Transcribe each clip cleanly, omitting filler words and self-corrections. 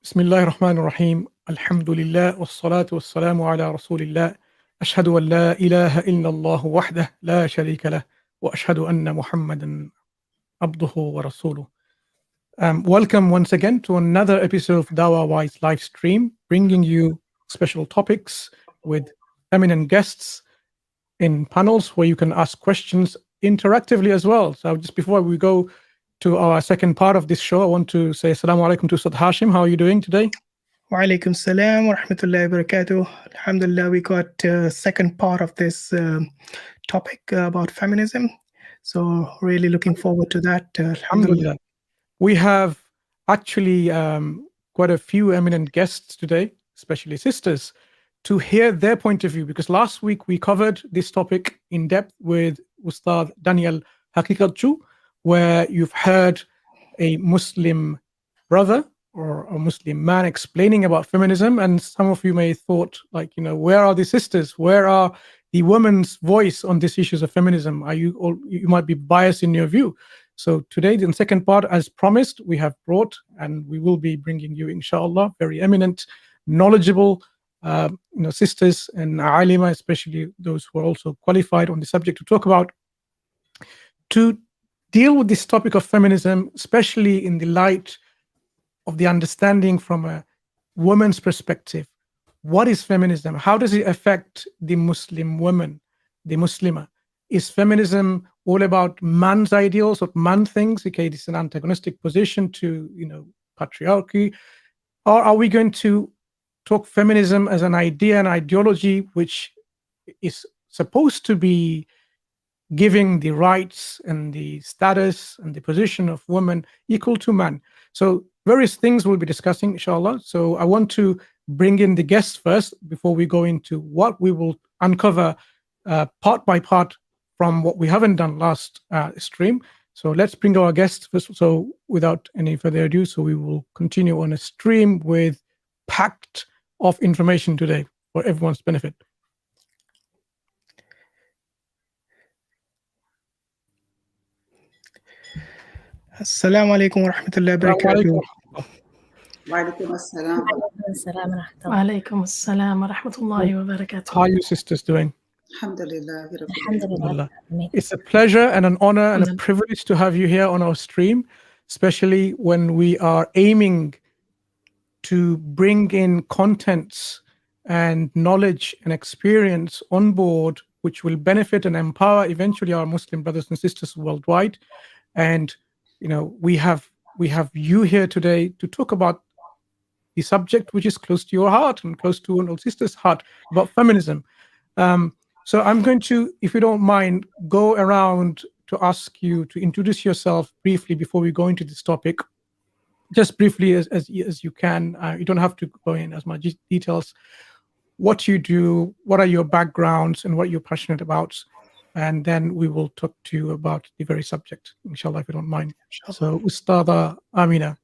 Bismillahir Rahmanir Rahim. Alhamdulillah wassalatu wassalamu ala Rasulillah. Ashhadu an la ilaha illallah wahdah la sharika lah wa ashhadu anna Muhammadan abduhu wa rasuluh. Welcome once again to another episode of Dawahwise live stream, bringing you special topics with eminent guests in panels where you can ask questions interactively as well. So just before we go to our second part of this show, I want to say assalamu alaikum to Ustadh Hashim. How are you doing today? Wa alaikum salam wa rahmatullahi wa barakatuh. Alhamdulillah, we got second part of this topic about feminism. So really looking forward to that. Alhamdulillah. We have actually quite a few eminent guests today, especially sisters, to hear their point of view, because last week we covered this topic in depth with Ustadh Daniel Hakikatju, where you've heard a Muslim brother or a Muslim man explaining about feminism, and some of you may have thought, like, where are the sisters? Where are the women's voice on these issues of feminism? You might be biased in your view. So today, in the second part, as promised, we have brought, and we will be bringing you, inshallah, very eminent, knowledgeable, sisters and alima, especially those who are also qualified on the subject to talk about, to deal with this topic of feminism, especially in the light of the understanding from a woman's perspective. What is feminism? How does it affect the Muslim woman, the Muslimah? Is feminism all about man's ideals or man things? Okay, this is an antagonistic position to, patriarchy. Or are we going to talk feminism as an idea, an ideology, which is supposed to be giving the rights and the status and the position of women equal to man? So various things we'll be discussing, inshallah. So I want to bring in the guests first before we go into what we will uncover part by part from what we haven't done last stream. So let's bring our guests first. So without any further ado, so we will continue on a stream with packed of information today for everyone's benefit. Assalamu alaikum wa rahmatullahi wa barakatuh. Wa alaikum assalam. Wa alaikum assalam wa rahmatullahi wa barakatuh. How are you sisters doing? Alhamdulillah. Alhamdulillah. It's a pleasure and an honor and a privilege to have you here on our stream, especially when we are aiming to bring in contents and knowledge and experience on board which will benefit and empower eventually our Muslim brothers and sisters worldwide. And we have you here today to talk about the subject which is close to your heart and close to an old sister's heart, about feminism. So I'm going to, if you don't mind, go around to ask you to introduce yourself briefly before we go into this topic. Just briefly as you can. You don't have to go in as much details. What you do, what are your backgrounds, and what you're passionate about. And then we will talk to you about the very subject, inshallah, if you don't mind. So, Ustadhah Aminah.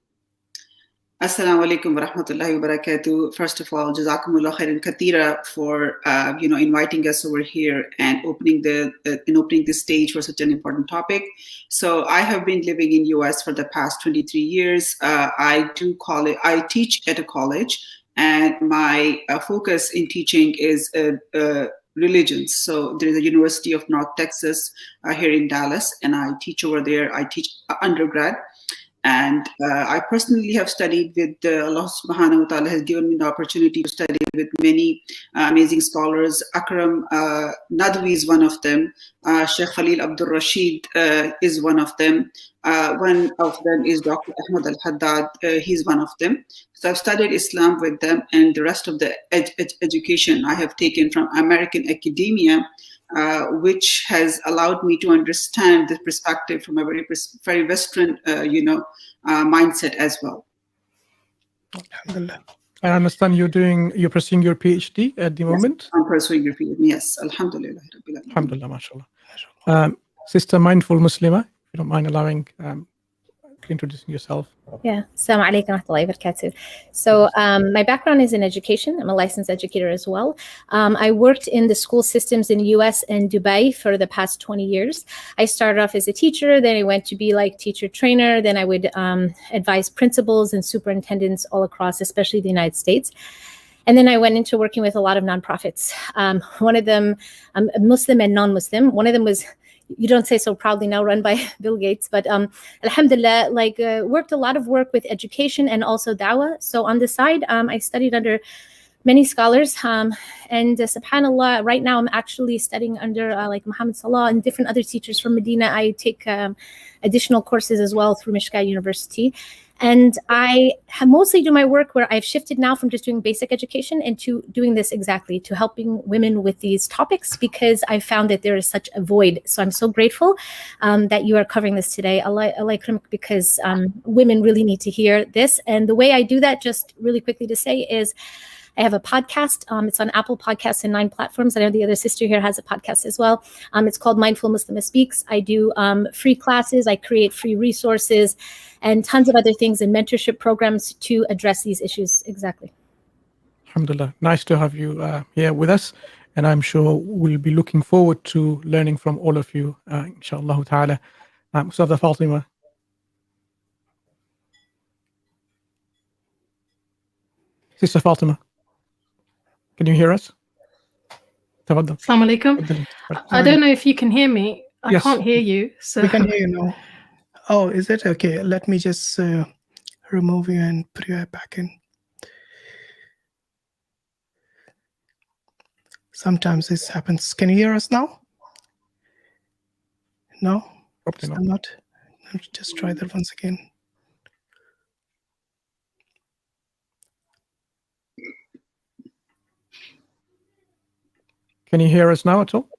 Assalamu alaikum wa rahmatullahi wa barakatuh. First of all, jazakumullah khairan kathira for inviting us over here and opening the stage for such an important topic. So I have been living in US for the past 23 years. I teach at a college, and my focus in teaching is religions. So there is a University of North Texas here in Dallas, and I teach over there. I teach undergrad. And I personally have studied with Allah subhanahu wa ta'ala has given me the opportunity to study with many amazing scholars. Akram Nadwi is one of them. Sheikh Khalil Abdul Rashid is one of them. One of them is Dr. Ahmad Al-Haddad. He's one of them. So I've studied Islam with them, and the rest of the education I have taken from American academia, which has allowed me to understand the perspective from a very Western, mindset as well. I understand you're pursuing your PhD at the moment. I'm pursuing your PhD. Yes, Alhamdulillah. Alhamdulillah, mashallah. Sister Mindful Muslimah, if you don't mind allowing quickly introducing yourself. Yeah. Assalamu alaikum wa rahmatullahi wa barakatuh. So my background is in education. I'm a licensed educator as well. I worked in the school systems in the US and Dubai for the past 20 years. I started off as a teacher, then I went to be like teacher trainer. Then I would advise principals and superintendents all across, especially the United States. And then I went into working with a lot of nonprofits. One of them, Muslim and non-Muslim. One of them was, you don't say so proudly now, run by Bill Gates, but alhamdulillah, worked a lot of work with education and also dawah. So on the side, I studied under many scholars, and subhanallah, right now I'm actually studying under like Muhammad Salah and different other teachers from Medina. I take additional courses as well through Mishka University. And I mostly do my work where I've shifted now from just doing basic education into doing this exactly, to helping women with these topics, because I found that there is such a void. So I'm so grateful that you are covering this today. Allah yakram, because women really need to hear this. And the way I do that, just really quickly to say, is I have a podcast. It's on Apple Podcasts and 9 platforms. I know the other sister here has a podcast as well. It's called Mindful Muslimah Speaks. I do free classes. I create free resources and tons of other things and mentorship programs to address these issues. Exactly. Alhamdulillah. Nice to have you here with us. And I'm sure we'll be looking forward to learning from all of you, inshallah ta'ala. Ustadha Fatima. Sister Fatima. Can you hear us? Assalamu alaikum. I don't know if you can hear me. I can't hear you. So we can hear you now. Oh, is it? Okay, let me just remove you and put you back in. Sometimes this happens. Can you hear us now? No? Probably not. Let me just try that once again. Can you hear us now at all?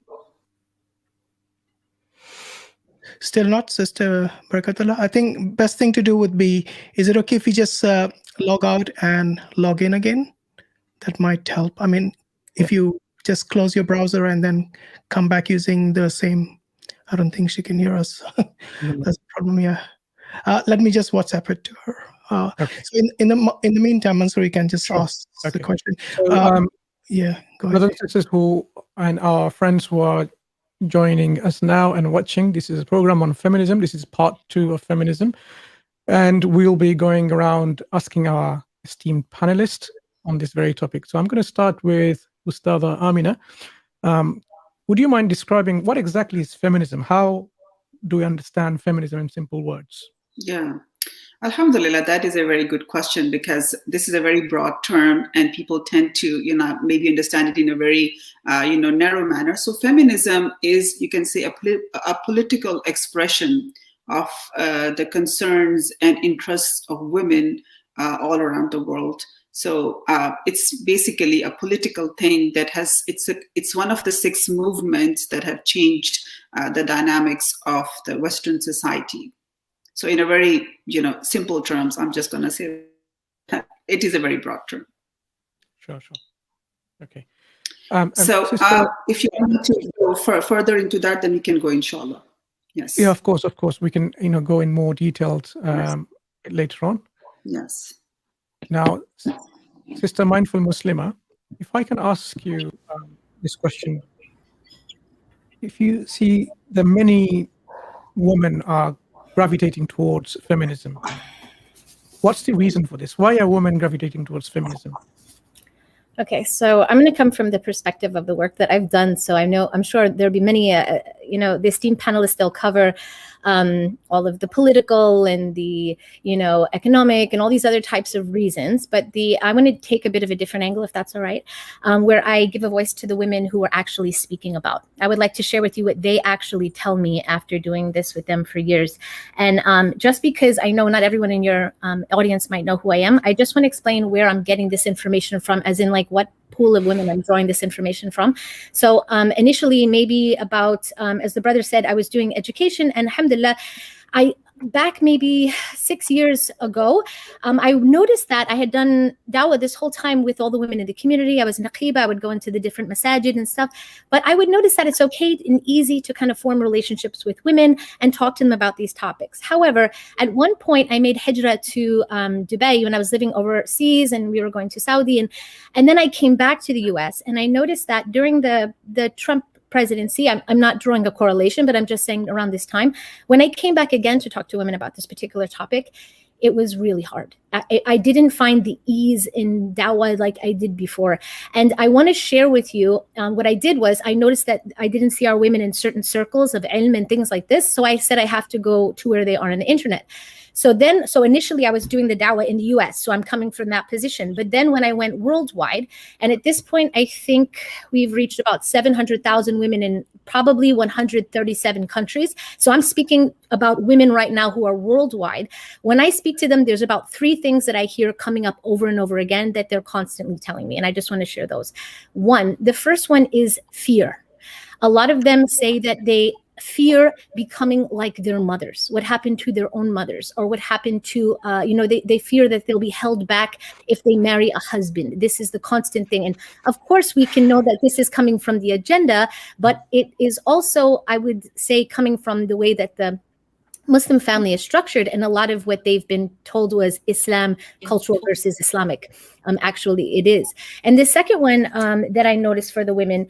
Still not, Sister Barkatulla. I think best thing to do would be, is it okay if we just log out and log in again? That might help. I mean, if you just close your browser and then come back using the same, I don't think she can hear us. That's the problem, yeah. Let me just WhatsApp it to her. Okay. So in the meantime, Mansur, you can just ask the question. So, yeah, go ahead. brothers and sisters and our friends who are joining us now and watching, this is a program on feminism. This is part 2 of feminism. And we'll be going around asking our esteemed panelists on this very topic. So I'm going to start with Ustadhah Aminah. Would you mind describing what exactly is feminism? How do we understand feminism in simple words? Yeah. Alhamdulillah, that is a very good question, because this is a very broad term and people tend to, maybe understand it in a very, narrow manner. So feminism is, you can say, a political expression of the concerns and interests of women all around the world. So it's basically a political thing that it's one of the 6 movements that have changed the dynamics of the Western society. So in a very, simple terms, I'm just going to say that it is a very broad term. Sure. Okay. So if you want to go further into that, then we can go, inshallah. Yes. Yeah, of course. We can, go in more detailed later on. Yes. Now, Sister Mindful Muslimah, if I can ask you this question. If you see the many women are gravitating towards feminism, what's the reason for this? Why are women gravitating towards feminism? Okay, so I'm going to come from the perspective of the work that I've done. So I'm sure there'll be many, the esteemed panelists, they'll cover all of the political and the, economic and all these other types of reasons. But I'm going to take a bit of a different angle, if that's all right, where I give a voice to the women who are actually speaking about. I would like to share with you what they actually tell me after doing this with them for years. And just because I know not everyone in your audience might know who I am, I just want to explain where I'm getting this information from, as in like what pool of women I'm drawing this information from. So initially, maybe about, as the brother said, I was doing education, and alhamdulillah, back maybe 6 years ago, I noticed that I had done dawah this whole time with all the women in the community. I was naqiba, I would go into the different masajid and stuff, but I would notice that it's okay and easy to kind of form relationships with women and talk to them about these topics. However, at one point I made hijrah to Dubai when I was living overseas, and we were going to Saudi, and then I came back to the US, and I noticed that during the Trump presidency, I'm not drawing a correlation, but I'm just saying around this time, when I came back again to talk to women about this particular topic, it was really hard. I didn't find the ease in dawah like I did before. And I want to share with you, what I did was I noticed that I didn't see our women in certain circles of ilm and things like this. So I said I have to go to where they are on the internet. So initially I was doing the dawah in the US. So I'm coming from that position. But then when I went worldwide, and at this point, I think we've reached about 700,000 women in probably 137 countries. So I'm speaking about women right now who are worldwide. When I speak to them, there's about 3 things that I hear coming up over and over again that they're constantly telling me. And I just want to share those. One, the first one is fear. A lot of them say that they fear becoming like their mothers, what happened to their own mothers, or what happened to, they fear that they'll be held back if they marry a husband. This is the constant thing. And of course, we can know that this is coming from the agenda, but it is also, I would say, coming from the way that the Muslim family is structured, and a lot of what they've been told was Islam cultural versus Islamic. Actually, it is. And the second one that I noticed for the women,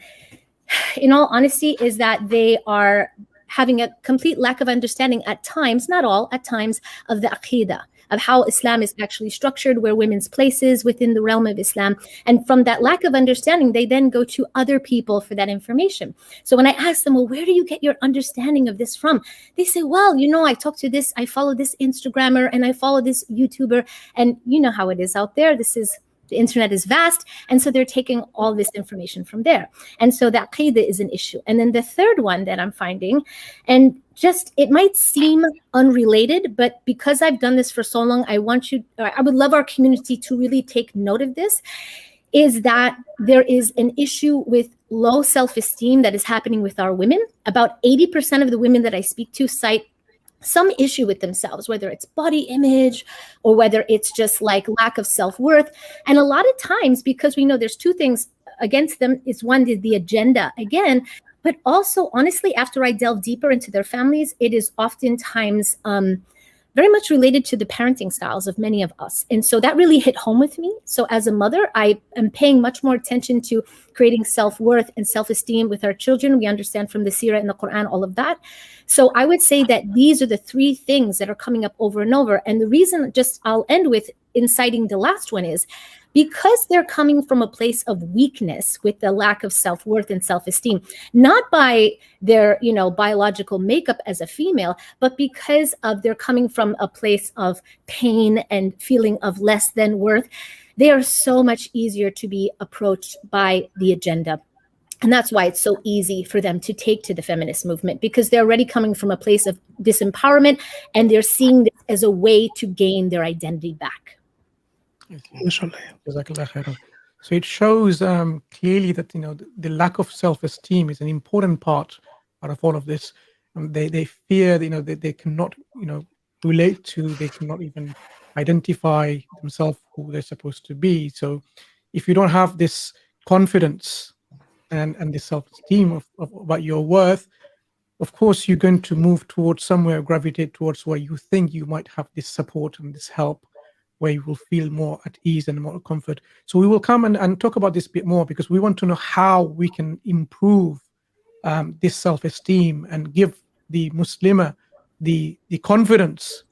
in all honesty, is that they are having a complete lack of understanding at times, not all, at times, of the aqidah, of how Islam is actually structured, where women's place is within the realm of Islam. And from that lack of understanding, they then go to other people for that information. So when I ask them, well, where do you get your understanding of this from? They say, well, I talk to this, I follow this Instagrammer, and I follow this YouTuber, and you know how it is out there. The internet is vast, and so they're taking all this information from there. And so that aqidah is an issue. And then the third one that I'm finding, and just, it might seem unrelated, but because I've done this for so long, I would love our community to really take note of this, is that there is an issue with low self-esteem that is happening with our women. About 80% of the women that I speak to cite some issue with themselves, whether it's body image or whether it's just like lack of self-worth. And a lot of times, because we know there's 2 things against them, is one, the agenda again, but also honestly, after I delve deeper into their families, it is oftentimes very much related to the parenting styles of many of us. And so that really hit home with me. So as a mother, I am paying much more attention to creating self-worth and self-esteem with our children. We understand from the Seerah and the Quran, all of that. So I would say that these are the 3 things that are coming up over and over. And the reason, just I'll end with inciting the last one, is because they're coming from a place of weakness with the lack of self-worth and self-esteem, not by their, biological makeup as a female, but because of they're coming from a place of pain and feeling of less than worth. They are so much easier to be approached by the agenda. And that's why it's so easy for them to take to the feminist movement, because they're already coming from a place of disempowerment, and they're seeing this as a way to gain their identity back. So it shows clearly that the lack of self-esteem is an important part out of all of this. They fear that they cannot relate to, they cannot even identify themselves who they're supposed to be. So if you don't have this confidence and the self-esteem of about your worth, of course you're going to move towards somewhere, gravitate towards where you think you might have this support and this help, where you will feel more at ease and more comfort. So we will come and talk about this a bit more, because we want to know how we can improve this self-esteem and give the Muslimah the confidence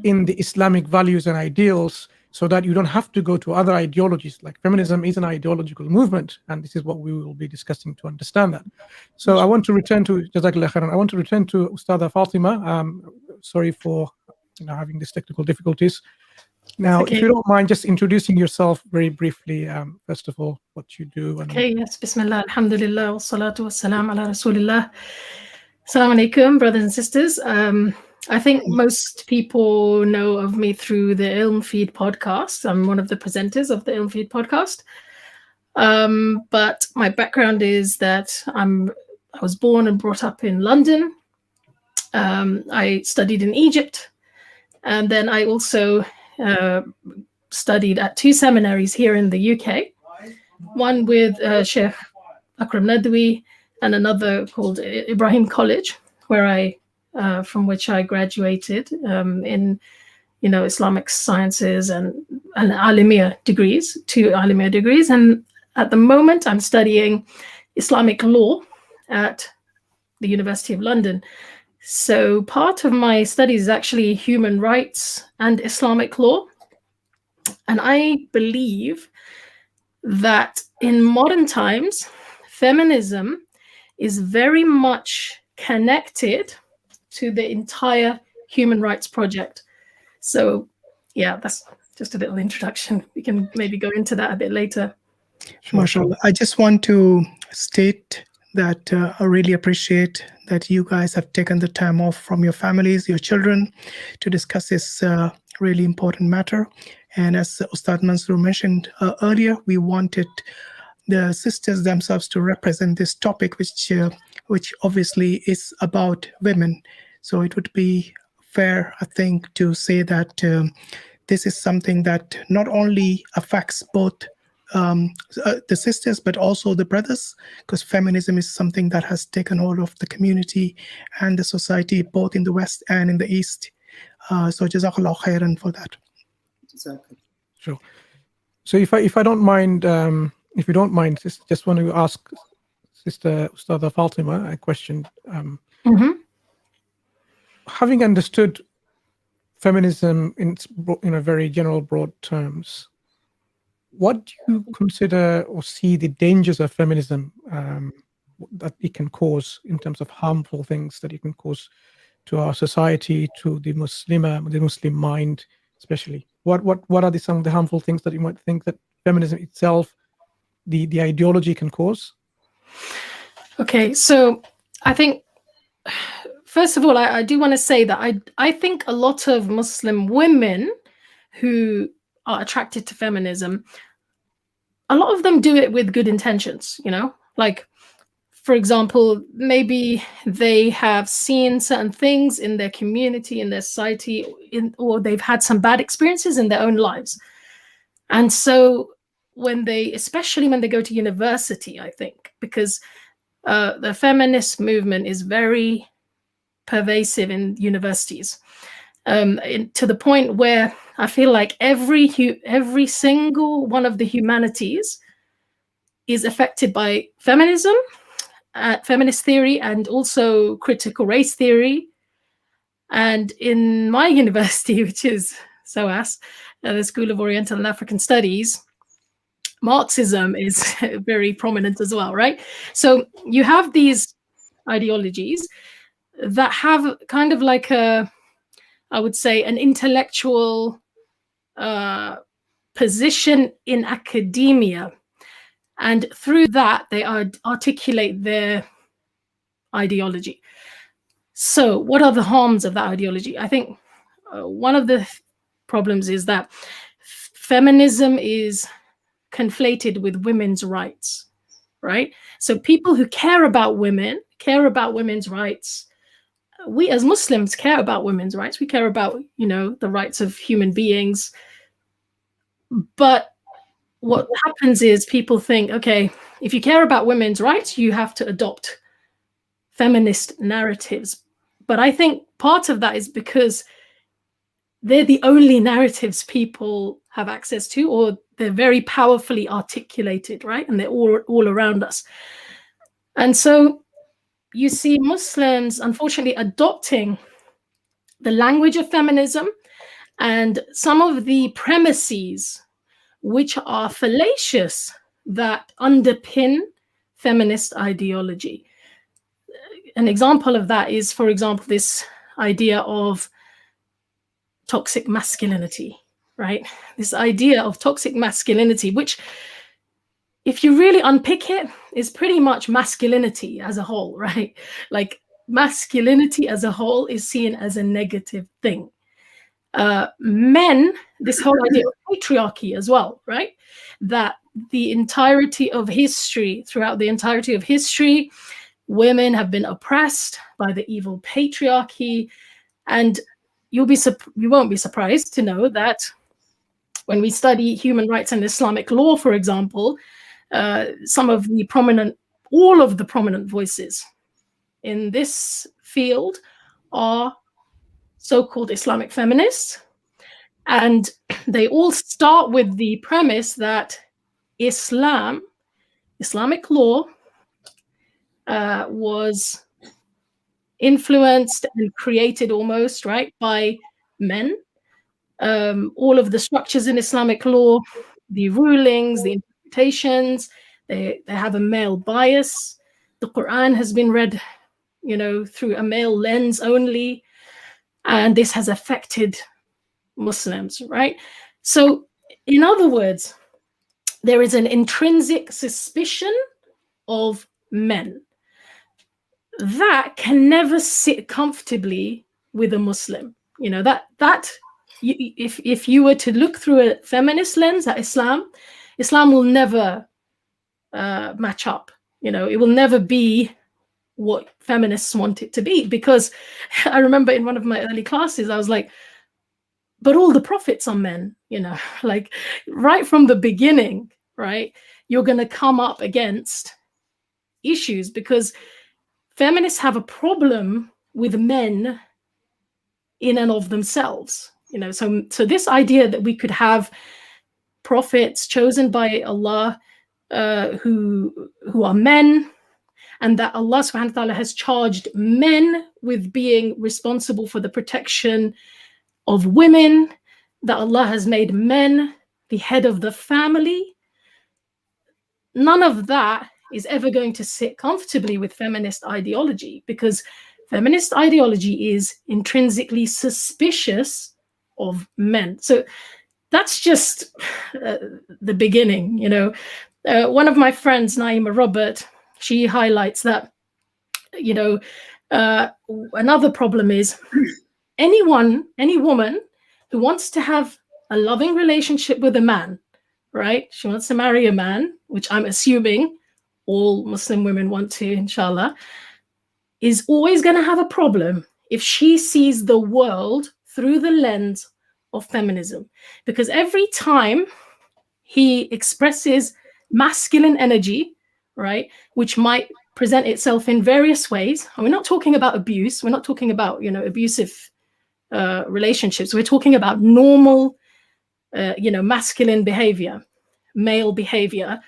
in the Islamic values and ideals, so that you don't have to go to other ideologies. Like feminism is an ideological movement, and this is what we will be discussing to understand that. So I want to return to Jazakallah khairan. I want to return to Ustadha Fatima. Sorry for having these technical difficulties. Now, if you don't mind just introducing yourself very briefly, first of all, what you do. Yes, Bismillah, Alhamdulillah, wa salatu wa salam ala Rasulillah. Assalamu alaikum, brothers and sisters. I think most people know of me through the Ilm Feed podcast. I'm one of the presenters of the Ilm Feed podcast. But my background is that I was born and brought up in London. I studied in Egypt. And then I also studied at 2 seminaries here in the UK, one with Sheikh Akram Nadwi and another called Ibrahim College, where from which I graduated in Islamic sciences and Alimiya degrees, 2 Alimiya degrees. And at the moment, I'm studying Islamic law at the University of London. So part of my studies is actually human rights and Islamic law. And I believe that in modern times, feminism is very much connected to the entire human rights project. So yeah, that's just a little introduction. We can maybe go into that a bit later. MashaAllah. I just want to state that I really appreciate that you guys have taken the time off from your families, your children, to discuss this really important matter. And as Ustadh Mansur mentioned earlier, we wanted the sisters themselves to represent this topic, which obviously is about women. So it would be fair, I think, to say that this is something that not only affects both the sisters, but also the brothers, because feminism is something that has taken hold of the community and the society, both in the West and in the East. So Jazakallah khairan for that. Sure. So if I don't mind, if you don't mind, just want to ask Sister Ustadha Fatima a question. Having understood feminism in very general, broad terms, what do you consider or see the dangers of feminism that it can cause in terms of harmful things that it can cause to our society, to the Muslim mind, especially? What are some of the harmful things that you might think that feminism itself, the ideology, can cause? Okay, so I think, first of all, I do want to say that I think a lot of Muslim women who are attracted to feminism, a lot of them do it with good intentions, like, for example, maybe they have seen certain things in their community, in their society, or they've had some bad experiences in their own lives. And so especially when they go to university, I think, because the feminist movement is very pervasive in universities, to the point where I feel like every single one of the humanities is affected by feminism, feminist theory, and also critical race theory. And in my university, which is SOAS, the School of Oriental and African Studies, Marxism is very prominent as well, right? So you have these ideologies that have kind of like I would say, an intellectual position in academia. And through that, they articulate their ideology. So what are the harms of that ideology? I think one of the problems is that feminism is conflated with women's rights, right? So people who care about women, care about women's rights. We as Muslims care about women's rights. We care about, the rights of human beings. But what happens is people think, okay, if you care about women's rights, you have to adopt feminist narratives. But I think part of that is because they're the only narratives people have access to, or they're very powerfully articulated, right? And they're all around us. And so you see Muslims, unfortunately, adopting the language of feminism and some of the premises which are fallacious that underpin feminist ideology. An example of that is, for example, this idea of toxic masculinity, right? This idea of toxic masculinity, which, if you really unpick it, is pretty much masculinity as a whole, right? Like, masculinity as a whole is seen as a negative thing. Men, this whole idea of patriarchy as well, right? That the entirety of history, throughout the entirety of history, women have been oppressed by the evil patriarchy. And you won't be surprised to know that when we study human rights and Islamic law, for example, all of the prominent voices in this field are so-called Islamic feminists. And they all start with the premise that Islamic law was influenced and created almost, right, by men. All of the structures in Islamic law, the rulings, the interpretations, they have a male bias. The Quran has been read, through a male lens only, and this has affected Muslims, right? So, in other words, there is an intrinsic suspicion of men that can never sit comfortably with a Muslim. If you were to look through a feminist lens at Islam will never match up. It will never be what feminists want it to be, because I remember in one of my early classes, I was like, but all the prophets are men, like right from the beginning, right? You're going to come up against issues because feminists have a problem with men in and of themselves, so this idea that we could have prophets chosen by Allah who are men, and that Allah subhanahu wa ta'ala has charged men with being responsible for the protection of women, that Allah has made men the head of the family. None of that is ever going to sit comfortably with feminist ideology, because feminist ideology is intrinsically suspicious of men. So that's just the beginning. One of my friends, Naima Robert, she highlights that, another problem is any woman who wants to have a loving relationship with a man, right? She wants to marry a man, which I'm assuming all Muslim women want to, inshallah, is always going to have a problem if she sees the world through the lens of feminism. Because every time he expresses masculine energy, right, which might present itself in various ways, and we're not talking about abuse, we're not talking about, abusive relationships, we're talking about normal, masculine behavior, male behavior,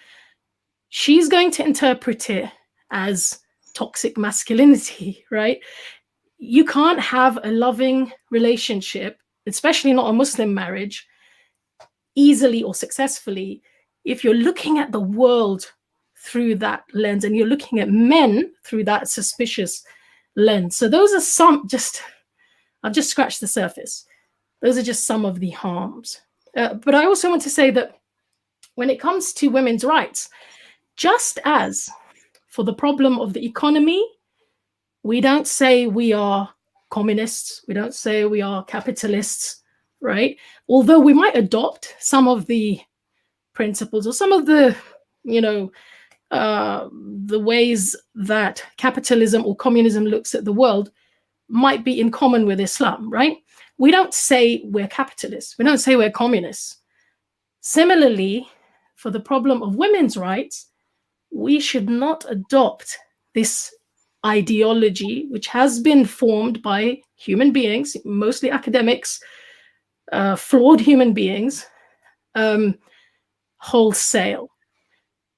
she's going to interpret it as toxic masculinity, right? You can't have a loving relationship, especially not a Muslim marriage, easily or successfully if you're looking at the world through that lens and you're looking at men through that suspicious lens. So those are I've just scratched the surface. Those are just some of the harms. But I also want to say that when it comes to women's rights, just as for the problem of the economy, we don't say we are communists, we don't say we are capitalists, right? Although we might adopt some of the principles or some of the, the ways that capitalism or communism looks at the world might be in common with Islam, right? We don't say we're capitalists, we don't say we're communists. Similarly, for the problem of women's rights, we should not adopt this ideology, which has been formed by human beings, mostly academics, flawed human beings, wholesale.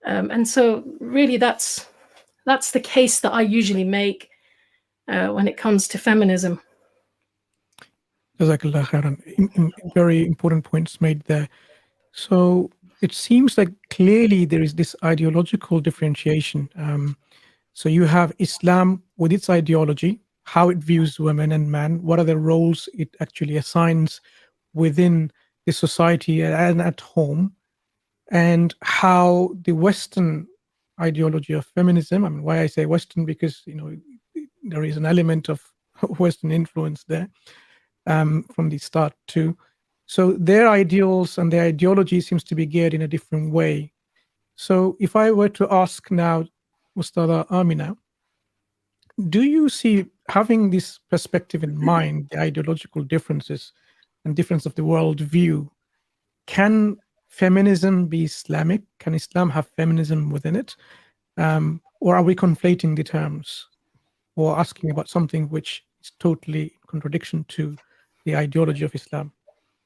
And so really that's the case that I usually make when it comes to feminism. Jazakallah khairan. Very important points made there. So it seems like clearly there is this ideological differentiation. So you have Islam with its ideology, how it views women and men, what are the roles it actually assigns within the society and at home, and how the Western ideology of feminism, I mean, why I say Western, because, there is an element of Western influence there from the start too. So their ideals and their ideology seems to be geared in a different way. So if I were to ask now, Ustadhah Aminah, do you see having this perspective in mind, the ideological differences and difference of the world view, can feminism be Islamic? Can Islam have feminism within it? Or are we conflating the terms or asking about something which is totally in contradiction to the ideology of Islam?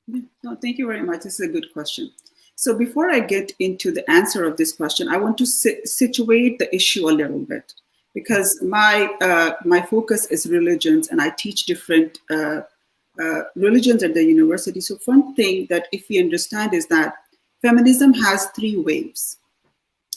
No, thank you very much. This is a good question. So before I get into the answer of this question, I want to situate the issue a little bit, because my focus is religions, and I teach different religions at the university. So one thing that if we understand is that feminism has 3 waves.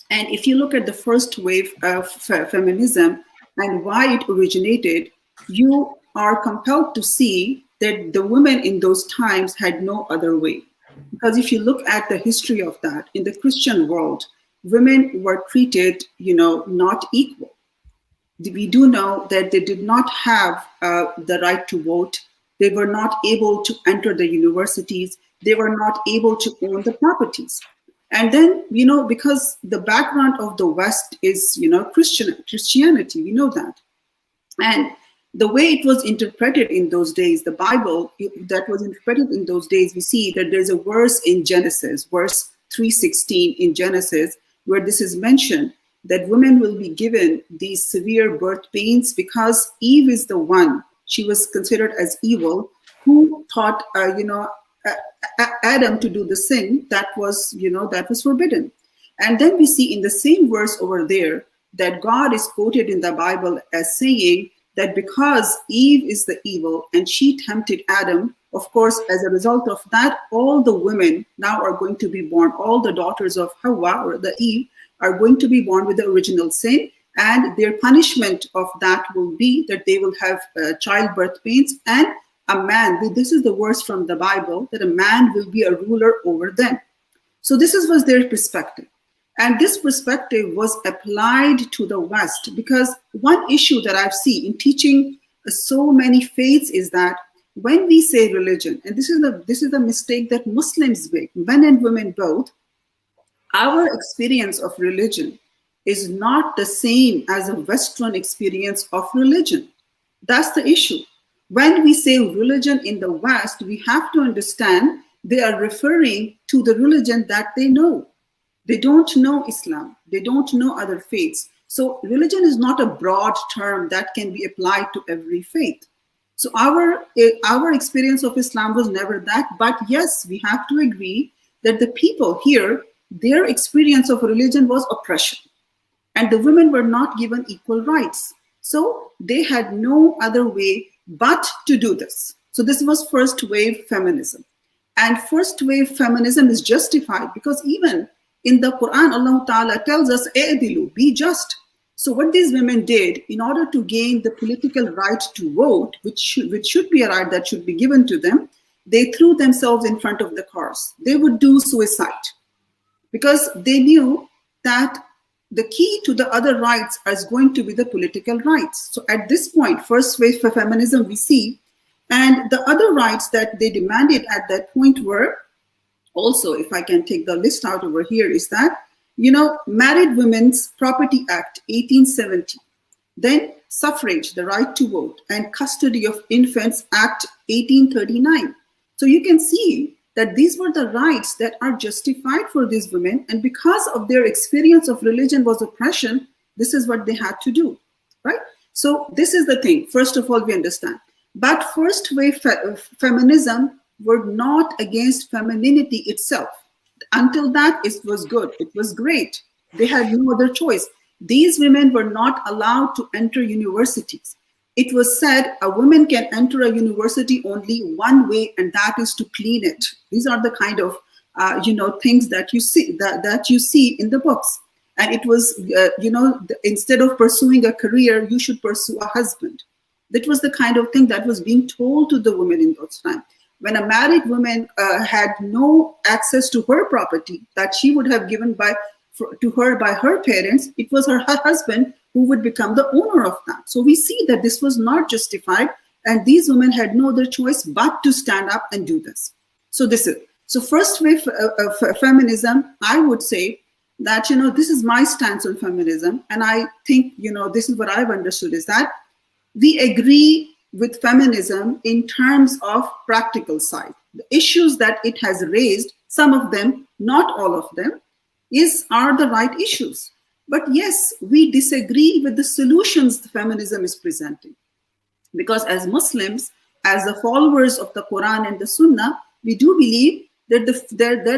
And if you look at the first wave of feminism and why it originated, you are compelled to see that the women in those times had no other way. Because if you look at the history of that, in the Christian world, women were treated, not equal. We do know that they did not have the right to vote. They were not able to enter the universities. They were not able to own the properties. And then, because the background of the West is, Christianity, we know that. And the way it was interpreted in those days, the Bible that was interpreted in those days, we see that there's a verse in Genesis, verse 3:16 in Genesis, where this is mentioned, that women will be given these severe birth pains because Eve is the one, she was considered as evil, who taught, Adam to do the sin that was forbidden. And then we see in the same verse over there that God is quoted in the Bible as saying that because Eve is the evil and she tempted Adam, of course, as a result of that, all the women now are going to be born, all the daughters of Hawa or the Eve are going to be born with the original sin, and their punishment of that will be that they will have childbirth pains, and a man, this is the verse from the Bible, that a man will be a ruler over them. So this was their perspective. And this perspective was applied to the West, because one issue that I've seen in teaching so many faiths is that when we say religion, and this is the mistake that Muslims make, men and women both, our experience of religion is not the same as a Western experience of religion. That's the issue. When we say religion in the West, we have to understand they are referring to the religion that they know. They don't know Islam. They don't know other faiths. So religion is not a broad term that can be applied to every faith. So our experience of Islam was never that. But yes, we have to agree that the people here, their experience of religion was oppression. And the women were not given equal rights. So they had no other way but to do this. So this was first wave feminism. And first wave feminism is justified because even in the Quran, Allah Ta'ala tells us, "E'dilu," be just. So what these women did in order to gain the political right to vote, which should be a right that should be given to them, they threw themselves in front of the cars. They would do suicide because they knew that the key to the other rights is going to be the political rights. So at this point, first wave for feminism we see, and the other rights that they demanded at that point were also, if I can take the list out over here, is that, Married Women's Property Act 1870, then suffrage, the right to vote, and Custody of Infants Act 1839. So you can see that these were the rights that are justified for these women, and because of their experience of religion was oppression, this is what they had to do, right? So this is the thing, first of all, we understand. But first wave feminism were not against femininity itself. Until that, it was good, it was great. They had no other choice. These women were not allowed to enter universities. It was said a woman can enter a university only one way, and that is to clean it. These are the kind of things that you see that you see in the books. And it was instead of pursuing a career, you should pursue a husband. That was the kind of thing that was being told to the women in those times. When a married woman had no access to her property that she would have given to her by her parents, it was her husband who would become the owner of that. So we see that this was not justified, and these women had no other choice but to stand up and do this. So first wave feminism, I would say that, this is my stance on feminism. And I think, this is what I've understood is that we agree with feminism in terms of practical side. The issues that it has raised, some of them, not all of them, are the right issues. But yes, we disagree with the solutions the feminism is presenting. Because as Muslims, as the followers of the Quran and the Sunnah, we do believe that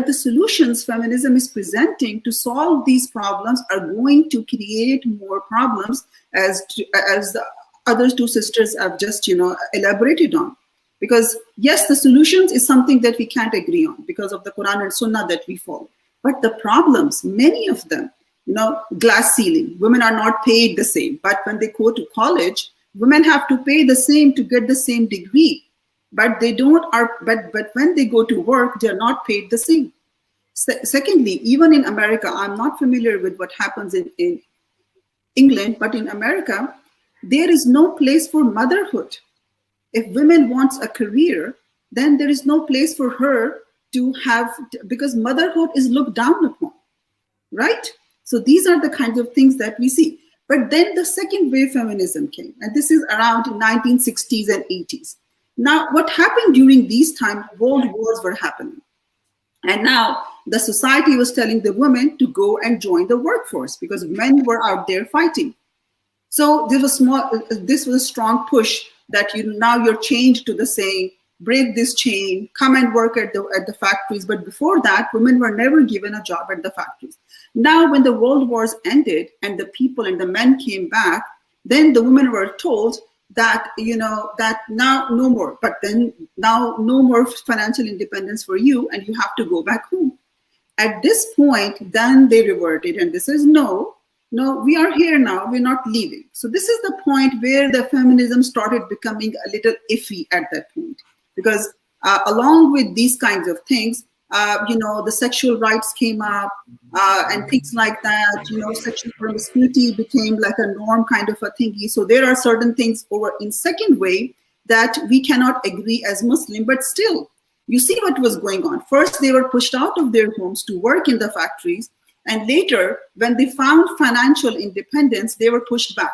the solutions feminism is presenting to solve these problems are going to create more problems, as the other two sisters have just elaborated on. Because yes, the solutions is something that we can't agree on because of the Quran and Sunnah that we follow. But the problems, many of them, glass ceiling, women are not paid the same. But when they go to college, women have to pay the same to get the same degree. But but when they go to work, they're not paid the same. Secondly, even in America, I'm not familiar with what happens in England, but in America, there is no place for motherhood. If women wants a career, then there is no place for her to have, because motherhood is looked down upon, right? So these are the kinds of things that we see. But then the second wave feminism came, and this is around 1960s and 80s. Now, what happened during these times, world wars were happening. And now the society was telling the women to go and join the workforce because men were out there fighting. So this was a strong push that now you're chained to the saying, break this chain, come and work at the factories. But before that, women were never given a job at the factories. Now, when the world wars ended and the people and the men came back, then the women were told that, that now no more, but then now no more financial independence for you and you have to go back home. At this point, then they reverted and they says, no, we are here now, we're not leaving. So this is the point where the feminism started becoming a little iffy at that point. Because along with these kinds of things, the sexual rights came up and things like that, sexual promiscuity became like a norm kind of a thingy. So there are certain things over in second wave that we cannot agree as Muslim, but still, you see what was going on. First, they were pushed out of their homes to work in the factories. And later, when they found financial independence, they were pushed back.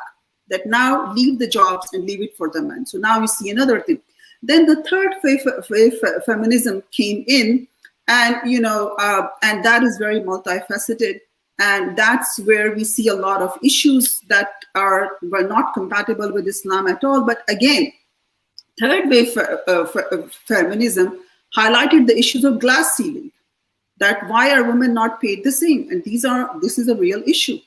That now leave the jobs and leave it for the men. So now you see another thing. Then the third wave feminism came in, and and that is very multifaceted, and that's where we see a lot of issues that were not compatible with Islam at all. But again, third wave feminism highlighted the issues of glass ceiling. That why are women not paid the same? And this is a real issue,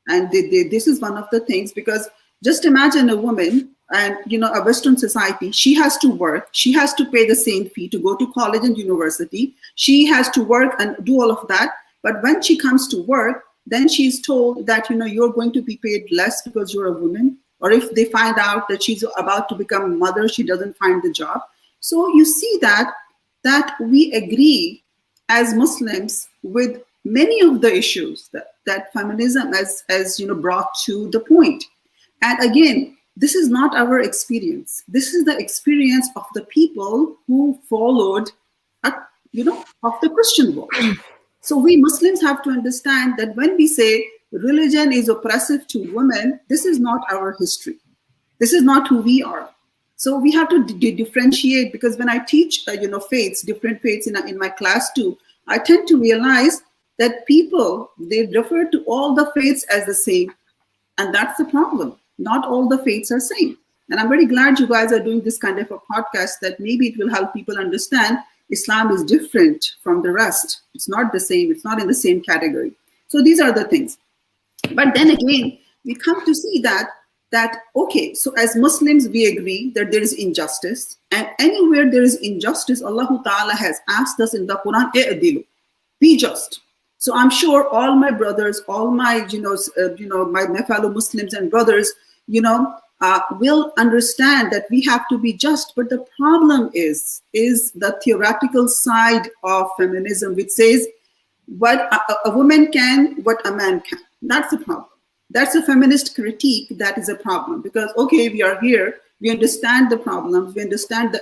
and this is one of the things, because just imagine a woman. And a Western society, she has to work, she has to pay the same fee to go to college and university, she has to work and do all of that. But when she comes to work, then she's told that you're going to be paid less because you're a woman. Or if they find out that she's about to become a mother, she doesn't find the job. So you see that we agree as Muslims with many of the issues that feminism has brought to the point. And again, this is not our experience. This is the experience of the people who followed, of the Christian world. So we Muslims have to understand that when we say religion is oppressive to women, this is not our history. This is not who we are. So we have to differentiate, because when I teach, faiths, different faiths in my class too, I tend to realize that people, they refer to all the faiths as the same. And that's the problem. Not all the faiths are same. And I'm very glad you guys are doing this kind of a podcast, that maybe it will help people understand Islam is different from the rest. It's not the same. It's not in the same category. So these are the things. But then again, we come to see that okay, so as Muslims, we agree that there is injustice. And anywhere there is injustice, Allah Ta'ala has asked us in the Quran, "I'dilu," be just. So I'm sure all my brothers, all my, my fellow Muslims and brothers, will understand that we have to be just. But the problem is the theoretical side of feminism, which says what a woman can, what a man can. That's the problem. That's a feminist critique. That is a problem, because, okay, we are here. We understand the problems. We understand the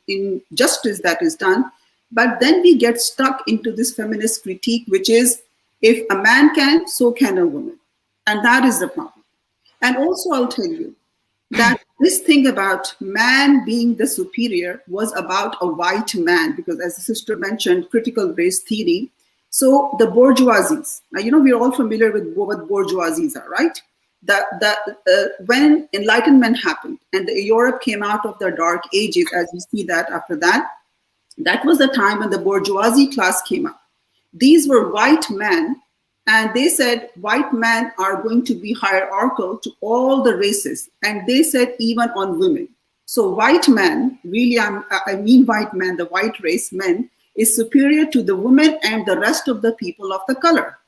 injustice that is done. But then we get stuck into this feminist critique, which is, if a man can, so can a woman. And that is the problem. And also I'll tell you that this thing about man being the superior was about a white man, because as the sister mentioned, critical race theory. So the bourgeoisies, we're all familiar with what bourgeoisies are, right? When Enlightenment happened and Europe came out of the Dark Ages, as we see that after that, that was the time when the bourgeoisie class came up. These were white men, and they said white men are going to be hierarchical to all the races, and they said even on women. So white men, really, I mean white men, the white race men, is superior to the women and the rest of the people of the color.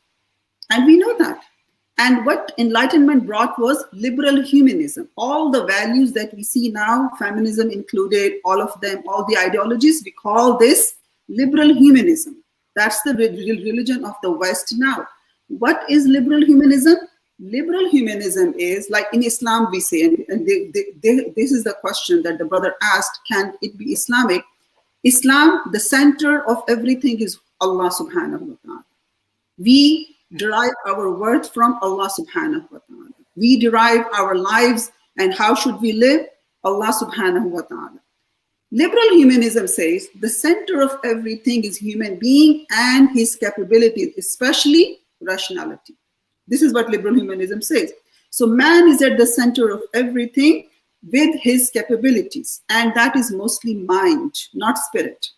And we know that. And what Enlightenment brought was liberal humanism. All the values that we see now, feminism included, all of them, all the ideologies, we call this liberal humanism. That's the religion of the West now. What is liberal humanism? Liberal humanism is, like in Islam we say, and this is the question that the brother asked, can it be Islamic? Islam, the center of everything is Allah subhanahu wa ta'ala. We derive our worth from Allah subhanahu wa ta'ala. We derive our lives and how should we live? Allah subhanahu wa ta'ala. Liberal humanism says the center of everything is human being and his capabilities, especially rationality. This is what liberal humanism says. So man is at the center of everything with his capabilities, and that is mostly mind, not spirit.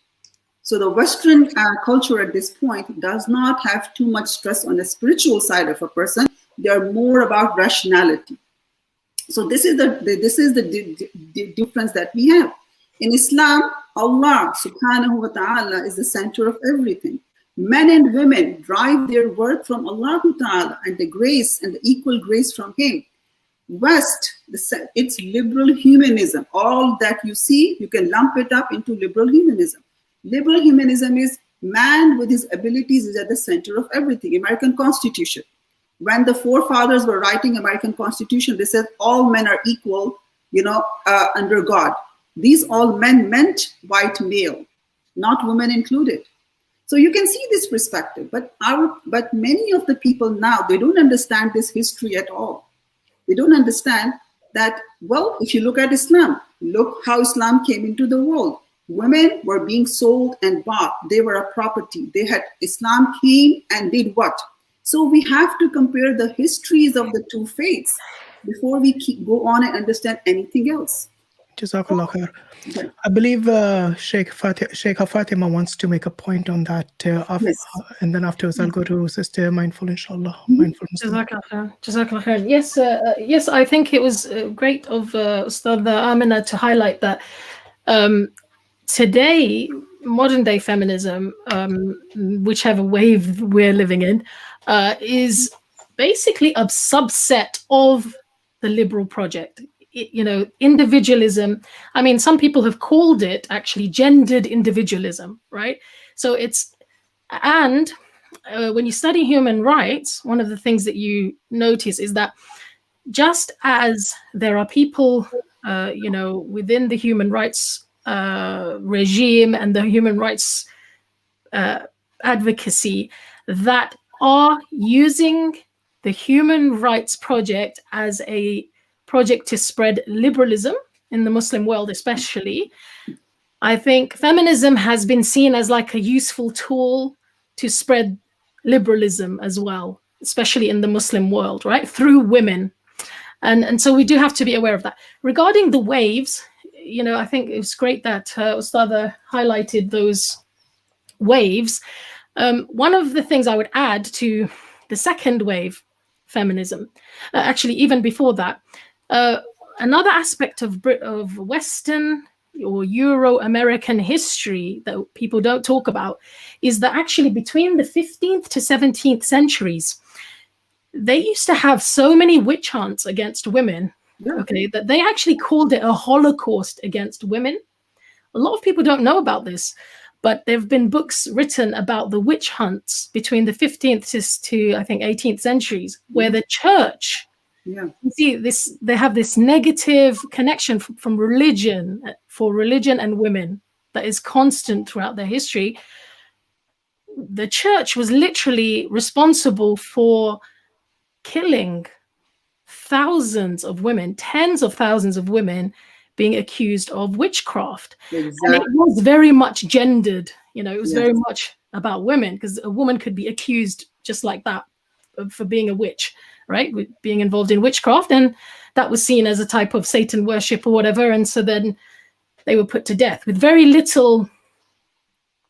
So the Western culture at this point does not have too much stress on the spiritual side of a person. They are more about rationality. So this is the difference that we have. In Islam, Allah subhanahu wa ta'ala is the center of everything. Men and women drive their worth from Allah ta'ala and the grace and the equal grace from Him. West, it's liberal humanism. All that you see, you can lump it up into liberal humanism. Liberal humanism is man with his abilities is at the center of everything. American Constitution. When the forefathers were writing American Constitution, they said all men are equal, under God. These all men meant white male, not women included. So you can see this perspective, but many of the people now, they don't understand this history at all. They don't understand that, well, if you look at Islam, look how Islam came into the world. Women were being sold and bought. They were a property. Islam came and did what? So we have to compare the histories of the two faiths before we go on and understand anything else. Jazakallah khair. Okay. I believe Sheikh Fatima wants to make a point on that. Yes. And then afterwards, I'll go to Sister Mindful, inshallah. Mindful Muslim. Jazakallah khair. Yes, I think it was great of Ustadhah Aminah to highlight that today, modern day feminism, whichever wave we're living in, is basically a subset of the liberal project. Individualism. I mean, some people have called it actually gendered individualism, right? So when you study human rights, one of the things that you notice is that just as there are people, within the human rights regime and the human rights advocacy that are using the human rights project as a project to spread liberalism in the Muslim world, especially, I think feminism has been seen as like a useful tool to spread liberalism as well, especially in the Muslim world, right? Through women. And so we do have to be aware of that. Regarding the waves, I think it was great that Ustadha highlighted those waves. One of the things I would add to the second wave feminism, actually even before that, another aspect of Western or Euro-American history that people don't talk about is that actually between the 15th to 17th centuries, they used to have so many witch hunts against women, that they actually called it a Holocaust against women. A lot of people don't know about this, but there have been books written about the witch hunts between the 15th to I think 18th centuries, where the church, you see this, they have this negative connection from religion, for religion and women, that is constant throughout their history. The church was literally responsible for killing thousands of women, tens of thousands of women being accused of witchcraft. Exactly. And it was very much gendered, you know, it was Yes. very much about women, because a woman could be accused just like that for being a witch, right? With being involved in witchcraft. And that was seen as a type of Satan worship or whatever. And so then they were put to death with very little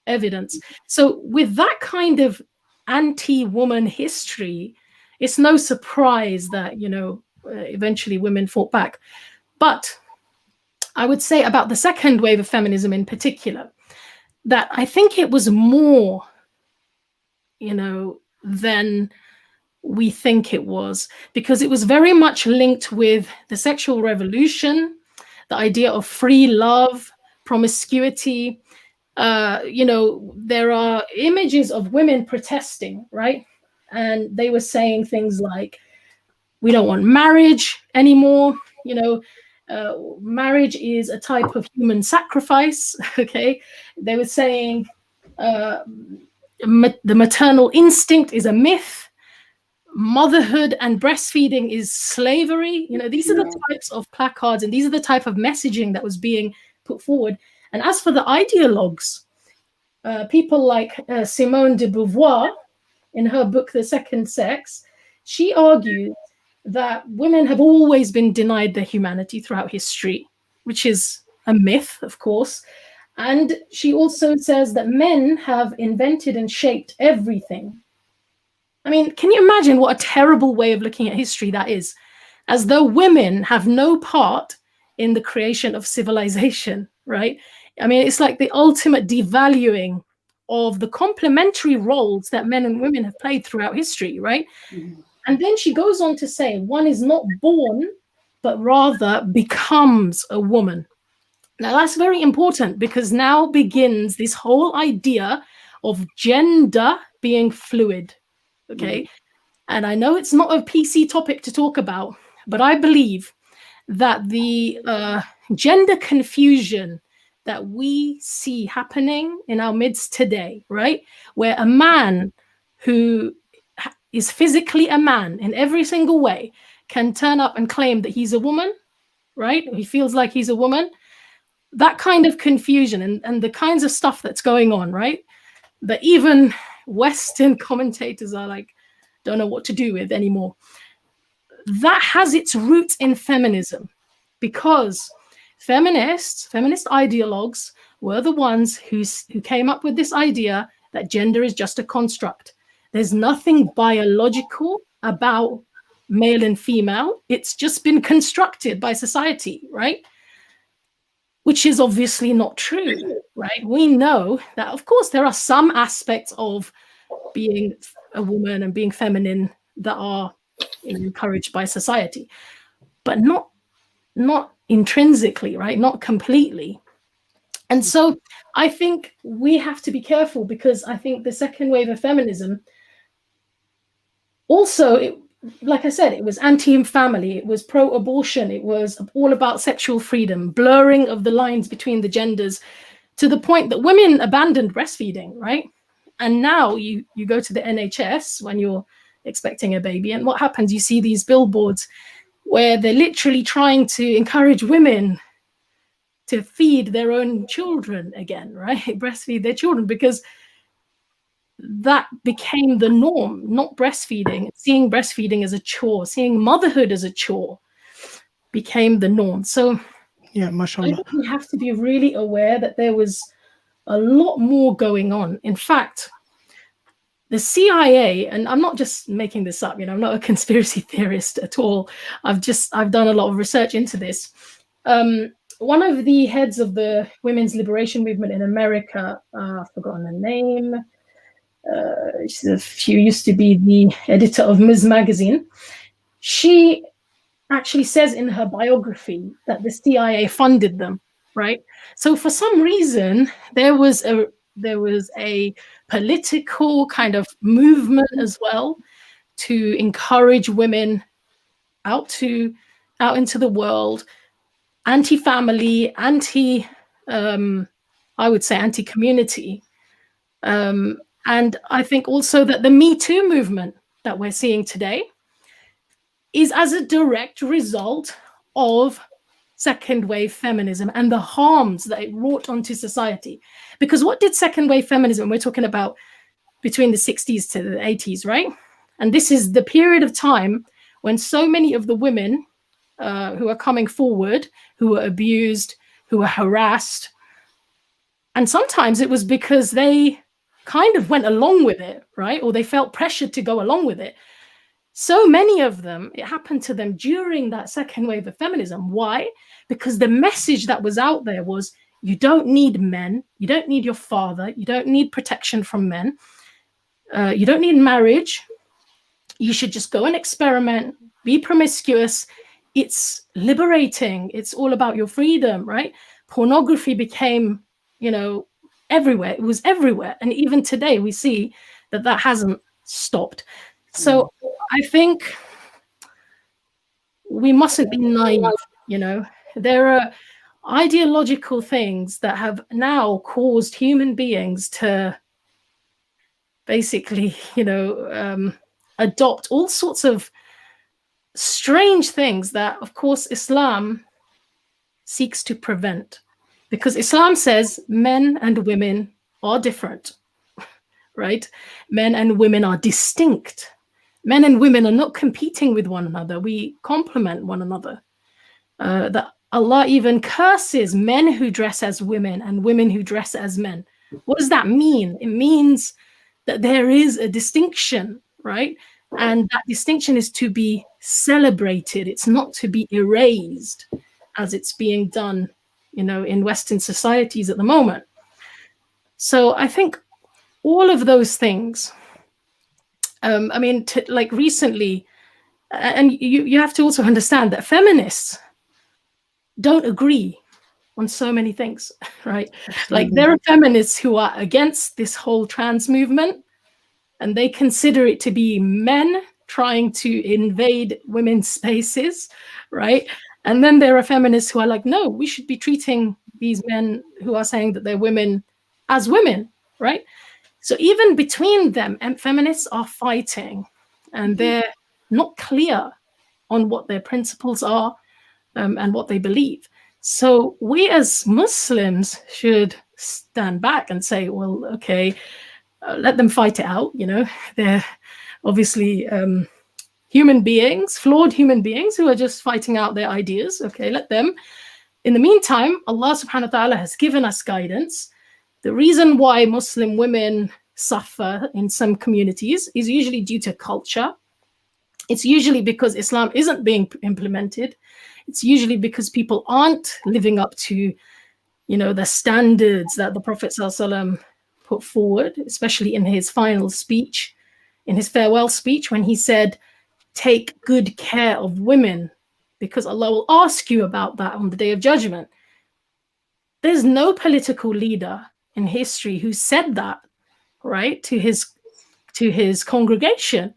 evidence. So with that kind of anti-woman history, it's no surprise that, you know, eventually women fought back. But I would say about the second wave of feminism in particular, that I think it was more, you know, than we think it was, because it was very much linked with the sexual revolution, the idea of free love, promiscuity. You know, there are images of women protesting, right? And they were saying things like, we don't want marriage anymore. You know, marriage is a type of human sacrifice. Okay. They were saying the maternal instinct is a myth. Motherhood and breastfeeding is slavery. You know, these are the types of placards and these are the type of messaging that was being put forward. And as for the ideologues, people like Simone de Beauvoir, in her book, The Second Sex, she argued that women have always been denied their humanity throughout history, which is a myth, of course. And she also says that men have invented and shaped everything. I mean, can you imagine what a terrible way of looking at history that is? As though women have no part in the creation of civilization, right? I mean, it's like the ultimate devaluing of the complementary roles that men and women have played throughout history, right? Mm-hmm. And then she goes on to say, one is not born, but rather becomes a woman. Now, that's very important, because now begins this whole idea of gender being fluid. Okay. Mm-hmm. And I know it's not a PC topic to talk about, but I believe that the gender confusion that we see happening in our midst today, right, where a man who is physically a man in every single way can turn up and claim that he's a woman, right? He feels like he's a woman. That kind of confusion and the kinds of stuff that's going on, right, that even Western commentators are like, don't know what to do with anymore. That has its roots in feminism, because feminist ideologues were the ones who came up with this idea that gender is just a construct. There's nothing biological about male and female. It's just been constructed by society, right? Which is obviously not true, right? We know that, of course, there are some aspects of being a woman and being feminine that are encouraged by society, but not intrinsically, right? Not completely. And so I think we have to be careful, because I think the second wave of feminism also, like I said, it was anti-family, it was pro-abortion, it was all about sexual freedom, blurring of the lines between the genders, to the point that women abandoned breastfeeding, right? And now you go to the NHS when you're expecting a baby, and what happens? You see these billboards where they're literally trying to encourage women to feed their own children again, right? Breastfeed their children, because that became the norm, not breastfeeding. Seeing breastfeeding as a chore, seeing motherhood as a chore became the norm. So yeah, mashallah. I think we have to be really aware that there was a lot more going on. In fact, the CIA, and I'm not just making this up, you know, I'm not a conspiracy theorist at all. I've done a lot of research into this. One of the heads of the women's liberation movement in America, I've forgotten her name. She used to be the editor of Ms. Magazine. She actually says in her biography that the CIA funded them, right? So for some reason, there was a political kind of movement as well to encourage women out into the world, anti-family, I would say anti-community. And I think also that the Me Too movement that we're seeing today is as a direct result of second wave feminism and the harms that it wrought onto society. Because what did second wave feminism, we're talking about between the 60s to the 80s, right? And this is the period of time when so many of the women who are coming forward, who were abused, who were harassed, and sometimes it was because they kind of went along with it, right? Or they felt pressured to go along with it. So many of them, it happened to them during that second wave of feminism. Why? Because the message that was out there was, you don't need men, you don't need your father, you don't need protection from men, you don't need marriage, you should just go and experiment, be promiscuous, it's liberating, it's all about your freedom, right? Pornography became, you know, everywhere, it was everywhere. And even today we see that that hasn't stopped. So I think we mustn't be naive, you know. There are ideological things that have now caused human beings to basically, you know, adopt all sorts of strange things that, of course, Islam seeks to prevent. Because Islam says men and women are different, right? Men and women are distinct. Men and women are not competing with one another. We complement one another. That Allah even curses men who dress as women and women who dress as men. What does that mean? It means that there is a distinction, right? And that distinction is to be celebrated. It's not to be erased as it's being done, you know, in Western societies at the moment. So I think all of those things, I mean, like recently, and you have to also understand that feminists don't agree on so many things, right? Like there are feminists who are against this whole trans movement, and they consider it to be men trying to invade women's spaces, right? And then there are feminists who are like, no, we should be treating these men who are saying that they're women as women, right? So even between them, and feminists are fighting, and they're not clear on what their principles are and what they believe. So we as Muslims should stand back and say, well, okay, let them fight it out. You know, they're obviously human beings, flawed human beings who are just fighting out their ideas. Okay, let them. In the meantime, Allah subhanahu wa ta'ala has given us guidance. The reason why Muslim women suffer in some communities is usually due to culture. It's usually because Islam isn't being implemented. It's usually because people aren't living up to, you know, the standards that the Prophet ﷺ put forward, especially in his final speech, in his farewell speech, when he said, take good care of women, because Allah will ask you about that on the Day of Judgment. There's no political leader in history who said that, right, to his congregation.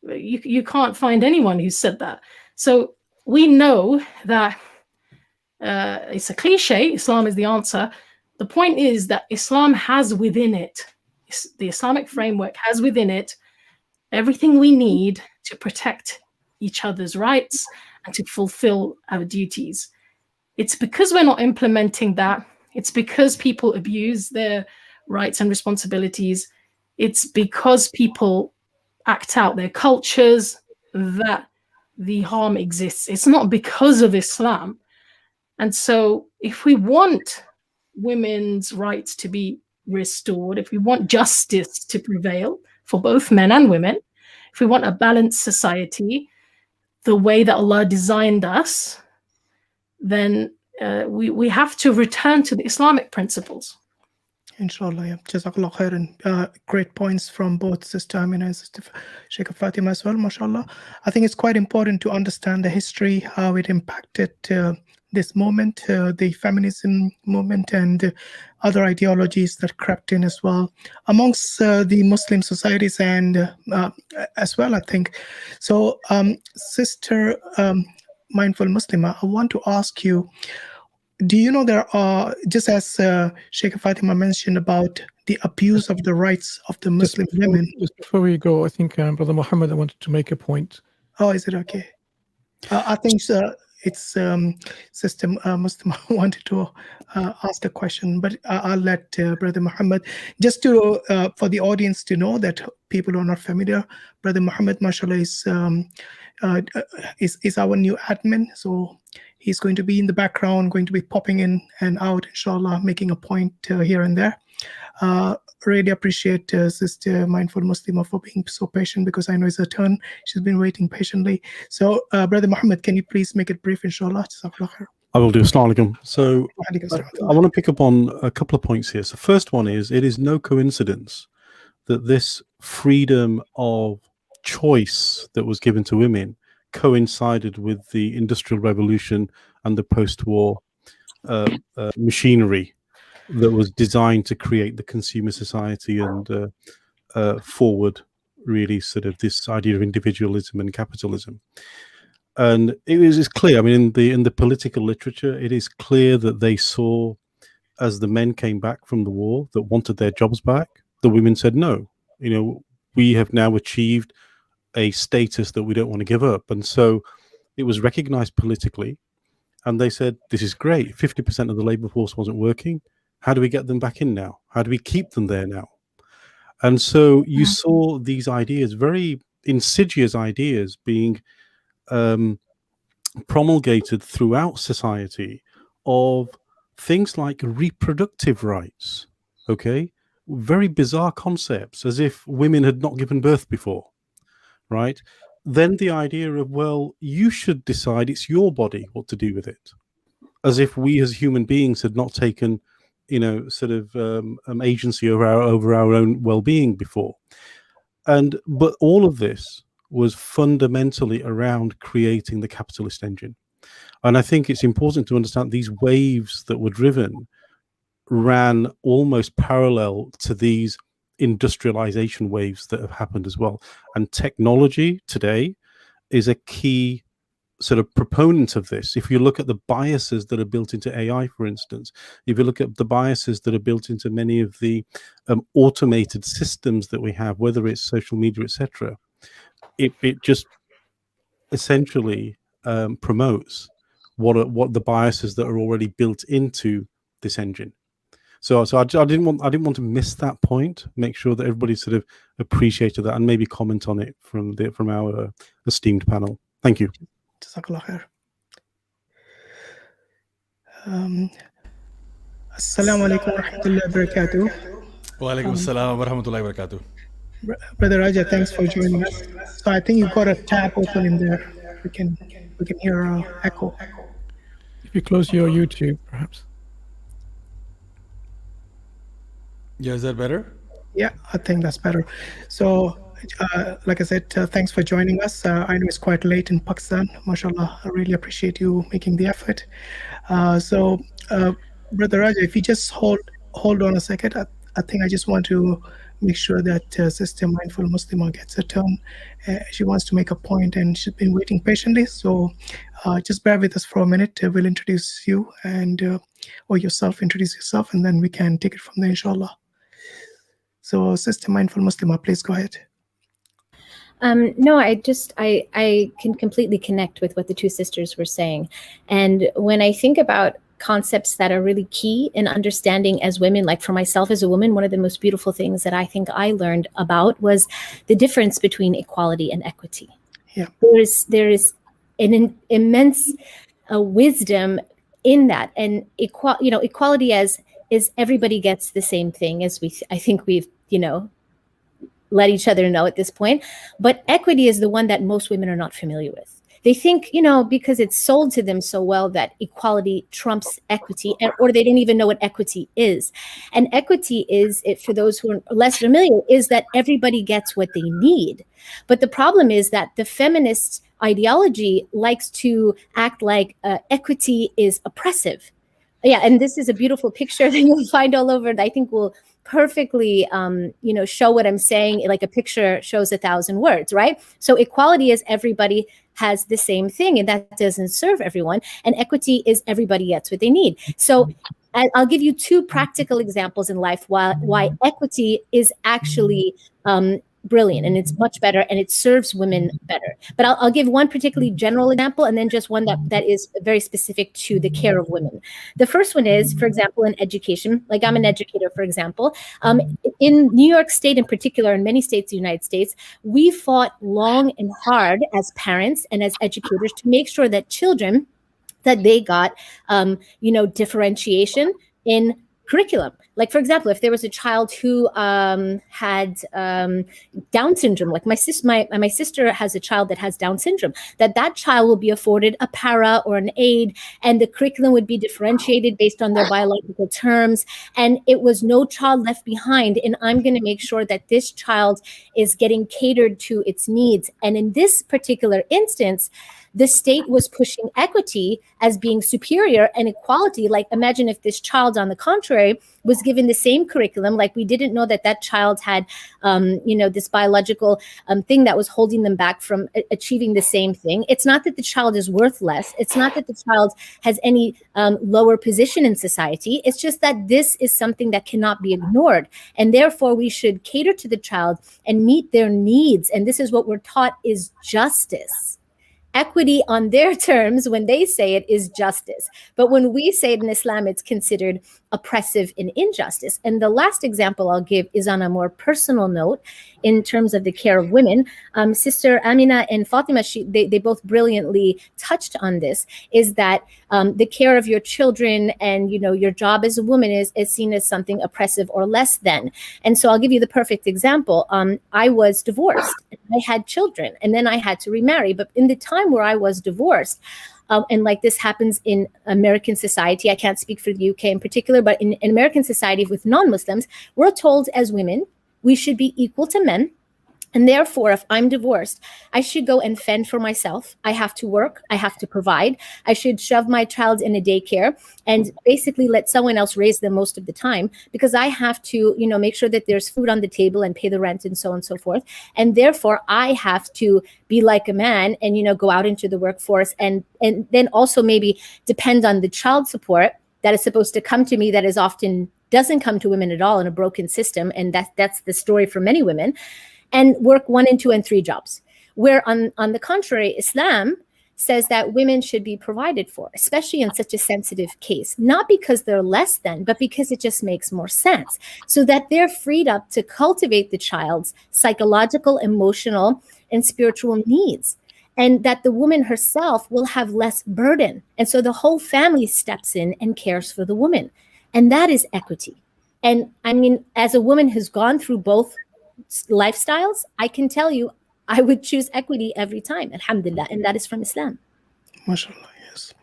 You can't find anyone who said that. So we know that it's a cliche, Islam is the answer. The point is that Islam has within it, the Islamic framework has within it everything we need to protect each other's rights and to fulfill our duties. It's because we're not implementing that. It's because people abuse their rights and responsibilities. It's because people act out their cultures that the harm exists. It's not because of Islam. And so if we want women's rights to be restored, if we want justice to prevail for both men and women, if we want a balanced society, the way that Allah designed us, then we have to return to the Islamic principles. Inshallah, yeah. Jazakallah khairan. Great points from both Sister Aminah and Sister Sheikh Fatima as well, mashallah. I think it's quite important to understand the history, how it impacted this moment, the feminism movement and other ideologies that crept in as well amongst the Muslim societies and as well, I think. So, Sister Mindful Muslimah, I want to ask you, do you know there are, just as Sheikh Fatima mentioned about the abuse of the rights of the Muslim women? Just before we go, I think Brother Muhammad wanted to make a point. Oh, is it okay? I think it's Sister Muslim wanted to ask a question, but I'll let Brother Muhammad, just to for the audience to know that people who are not familiar, Brother Muhammad, mashallah, is our new admin. So he's going to be in the background, going to be popping in and out, inshallah, making a point here and there. Really appreciate Sister Mindful Muslimah for being so patient, because I know it's her turn. She's been waiting patiently. So, Brother Muhammad, can you please make it brief, inshallah? I will do. Assalamu alaikum. So, I want to pick up on a couple of points here. So, first one is, it is no coincidence that this freedom of choice that was given to women coincided with the Industrial Revolution and the post-war machinery that was designed to create the consumer society and forward really sort of this idea of individualism and capitalism. And it's clear, I mean, in the political literature, it is clear that they saw, as the men came back from the war that wanted their jobs back, the women said, no, you know, we have now achieved a status that we don't want to give up. And so it was recognized politically, and they said, this is great, 50% of the labor force wasn't working. How do we get them back in now? How do we keep them there now? And so you saw these ideas, very insidious ideas, being promulgated throughout society, of things like reproductive rights, okay? Very bizarre concepts, as if women had not given birth before, right? Then the idea of, well, you should decide, it's your body, what to do with it. As if we as human beings had not taken, you know, sort of agency over our own well-being before. But all of this was fundamentally around creating the capitalist engine. And I think it's important to understand these waves that were driven ran almost parallel to these industrialization waves that have happened as well. And technology today is a key sort of proponent of this. If you look at the biases that are built into AI, for instance, if you look at the biases that are built into many of the automated systems that we have, whether it's social media, etc., it just essentially promotes what the biases that are already built into this engine. So I didn't want to miss that point. Make sure that everybody sort of appreciated that and maybe comment on it from our esteemed panel. Thank you. Jazakallah khair. Assalamu alaikum wa rahmatullahi wa barakatuh. Wa alaikum assalam wa rahmatullahi wa barakatuh. Brother Raja, thanks for joining us. So I think you've got a tab open in there. We can hear echo. If you close your YouTube, perhaps. Yeah, is that better? Yeah, I think that's better. So, like I said, thanks for joining us. I know it's quite late in Pakistan. MashaAllah, I really appreciate you making the effort. So, Brother Raja, if you just hold on a second, I think I just want to make sure that Sister Mindful Muslimah gets a turn. She wants to make a point, and she's been waiting patiently. So, just bear with us for a minute. We'll introduce you, and or yourself, introduce yourself, and then we can take it from there, inshallah. So, Sister Mindful Muslimah, please go ahead. No, I can completely connect with what the two sisters were saying. And when I think about concepts that are really key in understanding as women, like for myself as a woman, one of the most beautiful things that I think I learned about was the difference between equality and equity. Yeah. There is an immense wisdom in that, and equality as is everybody gets the same thing, as I think we've let each other know at this point. But equity is the one that most women are not familiar with. They think, because it's sold to them so well, that equality trumps equity, or they don't even know what equity is. And equity is, for those who are less familiar, is that everybody gets what they need. But the problem is that the feminist ideology likes to act like equity is oppressive. Yeah, and this is a beautiful picture that you'll find all over. I think will perfectly, show what I'm saying. Like a picture shows 1,000 words, right? So equality is everybody has the same thing, and that doesn't serve everyone. And equity is everybody gets what they need. So I'll give you two practical examples in life why equity is actually brilliant and it's much better and it serves women better. But I'll give one particularly general example and then just one that is very specific to the care of women. The first one is, for example, in education. Like I'm an educator, for example. In New York State in particular, in many states of the United States, we fought long and hard as parents and as educators to make sure that children, that they got, differentiation in curriculum. Like, for example, if there was a child who had Down syndrome, like my sister has a child that has Down syndrome, that child will be afforded a para or an aid, and the curriculum would be differentiated based on their biological terms. And it was no child left behind. And I'm going to make sure that this child is getting catered to its needs. And in this particular instance, the state was pushing equity as being superior and equality. Like, imagine if this child, on the contrary, was given the same curriculum, like we didn't know that child had, this biological thing that was holding them back from achieving the same thing. It's not that the child is worth less. It's not that the child has any lower position in society. It's just that this is something that cannot be ignored. And therefore, we should cater to the child and meet their needs. And this is what we're taught is justice. Equity on their terms, when they say it, is justice. But when we say it in Islam, it's considered oppressive and injustice. And the last example I'll give is on a more personal note in terms of the care of women. Sister Aminah and Fatima, they both brilliantly touched on this, is that the care of your children and, your job as a woman is seen as something oppressive or less than. And so I'll give you the perfect example. I was divorced. I had children, and then I had to remarry. But in the time where I was divorced, and like this happens in American society, I can't speak for the UK in particular, but in American society with non-Muslims, we're told as women, we should be equal to men. And therefore, if I'm divorced, I should go and fend for myself. I have to work. I have to provide. I should shove my child in a daycare and basically let someone else raise them most of the time, because I have to, make sure that there's food on the table and pay the rent and so on and so forth. And therefore, I have to be like a man and, go out into the workforce and then also maybe depend on the child support that is supposed to come to me, that is often doesn't come to women at all in a broken system. And that's the story for many women. And work 1 and 2 and 3 jobs. Where on the contrary, Islam says that women should be provided for, especially in such a sensitive case, not because they're less than, but because it just makes more sense, so that they're freed up to cultivate the child's psychological, emotional, and spiritual needs, and that the woman herself will have less burden. And so the whole family steps in and cares for the woman. And that is equity. And I mean, as a woman who's gone through both lifestyles, I can tell you I would choose equity every time, alhamdulillah, and that is from Islam. MashaAllah, yes.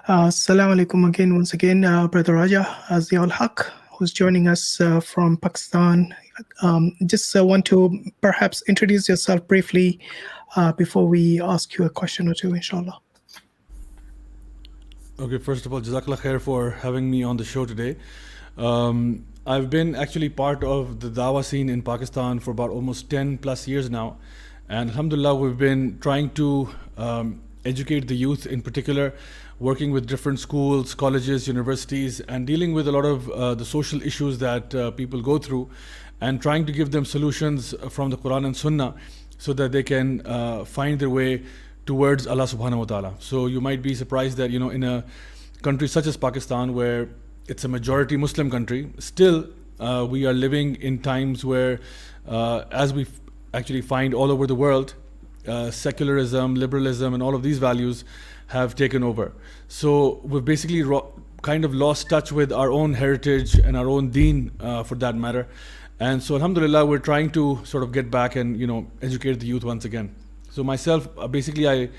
Assalamu alaikum again, once again, Brother Raja Zia al-Haq, who's joining us from Pakistan. Just want to perhaps introduce yourself briefly before we ask you a question or two, inshallah. Okay, first of all, Jazakallah khair for having me on the show today. I've been actually part of the Dawah scene in Pakistan for about almost 10 plus years now. And alhamdulillah, we've been trying to educate the youth in particular, working with different schools, colleges, universities, and dealing with a lot of the social issues that people go through, and trying to give them solutions from the Quran and Sunnah so that they can find their way towards Allah subhanahu wa ta'ala. So you might be surprised that, in a country such as Pakistan, where it's a majority Muslim country, still we are living in times where, as we actually find all over the world, secularism, liberalism, and all of these values have taken over. So we've basically kind of lost touch with our own heritage and our own deen, for that matter. And so alhamdulillah, we're trying to sort of get back and educate the youth once again. So myself, basically I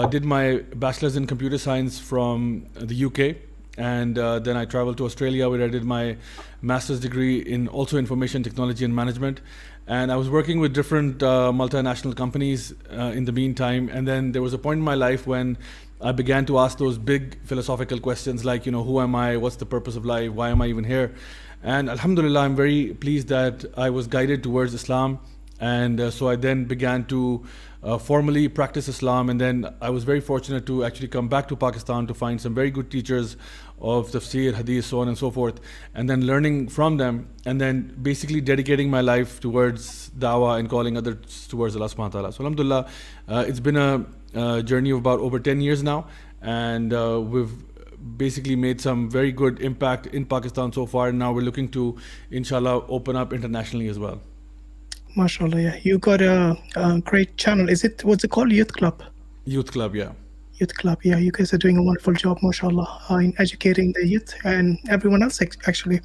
did my bachelor's in computer science from the UK. And then I traveled to Australia, where I did my master's degree in also information technology and management. And I was working with different multinational companies in the meantime. And then there was a point in my life when I began to ask those big philosophical questions like, who am I? What's the purpose of life? Why am I even here? And alhamdulillah, I'm very pleased that I was guided towards Islam And so I then began to formally practice Islam, and then I was very fortunate to actually come back to Pakistan to find some very good teachers of tafsir, hadith, so on and so forth, and then learning from them, and then basically dedicating my life towards dawah and calling others towards Allah subhanahu wa ta'ala. So alhamdulillah, it's been a journey of about over 10 years now, and we've basically made some very good impact in Pakistan so far, and now we're looking to, inshallah, open up internationally as well. MashaAllah, yeah. You got a great channel. What's it called? Youth Club? Youth Club, yeah. Youth Club, yeah. You guys are doing a wonderful job, MashaAllah, in educating the youth and everyone else, actually.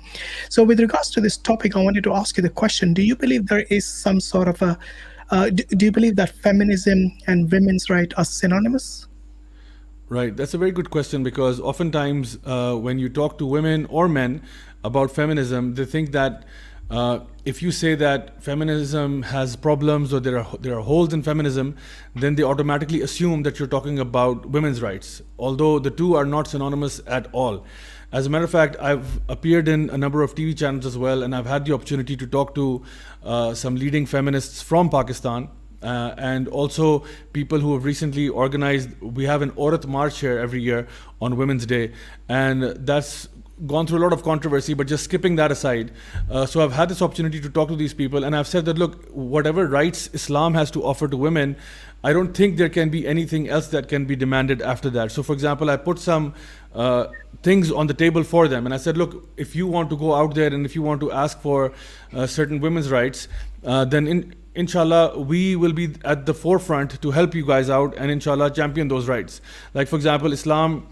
So with regards to this topic, I wanted to ask you the question. Do you believe there is some sort of do you believe that feminism and women's rights are synonymous? Right, that's a very good question, because oftentimes when you talk to women or men about feminism, they think that if you say that feminism has problems or there are holes in feminism, then they automatically assume that you're talking about women's rights, although the two are not synonymous at all. As a matter of fact, I've appeared in a number of TV channels as well, and I've had the opportunity to talk to some leading feminists from Pakistan, and also people who have recently organized. We have an Aurat March here every year on Women's Day, and that's gone through a lot of controversy, but just skipping that aside. So I've had this opportunity to talk to these people, and I've said that, look, whatever rights Islam has to offer to women, I don't think there can be anything else that can be demanded after that. So for example, I put some things on the table for them, and I said, look, if you want to go out there and if you want to ask for certain women's rights, then inshallah, we will be at the forefront to help you guys out and inshallah champion those rights. Like for example, Islam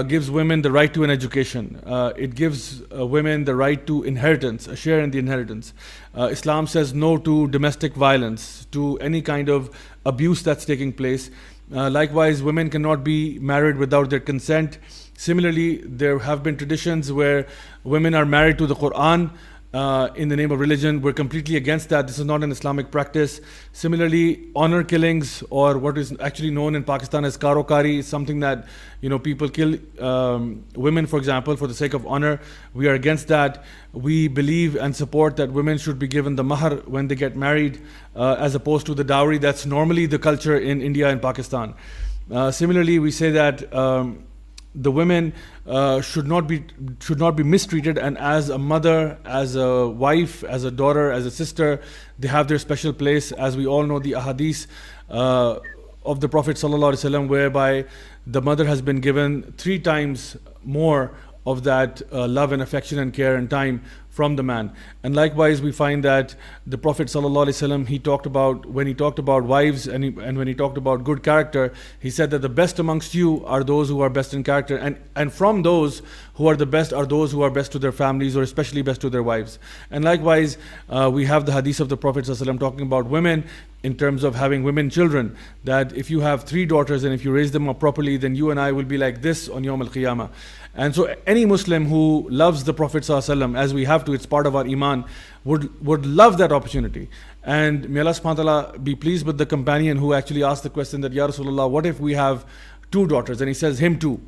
gives women the right to an education. It gives women the right to inheritance, a share in the inheritance. Islam says no to domestic violence, to any kind of abuse that's taking place. Likewise, women cannot be married without their consent. Similarly, there have been traditions where women are married to the Quran in the name of religion. We're completely against that. This is not an Islamic practice. Similarly, honor killings, or what is actually known in Pakistan as karokari, is something that people kill women, for example, for the sake of honor. We are against that. We believe and support that women should be given the mahr when they get married, as opposed to the dowry that's normally the culture in India and Pakistan. Similarly, we say that the women should not be mistreated, and as a mother, as a wife, as a daughter, as a sister, they have their special place. As we all know, the ahadith of the Prophet ﷺ, whereby the mother has been given 3 times more of that love and affection and care and time from the man. And likewise, we find that the Prophet ﷺ, when he talked about wives and when he talked about good character, he said that the best amongst you are those who are best in character, and from those who are the best are those who are best to their families, or especially best to their wives. And likewise, we have the hadith of the Prophet ﷺ talking about women in terms of having women children, that if you have 3 daughters and if you raise them up properly, then you and I will be like this on Yawm al-Qiyamah. And so any Muslim who loves the Prophet ﷺ, as we have to, it's part of our iman, would love that opportunity. And may Allah subhanahu wa ta'ala be pleased with the companion who actually asked the question that, Ya Rasulullah, what if we have 2 daughters? And he says, him too.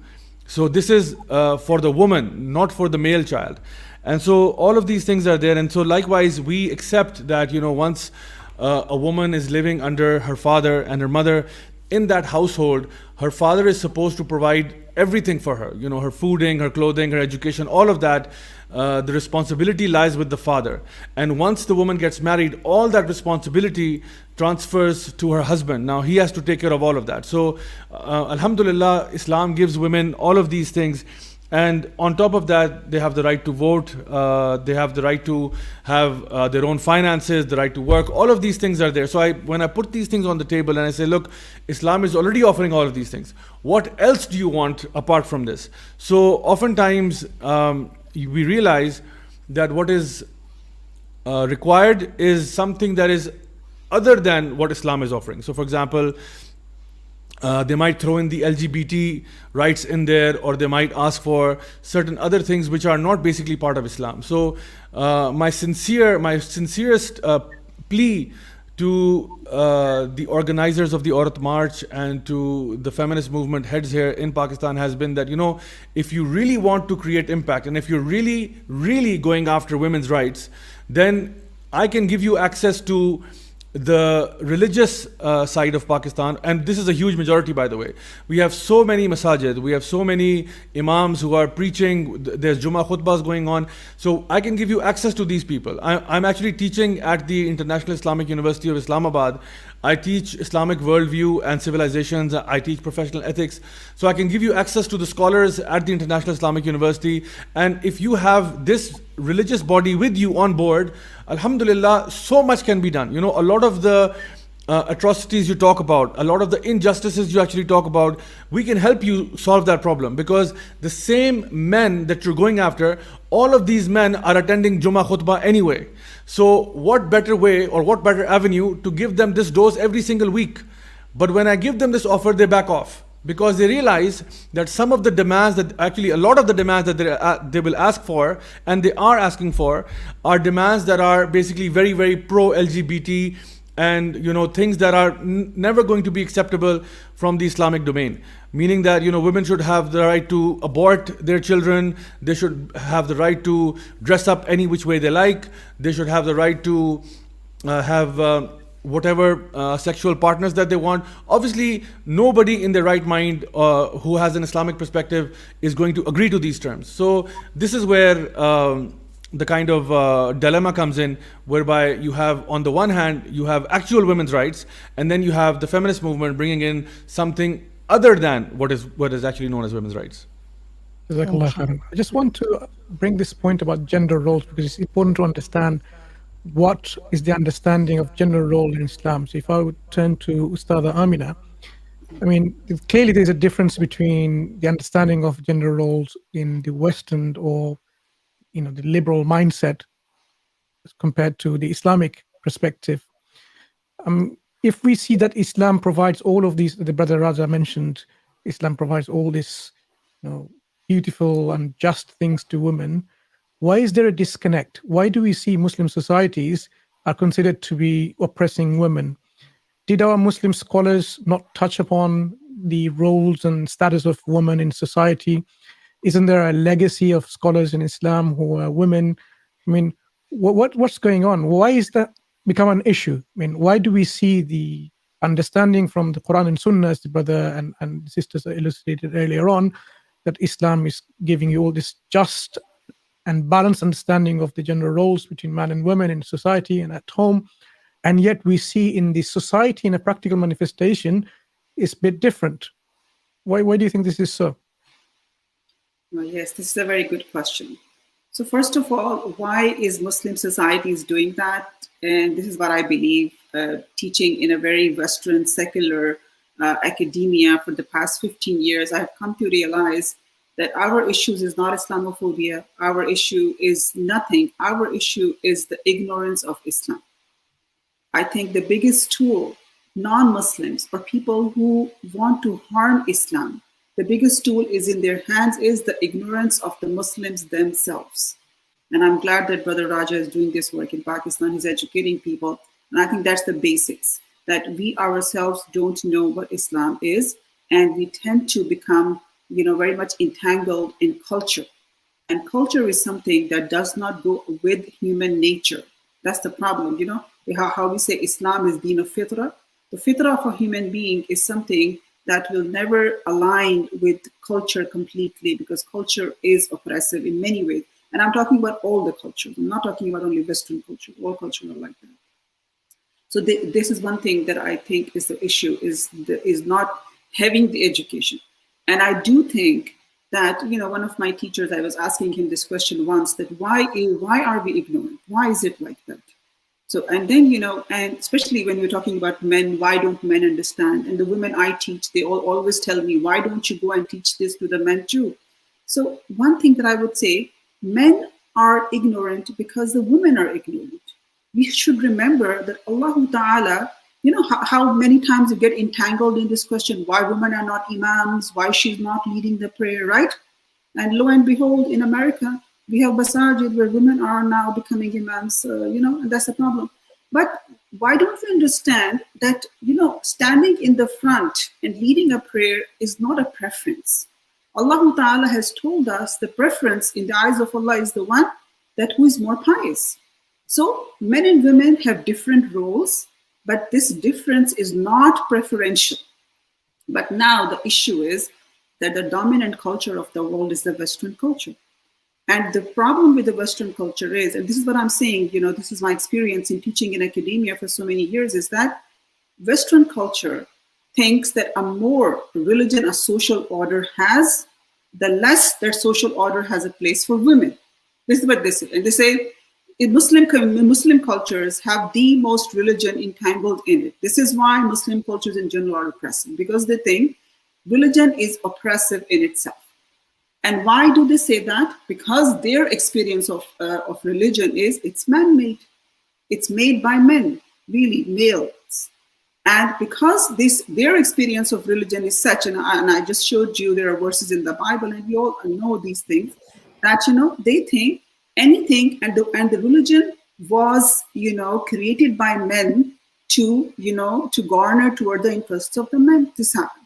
So this is for the woman, not for the male child. And so all of these things are there. And so likewise, we accept that, once a woman is living under her father and her mother, in that household, her father is supposed to provide everything for her, her fooding, her clothing, her education, all of that. The responsibility lies with the father. And once the woman gets married, all that responsibility transfers to her husband. Now he has to take care of all of that. So alhamdulillah, Islam gives women all of these things. And on top of that, they have the right to vote, they have the right to have their own finances, the right to work. All of these things are there. So when I put these things on the table and I say, look, Islam is already offering all of these things. What else do you want apart from this? So oftentimes we realize that what is required is something that is other than what Islam is offering. So for example, they might throw in the LGBT rights in there, or they might ask for certain other things which are not basically part of Islam. So my sincerest plea to the organizers of the Aurat March and to the feminist movement heads here in Pakistan has been that, if you really want to create impact, and if you're really, really going after women's rights, then I can give you access to the religious side of Pakistan, and this is a huge majority, by the way. We have so many masajid, we have so many imams who are preaching, there's Jummah khutbahs going on. So I can give you access to these people. I'm actually teaching at the International Islamic University of Islamabad. I teach Islamic worldview and civilizations. I teach professional ethics. So I can give you access to the scholars at the International Islamic University. And if you have this religious body with you on board, alhamdulillah, so much can be done. You know, a lot of the atrocities you talk about, a lot of the injustices you actually talk about, we can help you solve that problem, because the same men that you're going after, all of these men are attending Jummah khutbah anyway. So what better way or what better avenue to give them this dose every single week? But when I give them this offer, they back off, because they realize that some of the demands that actually, a lot of the demands that they will ask for, and they are asking for, are demands that are basically very, very pro-LGBT, and you know, things that are never going to be acceptable from the Islamic domain. Meaning that, you know, women should have the right to abort their children, they should have the right to dress up any which way they like, they should have the right to have whatever sexual partners that they want. Obviously, nobody in their right mind who has an Islamic perspective is going to agree to these terms. So this is where the kind of dilemma comes in, whereby you have, on the one hand, you have actual women's rights, and then you have the feminist movement bringing in something other than what is actually known as women's rights. I just want to bring this point about gender roles, because it's important to understand what is the understanding of gender role in Islam. So if I would turn to Ustadhah Aminah, I mean, clearly there's a difference between the understanding of gender roles in the Western, or you know, the liberal mindset, as compared to the Islamic perspective. If we see that Islam provides all of these, the brother Raja mentioned, Islam provides all this, you know, beautiful and just things to women, why is there a disconnect? Why do we see Muslim societies are considered to be oppressing women? Did our Muslim scholars not touch upon the roles and status of women in society? Isn't there a legacy of scholars in Islam who are women? I mean, what's going on? Why is that become an issue? I mean, why do we see the understanding from the Quran and Sunnah, as the brother and sisters illustrated earlier on, that Islam is giving you all this just and balanced understanding of the gender roles between man and women in society and at home, and yet we see in the society, in a practical manifestation, is a bit different. Why do you think this is so? Well, yes, this is a very good question. So first of all, why is Muslim societies doing that? And this is what I believe, teaching in a very Western secular academia for the past 15 years, I've come to realize that our issue is not Islamophobia. Our issue is nothing. Our issue is the ignorance of Islam. I think the biggest tool, non-Muslims or people who want to harm Islam, the biggest tool is in their hands is the ignorance of the Muslims themselves. And I'm glad that Brother Raja is doing this work in Pakistan. He's educating people. And I think that's the basics, that we ourselves don't know what Islam is. And we tend to become, you know, very much entangled in culture. And culture is something that does not go with human nature. That's the problem, you know, how we say Islam is deen of fitrah. The fitrah of a human being is something that will never align with culture completely, because culture is oppressive in many ways. And I'm talking about all the cultures. I'm not talking about only Western culture. All cultures are like that. So this is one thing that I think is the issue, is not having the education. And I do think that, you know, one of my teachers, I was asking him this question once, that why are we ignorant? Why is it like that? So, and then, you know, and especially when you're talking about men, why don't men understand? And the women I teach, they always tell me, why don't you go and teach this to the men too? So one thing that I would say, men are ignorant because the women are ignorant. We should remember that Allah Ta'ala, you know, how many times you get entangled in this question, why women are not imams, why she's not leading the prayer, right? And lo and behold, in America, we have masajid where women are now becoming imams, you know, and that's a problem. But why don't we understand that, you know, standing in the front and leading a prayer is not a preference. Allah Ta'ala has told us the preference in the eyes of Allah is the one that who is more pious. So men and women have different roles, But this difference is not preferential. But now the issue is that the dominant culture of the world is the Western culture. And the problem with the Western culture is, and this is what I'm saying, this is my experience in teaching in academia for so many years, is that Western culture thinks that a more religion a social order has, the less that social order has a place for women. This is what they say. And they say, in Muslim cultures have the most religion entangled in it. This is why Muslim cultures in general are oppressive, because they think religion is oppressive in itself. And why do they say that? Because their experience of religion is it's man-made. It's made by men, really, males. And because their experience of religion is such, and I just showed you there are verses in the Bible, and we all know these things, that they think anything, and the religion was created by men to garner toward the interests of the men. This happened.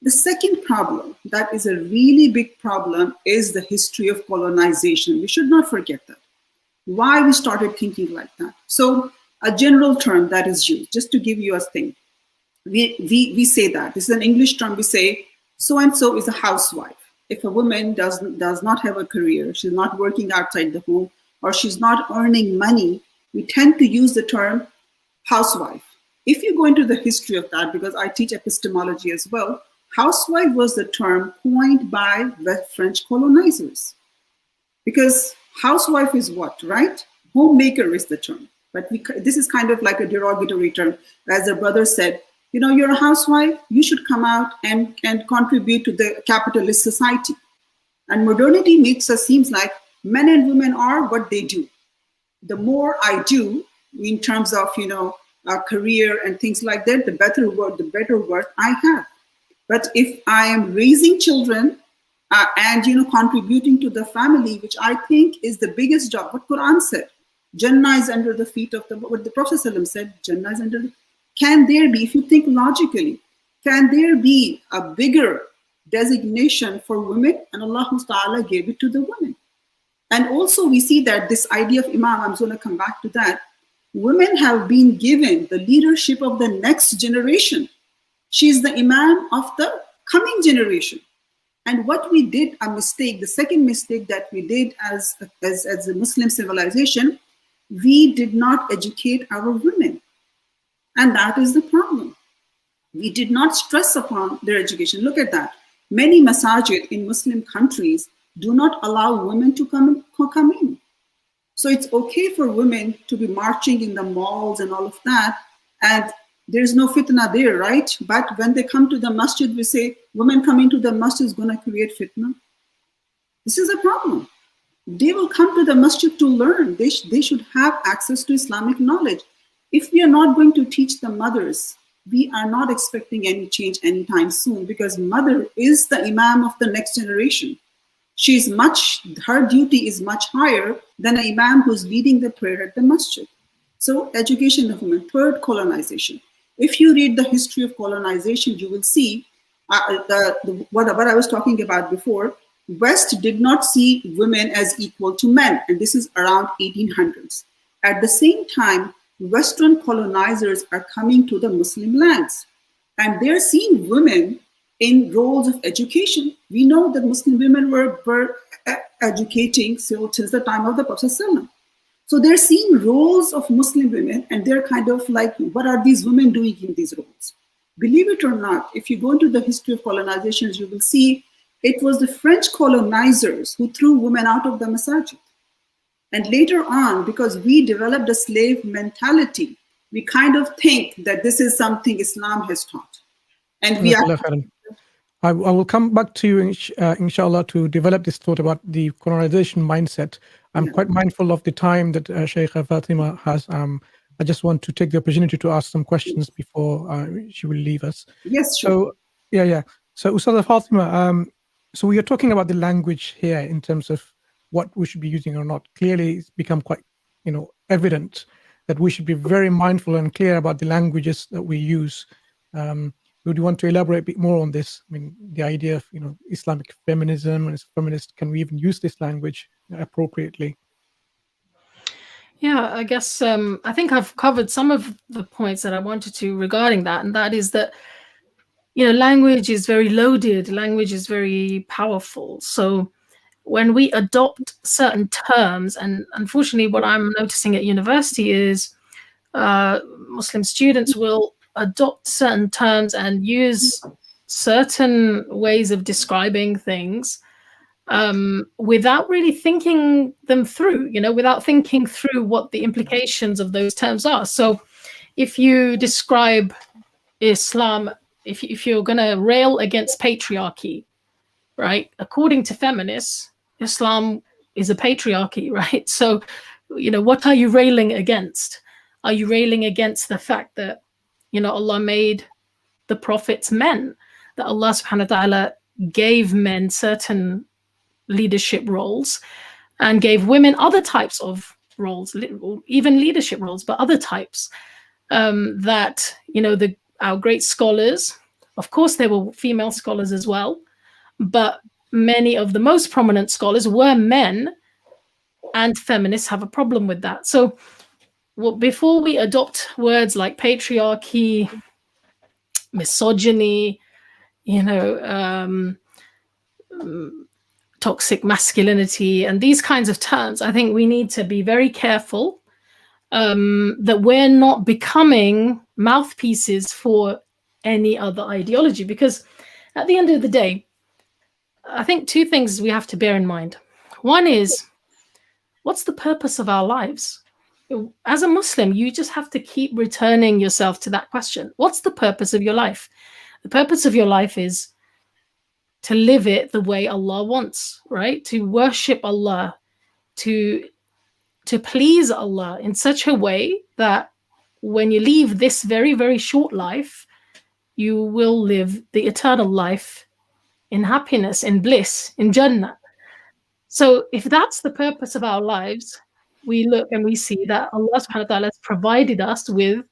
The second problem, that is a really big problem, is the history of colonization. We should not forget that. Why we started thinking like that. So a general term that is used, just to give you a thing, we say that. This is an English term. We say, so-and-so is a housewife. If a woman does not have a career, she's not working outside the home, or she's not earning money, we tend to use the term housewife. If you go into the history of that, because I teach epistemology as well, housewife was the term coined by the French colonizers. Because housewife is what, right? Homemaker is the term. But this is kind of like a derogatory term. As a brother said, you're a housewife, you should come out and contribute to the capitalist society. And modernity makes us seem like men and women are what they do. The more I do in terms of, a career and things like that, the better worth I have. But if I am raising children and contributing to the family, which I think is the biggest job, what Quran said, Jannah is under the feet of what the Prophet ﷺ said, Jannah is under the. Can there be, if you think logically, can there be a bigger designation for women? And Allah Ta'ala gave it to the women. And also we see that this idea of Imam, I'm going to come back to that, women have been given the leadership of the next generation. She's the Imam of the coming generation. And what we did, a mistake, the second mistake that we did as a Muslim civilization, we did not educate our women. And that is the problem. We did not stress upon their education. Look at that. Many masajid in Muslim countries do not allow women to come in. So it's okay for women to be marching in the malls and all of that, and there's no fitna there, right? But when they come to the masjid, we say, women coming to the masjid is going to create fitna. This is a problem. They will come to the masjid to learn. They should have access to Islamic knowledge. If we are not going to teach the mothers, we are not expecting any change anytime soon, because mother is the Imam of the next generation. Her duty is much higher than an Imam who's leading the prayer at the masjid. So education of women. Third, colonization. If you read the history of colonization, you will see what I was talking about before. West did not see women as equal to men, and this is around 1800s. At the same time, Western colonizers are coming to the Muslim lands, and they're seeing women in roles of education. We know that Muslim women were educating since the time of the Prophet ﷺ. So they're seeing roles of Muslim women, and they're kind of like, what are these women doing in these roles? Believe it or not, if you go into the history of colonizations, you will see it was the French colonizers who threw women out of the masajid. And later on, because we developed a slave mentality, we kind of think that this is something Islam has taught. And we are. I will come back to you, inshallah, to develop this thought about the colonization mindset. I'm quite mindful of the time that Shaykha Fatima has. I just want to take the opportunity to ask some questions before she will leave us. Yes, sure. So, So, Ustadha Fatima, so we are talking about the language here in terms of what we should be using or not. Clearly, it's become quite, evident that we should be very mindful and clear about the languages that we use. Would you want to elaborate a bit more on this? I mean, the idea of, Islamic feminism and as feminist, can we even use this language appropriately? Yeah, I guess I think I've covered some of the points that I wanted to regarding that, and that is that, you know, language is very loaded, language is very powerful. So when we adopt certain terms, and unfortunately what I'm noticing at university is Muslim students will adopt certain terms and use certain ways of describing things without really thinking them through, you know, without thinking through what the implications of those terms are. So if you describe Islam, if you're going to rail against patriarchy, right, according to feminists, Islam is a patriarchy, right? So, you know, what are you railing against? Are you railing against the fact that, you know, Allah made the prophets men, that Allah subhanahu wa ta'ala gave men certain leadership roles and gave women other types of roles, even leadership roles, but other types, that, you know, our great scholars, of course there were female scholars as well, but many of the most prominent scholars were men, and feminists have a problem with that. So before we adopt words like patriarchy, misogyny, you know, toxic masculinity, and these kinds of terms, I think we need to be very careful that we're not becoming mouthpieces for any other ideology. Because at the end of the day, I think two things we have to bear in mind. One is, what's the purpose of our lives? As a Muslim, you just have to keep returning yourself to that question. What's the purpose of your life? The purpose of your life is to live it the way Allah wants, right? To worship Allah, to please Allah in such a way that when you leave this very, very short life, you will live the eternal life in happiness, in bliss, in Jannah. So if that's the purpose of our lives, we look and we see that Allah subhanahu wa ta'ala has provided us with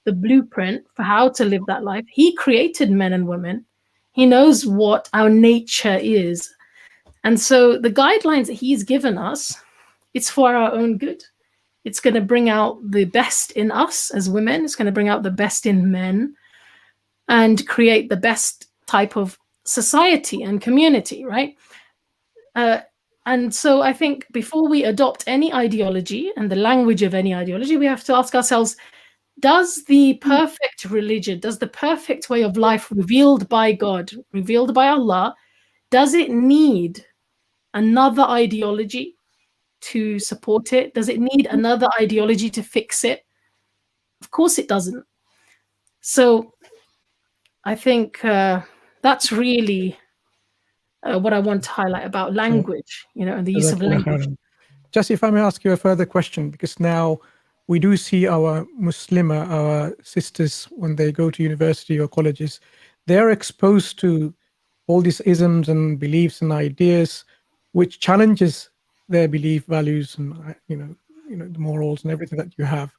the blueprint for how to live that life. He created men and women. He knows what our nature is. And so the guidelines that he's given us, it's for our own good. It's going to bring out the best in us as women. It's going to bring out the best in men and create the best type of society and community, right? And so I think before we adopt any ideology and the language of any ideology, we have to ask ourselves, does the perfect religion, does the perfect way of life revealed by God, revealed by Allah, does it need another ideology to support it? Does it need another ideology to fix it? Of course it doesn't. So I think that's really what I want to highlight about language, you know, and the use of language. Just if I may ask you a further question, because now we do see our Muslimah, our sisters, when they go to university or colleges, they're exposed to all these isms and beliefs and ideas, which challenges their belief values and you know the morals and everything that you have.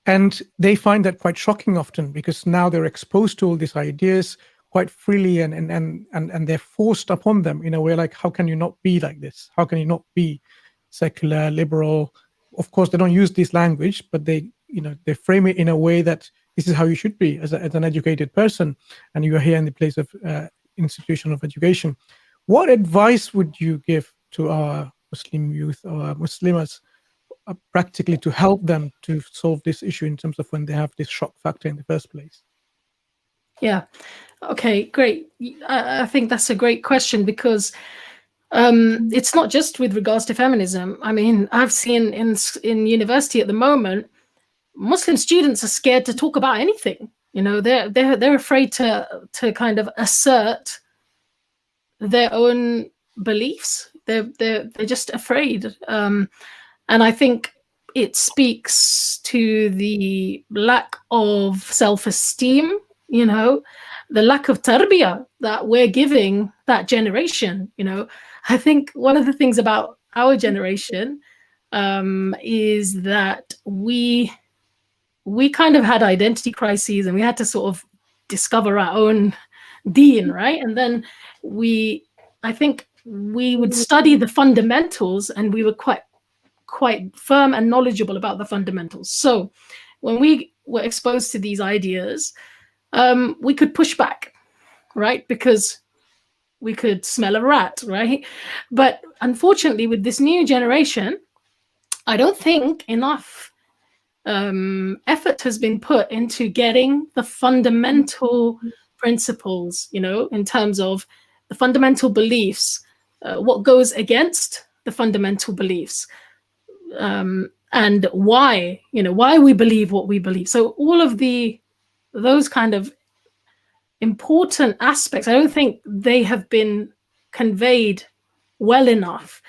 And they find that quite shocking often, because now they're exposed to all these ideas quite freely, and they're forced upon them in a way like, how can you not be like this? How can you not be secular, liberal? Of course, they don't use this language, but they frame it in a way that this is how you should be as an educated person, and you are here in the place of institution of education. What advice would you give to our Muslim youth or Muslimas practically to help them to solve this issue in terms of when they have this shock factor in the first place? Yeah. Okay, great. I think that's a great question, because it's not just with regards to feminism. I mean, I've seen in university at the moment, Muslim students are scared to talk about anything. You know, they're afraid to kind of assert their own beliefs. They're just afraid. And I think it speaks to the lack of self-esteem, you know, the lack of tarbiyah that we're giving that generation. You know, I think one of the things about our generation is that we kind of had identity crises, and we had to sort of discover our own deen, right? And then I think we would study the fundamentals, and we were quite quite firm and knowledgeable about the fundamentals. So when we were exposed to these ideas, we could push back, right? Because we could smell a rat, right? But unfortunately, with this new generation, I don't think enough effort has been put into getting the fundamental principles, you know, in terms of the fundamental beliefs, what goes against the fundamental beliefs, and why, you know, why we believe what we believe. So all of those kind of important aspects, I don't think they have been conveyed well enough.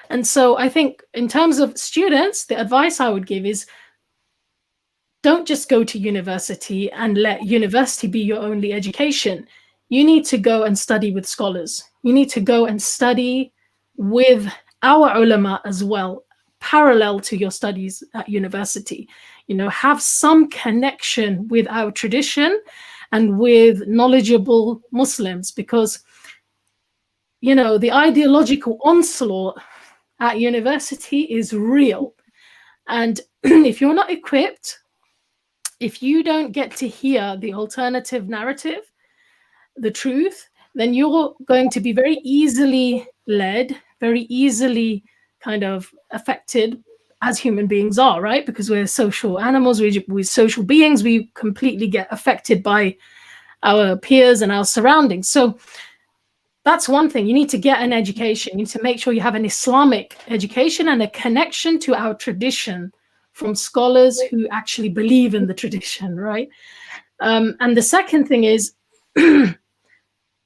And so I think in terms of students, the advice I would give is don't just go to university and let university be your only education. You need to go and study with scholars. You need to go and study with our ulama as well, parallel to your studies at university. You know, have some connection with our tradition and with knowledgeable Muslims, because, you know, the ideological onslaught at university is real. And if you're not equipped, if you don't get to hear the alternative narrative, the truth, then you're going to be very easily led, very easily kind of affected, as human beings are, right? Because we're social animals, we're social beings, we completely get affected by our peers and our surroundings. So that's one thing. You need to get an education. You need to make sure you have an Islamic education and a connection to our tradition from scholars who actually believe in the tradition, right? And the second thing is,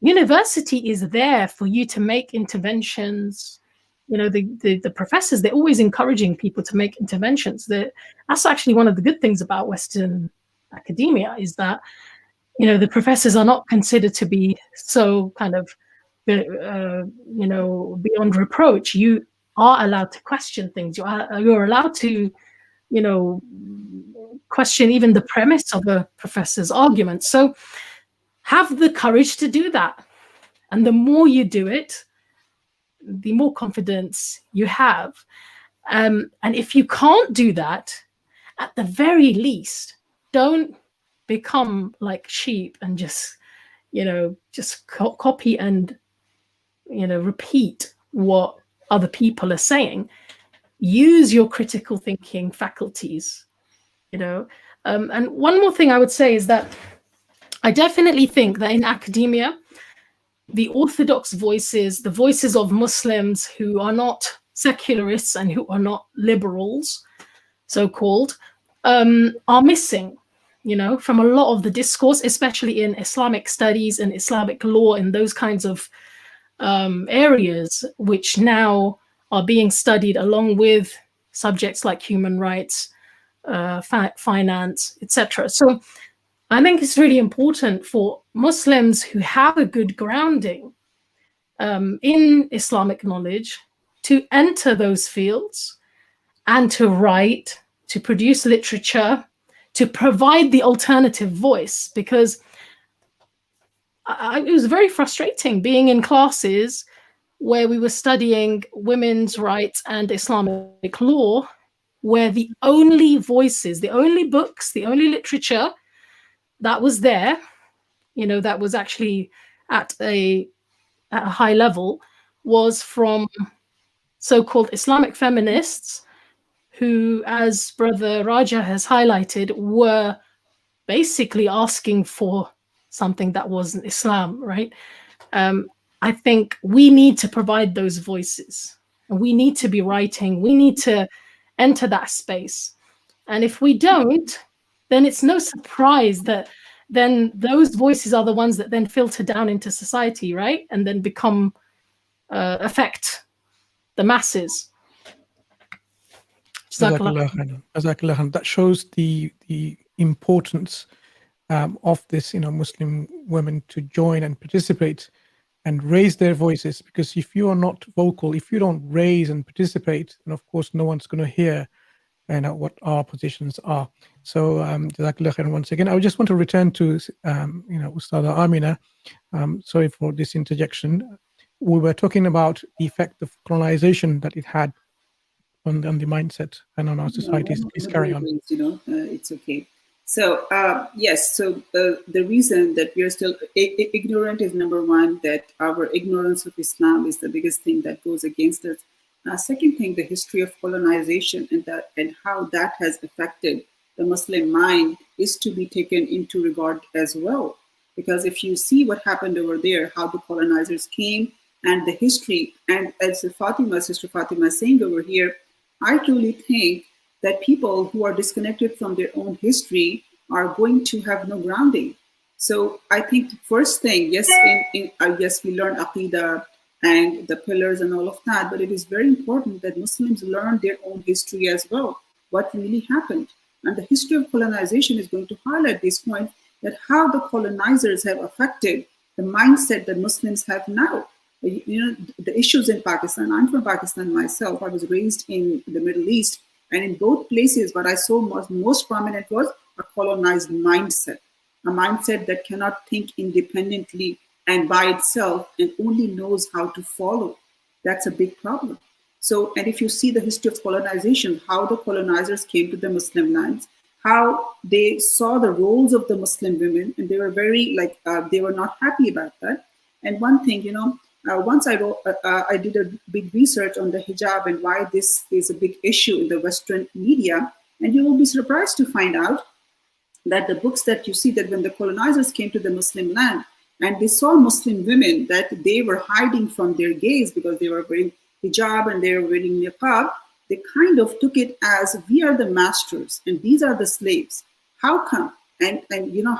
university is there for you to make interventions. You know, the professors, they're always encouraging people to make interventions. That's actually one of the good things about Western academia, is that, you know, the professors are not considered to be so kind of, you know, beyond reproach. You are allowed to question things. You're allowed to, you know, question even the premise of a professor's argument. So have the courage to do that. And the more you do it, the more confidence you have. And if you can't do that, at the very least, don't become like sheep and just, you know, just copy and, you know, repeat what other people are saying. Use your critical thinking faculties, you know. And one more thing I would say is that I definitely think that in academia, the orthodox voices, the voices of Muslims who are not secularists and who are not liberals, so-called, are missing, you know, from a lot of the discourse, especially in Islamic studies and Islamic law and those kinds of areas, which now are being studied along with subjects like human rights, finance, etc. So I think it's really important for Muslims who have a good grounding in Islamic knowledge to enter those fields and to write, to produce literature, to provide the alternative voice, because it was very frustrating being in classes where we were studying women's rights and Islamic law, where the only voices, the only books, the only literature that was there, you know, that was actually at a high level, was from so-called Islamic feminists who, as Brother Raja has highlighted, were basically asking for something that wasn't Islam, right? I think we need to provide those voices. And we need to be writing. We need to enter that space. And if we don't, then it's no surprise that then those voices are the ones that then filter down into society, right? And then become, affect the masses. That shows the importance of this, you know, Muslim women to join and participate and raise their voices, because if you are not vocal, if you don't raise and participate, then of course no one's going to hear, you know, what our positions are. So Jazakallah khairan once again. I just want to return to you know, Ustadhah Aminah. Sorry for this interjection. We were talking about the effect of colonization that it had on the mindset and on our societies. Please carry on. It's okay. So yes, so the reason that we are still ignorant is, number one, that our ignorance of Islam is the biggest thing that goes against us. Second thing, the history of colonization and how that has affected the Muslim mind is to be taken into regard as well. Because if you see what happened over there, how the colonizers came and the history, and as Sister Fatima is saying over here, I truly think that people who are disconnected from their own history are going to have no grounding. So I think the first thing, yes, yes, we learn Aqidah and the pillars and all of that, but it is very important that Muslims learn their own history as well, what really happened. And the history of colonization is going to highlight this point, that how the colonizers have affected the mindset that Muslims have now. The issues in Pakistan, I'm from Pakistan myself, I was raised in the Middle East, and in both places what I saw most prominent was a colonized mindset, a mindset that cannot think independently and by itself and only knows how to follow. That's a big problem. So, and if you see the history of colonization, how the colonizers came to the Muslim lands, how they saw the roles of the Muslim women, and they were very they were not happy about that. And one thing, once I did a big research on the hijab and why this is a big issue in the Western media, and you will be surprised to find out that the books that you see, that when the colonizers came to the Muslim land and they saw Muslim women, that they were hiding from their gaze because they were wearing hijab and they were wearing niqab, they kind of took it as, we are the masters and these are the slaves. How come? And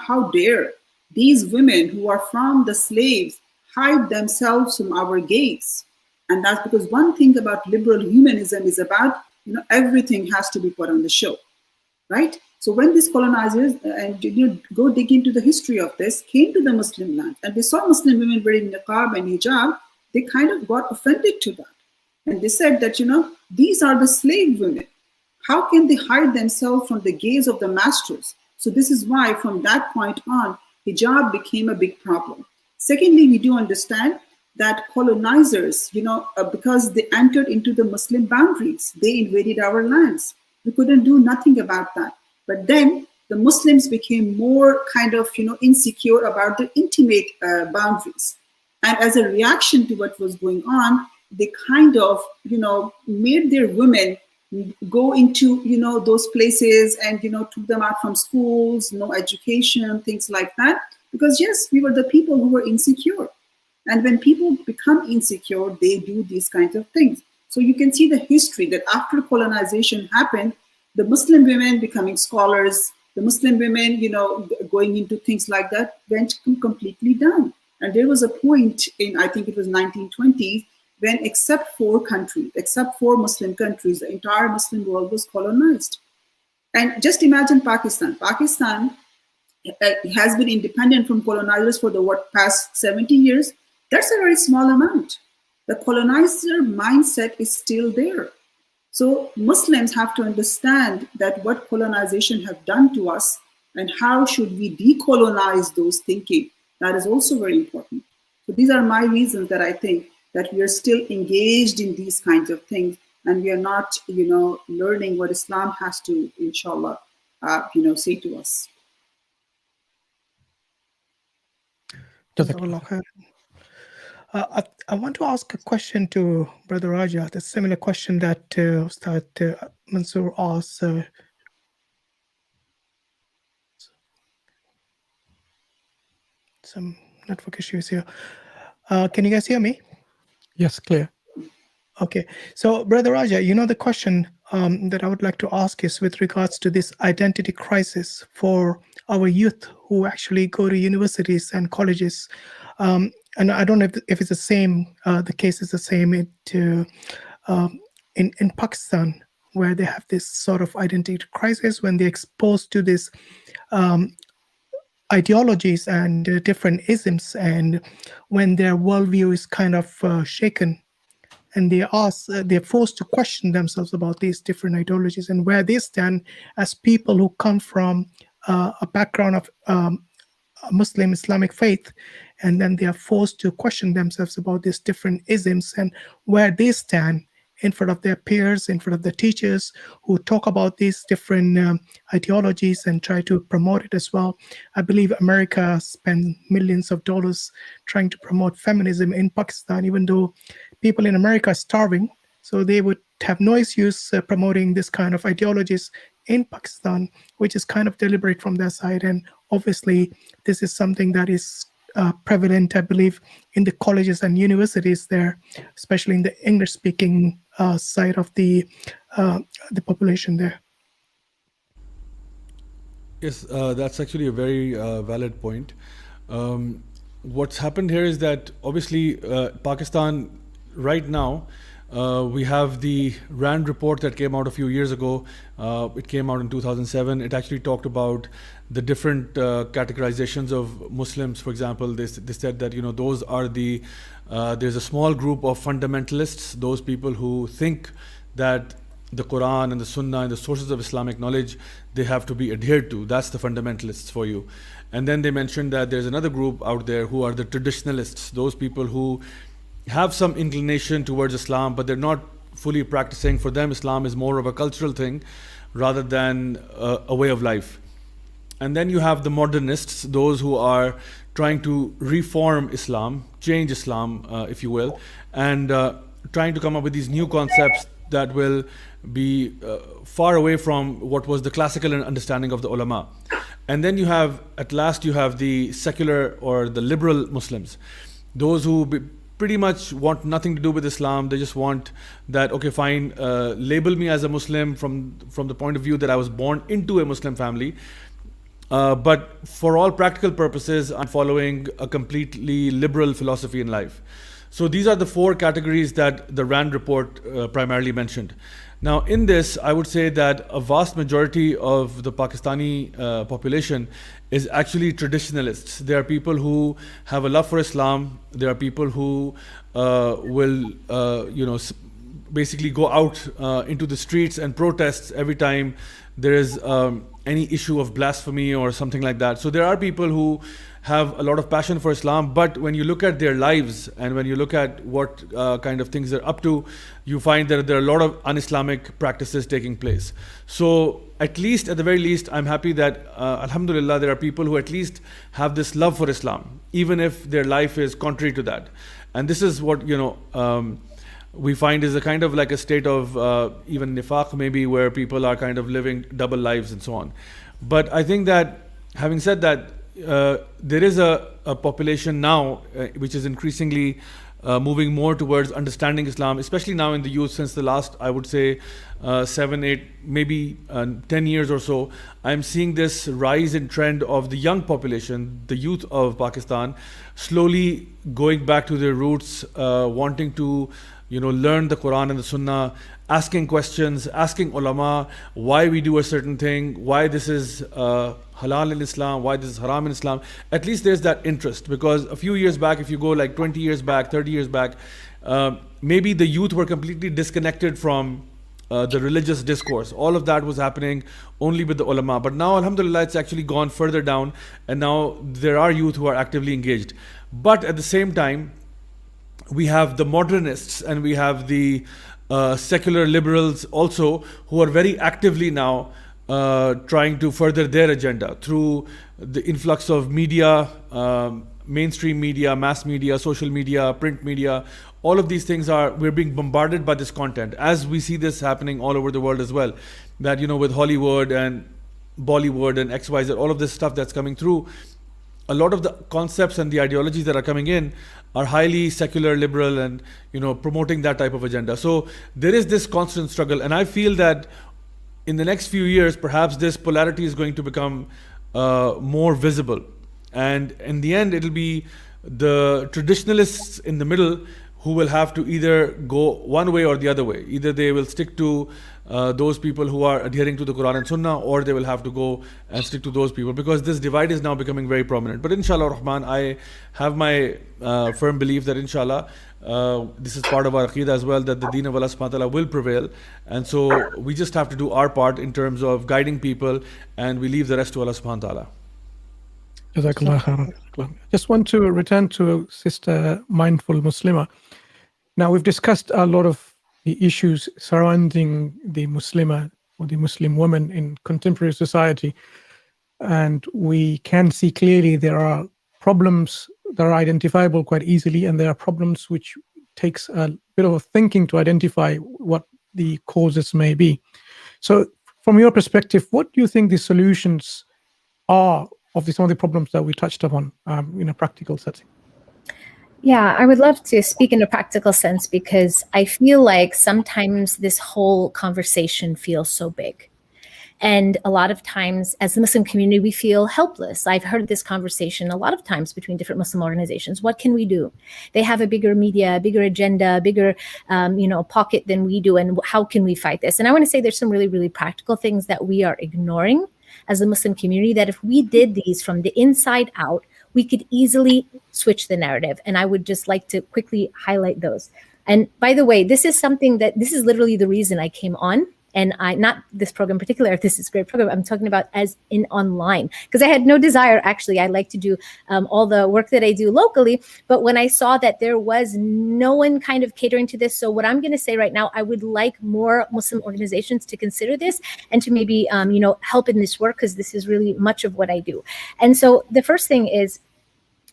how dare these women who are from the slaves hide themselves from our gaze? And that's because one thing about liberal humanism is about, everything has to be put on the show, right? So when these colonizers, and go dig into the history of this, came to the Muslim land and they saw Muslim women wearing niqab and hijab, they kind of got offended to that. And they said that, these are the slave women. How can they hide themselves from the gaze of the masters? So this is why from that point on, hijab became a big problem. Secondly, we do understand that colonizers, because they entered into the Muslim boundaries, they invaded our lands. We couldn't do nothing about that. But then the Muslims became more kind of, insecure about the intimate boundaries. And as a reaction to what was going on, they kind of, made their women go into, those places and, took them out from schools, no education, things like that. Because yes, we were the people who were insecure. And when people become insecure, they do these kinds of things. So you can see the history that after colonization happened, the Muslim women becoming scholars, the Muslim women, going into things like that went completely down. And there was a point in, I think it was 1920s, when except 4 Muslim countries, the entire Muslim world was colonized. And just imagine Pakistan. Pakistan has been independent from colonizers for the past 70 years. That's a very small amount. The colonizer mindset is still there. So Muslims have to understand that what colonization have done to us and how should we decolonize those thinking. That is also very important. So these are my reasons that I think that we are still engaged in these kinds of things and we are not, learning what Islam has to, inshallah, say to us. I want to ask a question to Brother Raja, the similar question that Ustad Mansur asked. Some network issues here. Can you guys hear me? Yes, clear. Okay. So, Brother Raja, the question that I would like to ask is with regards to this identity crisis for our youth who actually go to universities and colleges. And I don't know if it's the same, the case is the same in Pakistan, where they have this sort of identity crisis when they're exposed to this ideologies and different isms, and when their worldview is kind of shaken, and they're forced to question themselves about these different ideologies and where they stand as people who come from a background of Muslim Islamic faith, and then they are forced to question themselves about these different isms and where they stand in front of their peers, in front of the teachers who talk about these different ideologies and try to promote it as well. I believe America spent millions of dollars trying to promote feminism in Pakistan, even though people in America are starving. So they would have no excuse promoting this kind of ideologies in Pakistan, which is kind of deliberate from their side. And obviously, this is something that is prevalent, I believe, in the colleges and universities there, especially in the English-speaking side of the population there. Yes, that's actually a very valid point. What's happened here is that obviously Pakistan right now, we have the RAND report that came out a few years ago. It came out in 2007. It actually talked about the different categorizations of Muslims. For example, they said that, you know, those are the, there's a small group of fundamentalists, those people who think that the Quran and the Sunnah and the sources of Islamic knowledge, they have to be adhered to. That's the fundamentalists for you. And then they mentioned that there's another group out there who are the traditionalists, those people who have some inclination towards Islam, but they're not fully practicing. For them, Islam is more of a cultural thing rather than a way of life. And then you have the modernists, those who are trying to reform Islam, change Islam, if you will, and trying to come up with these new concepts that will be far away from what was the classical understanding of the ulama. And then you have, at last, you have the secular or the liberal Muslims, those who pretty much want nothing to do with Islam. They just want that, okay, fine, label me as a Muslim from the point of view that I was born into a Muslim family. But for all practical purposes, I'm following a completely liberal philosophy in life. So these are the four categories that the RAND report primarily mentioned. Now, in this, I would say that a vast majority of the Pakistani population is actually traditionalists. There are people who have a love for Islam. There are people who will, basically go out into the streets and protest every time there is any issue of blasphemy or something like that. So there are people who have a lot of passion for Islam, but when you look at their lives and when you look at what kind of things they're up to, you find that there are a lot of un-Islamic practices taking place. So at least, at the very least, I'm happy that alhamdulillah, there are people who at least have this love for Islam, even if their life is contrary to that. And this is what, we find is a kind of like a state of even nifaq maybe, where people are kind of living double lives and so on. But I think that, having said that, there is a population now which is increasingly moving more towards understanding Islam, especially now in the youth. Since the last, I would say, 7, 8, maybe 10 years or so, I'm seeing this rise in trend of the young population, the youth of Pakistan, slowly going back to their roots, wanting to learn the Quran and the Sunnah, asking questions, asking ulama why we do a certain thing, why this is halal in Islam, why this is haram in Islam. At least there's that interest, because a few years back, if you go like 20 years back, 30 years back, maybe the youth were completely disconnected from the religious discourse. All of that was happening only with the ulama. But now, alhamdulillah, it's actually gone further down, and now there are youth who are actively engaged. But at the same time, we have the modernists and we have the secular liberals also, who are very actively now trying to further their agenda through the influx of media, mainstream media, mass media, social media, print media. All of these things we're being bombarded by this content, as we see this happening all over the world as well. That, with Hollywood and Bollywood and XYZ, all of this stuff that's coming through, a lot of the concepts and the ideologies that are coming in are highly secular, liberal, and promoting that type of agenda. So there is this constant struggle, and I feel that in the next few years, perhaps this polarity is going to become more visible, and in the end, it'll be the traditionalists in the middle who will have to either go one way or the other way. Either they will stick to those people who are adhering to the Quran and Sunnah, or they will have to go and stick to those people, because this divide is now becoming very prominent. But inshallah Rahman, I have my firm belief that inshallah, this is part of our Aqeedah as well, that the deen of Allah subhanahu wa ta'ala will prevail. And so we just have to do our part in terms of guiding people, and we leave the rest to Allah subhanahu wa ta'ala. Jazakallah khairan. Just want to return to Sister Mindful Muslimah. Now, we've discussed a lot of the issues surrounding the Muslimah or the Muslim woman in contemporary society. And we can see clearly there are problems that are identifiable quite easily, and there are problems which takes a bit of thinking to identify what the causes may be. So from your perspective, what do you think the solutions are of some of the problems that we touched upon in a practical setting? Yeah, I would love to speak in a practical sense, because I feel like sometimes this whole conversation feels so big. And a lot of times as the Muslim community, we feel helpless. I've heard this conversation a lot of times between different Muslim organizations. What can we do? They have a bigger media, a bigger agenda, a bigger pocket than we do. And how can we fight this? And I want to say there's some really, really practical things that we are ignoring as a Muslim community, that if we did these from the inside out, we could easily switch the narrative. And I would just like to quickly highlight those. And by the way, this is literally the reason I came on. And not this program in particular, this is a great program, I'm talking about as in online, because I had no desire, actually. I like to do all the work that I do locally. But when I saw that there was no one kind of catering to this, so what I'm going to say right now, I would like more Muslim organizations to consider this and to maybe, help in this work, because this is really much of what I do. And so the first thing is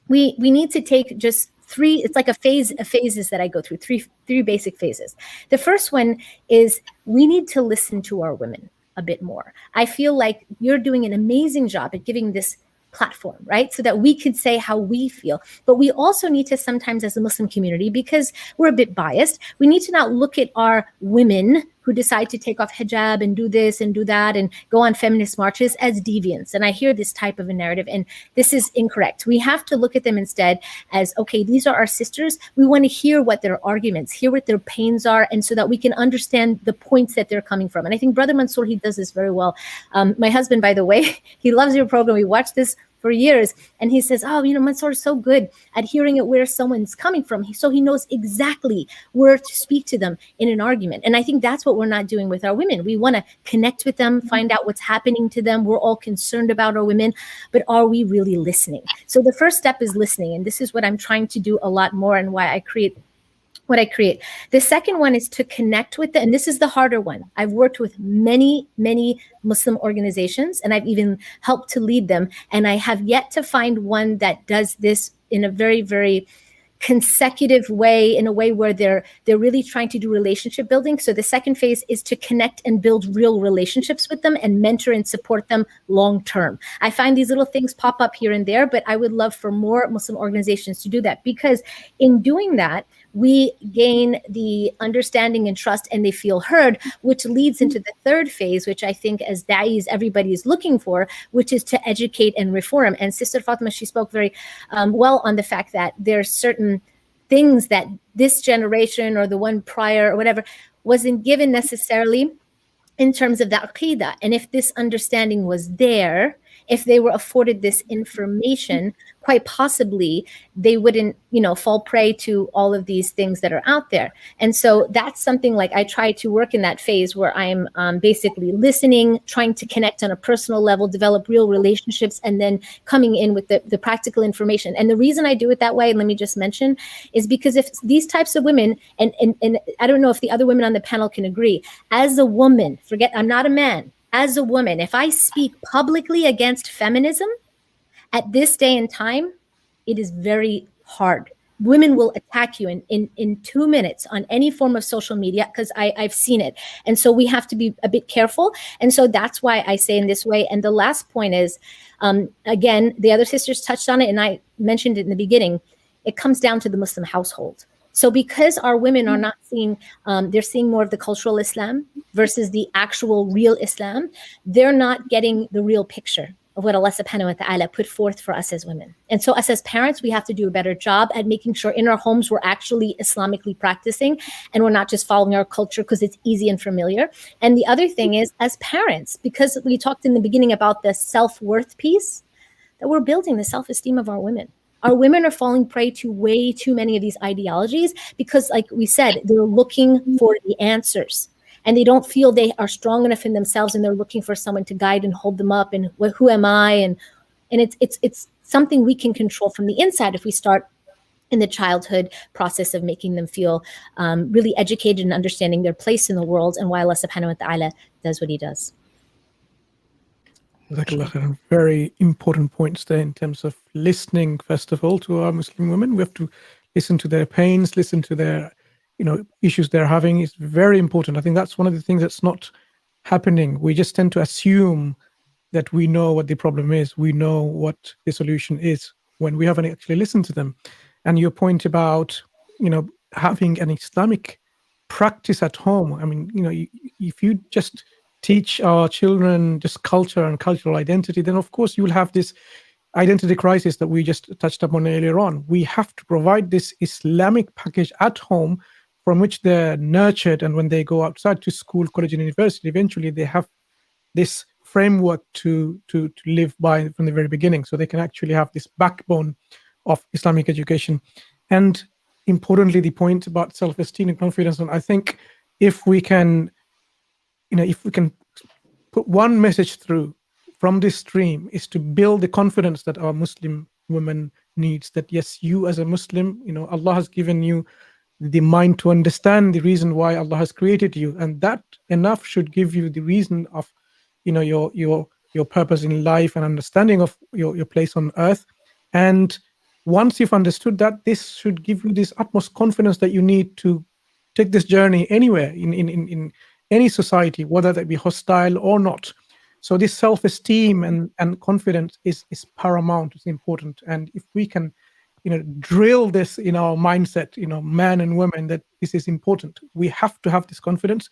we need to take just three, it's like a phases that I go through, three basic phases. The first one is we need to listen to our women a bit more. I feel like you're doing an amazing job at giving this platform, right? So that we could say how we feel. But we also need to sometimes, as a Muslim community, because we're a bit biased, we need to not look at our women who decide to take off hijab and do this and do that and go on feminist marches as deviants. And I hear this type of a narrative, and this is incorrect. We have to look at them instead as, okay, these are our sisters. We want to hear what their arguments, hear what their pains are, and so that we can understand the points that they're coming from. And I think Brother Mansur, he does this very well. My husband, by the way, he loves your program. We watch this for years, and he says, Mansur is so good at hearing it where someone's coming from, so he knows exactly where to speak to them in an argument. And I think that's what we're not doing with our women. We want to connect with them, find out what's happening to them. We're all concerned about our women, but are we really listening? So the first step is listening, and this is what I'm trying to do a lot more, and why I create what I create. The second one is to connect with them, and this is the harder one. I've worked with many, many Muslim organizations, and I've even helped to lead them, and I have yet to find one that does this in a very, very consecutive way, in a way where they're really trying to do relationship building. So the second phase is to connect and build real relationships with them and mentor and support them long term. I find these little things pop up here and there, but I would love for more Muslim organizations to do that, because in doing that, we gain the understanding and trust, and they feel heard, which leads into the third phase, which I think as da'is, everybody is looking for, which is to educate and reform. And Sister Fatima, she spoke very well on the fact that there's certain things that this generation or the one prior or whatever wasn't given necessarily in terms of the aqidah. And if this understanding was there, if they were afforded this information, quite possibly they wouldn't, fall prey to all of these things that are out there. And so that's something like I try to work in that phase where I'm basically listening, trying to connect on a personal level, develop real relationships, and then coming in with the practical information. And the reason I do it that way, and let me just mention, is because if these types of women, and I don't know if the other women on the panel can agree, as a woman, forget, I'm not a man, as a woman, if I speak publicly against feminism at this day and time, it is very hard. Women will attack you in 2 minutes on any form of social media, because I've seen it. And so we have to be a bit careful. And so that's why I say in this way. And the last point is, again, the other sisters touched on it, and I mentioned it in the beginning, it comes down to the Muslim household. So because our women are not seeing, they're seeing more of the cultural Islam versus the actual real Islam, they're not getting the real picture of what Allah subhanahu wa ta'ala put forth for us as women. And so us as parents, we have to do a better job at making sure in our homes we're actually Islamically practicing, and we're not just following our culture because it's easy and familiar. And the other thing is, as parents, because we talked in the beginning about the self-worth piece, that we're building the self-esteem of our women. Our women are falling prey to way too many of these ideologies because, like we said, they're looking for the answers. And they don't feel they are strong enough in themselves, and they're looking for someone to guide and hold them up. And who am I? And it's something we can control from the inside if we start in the childhood process of making them feel really educated and understanding their place in the world and why Allah subhanahu wa ta'ala does what he does. Very important points there in terms of listening, first of all, to our Muslim women. We have to listen to their pains, listen to their, issues they're having. It's very important. I think that's one of the things that's not happening. We just tend to assume that we know what the problem is. We know what the solution is when we haven't actually listened to them. And your point about, having an Islamic practice at home. I mean, if you just teach our children just culture and cultural identity, then of course you will have this identity crisis that we just touched upon earlier on. We have to provide this Islamic package at home from which they're nurtured, and when they go outside to school, college, and university, eventually they have this framework to live by from the very beginning, so they can actually have this backbone of Islamic education. And importantly, the point about self-esteem and confidence, and I think if we can put one message through from this stream, is to build the confidence that our Muslim women needs, that yes, you as a Muslim, Allah has given you the mind to understand the reason why Allah has created you, and that enough should give you the reason of your purpose in life and understanding of your place on earth. And once you've understood that, this should give you this utmost confidence that you need to take this journey anywhere in any society, whether that be hostile or not. So this self-esteem and confidence is paramount. It's important. And if we can drill this in our mindset, men and women, that this is important. We have to have this confidence,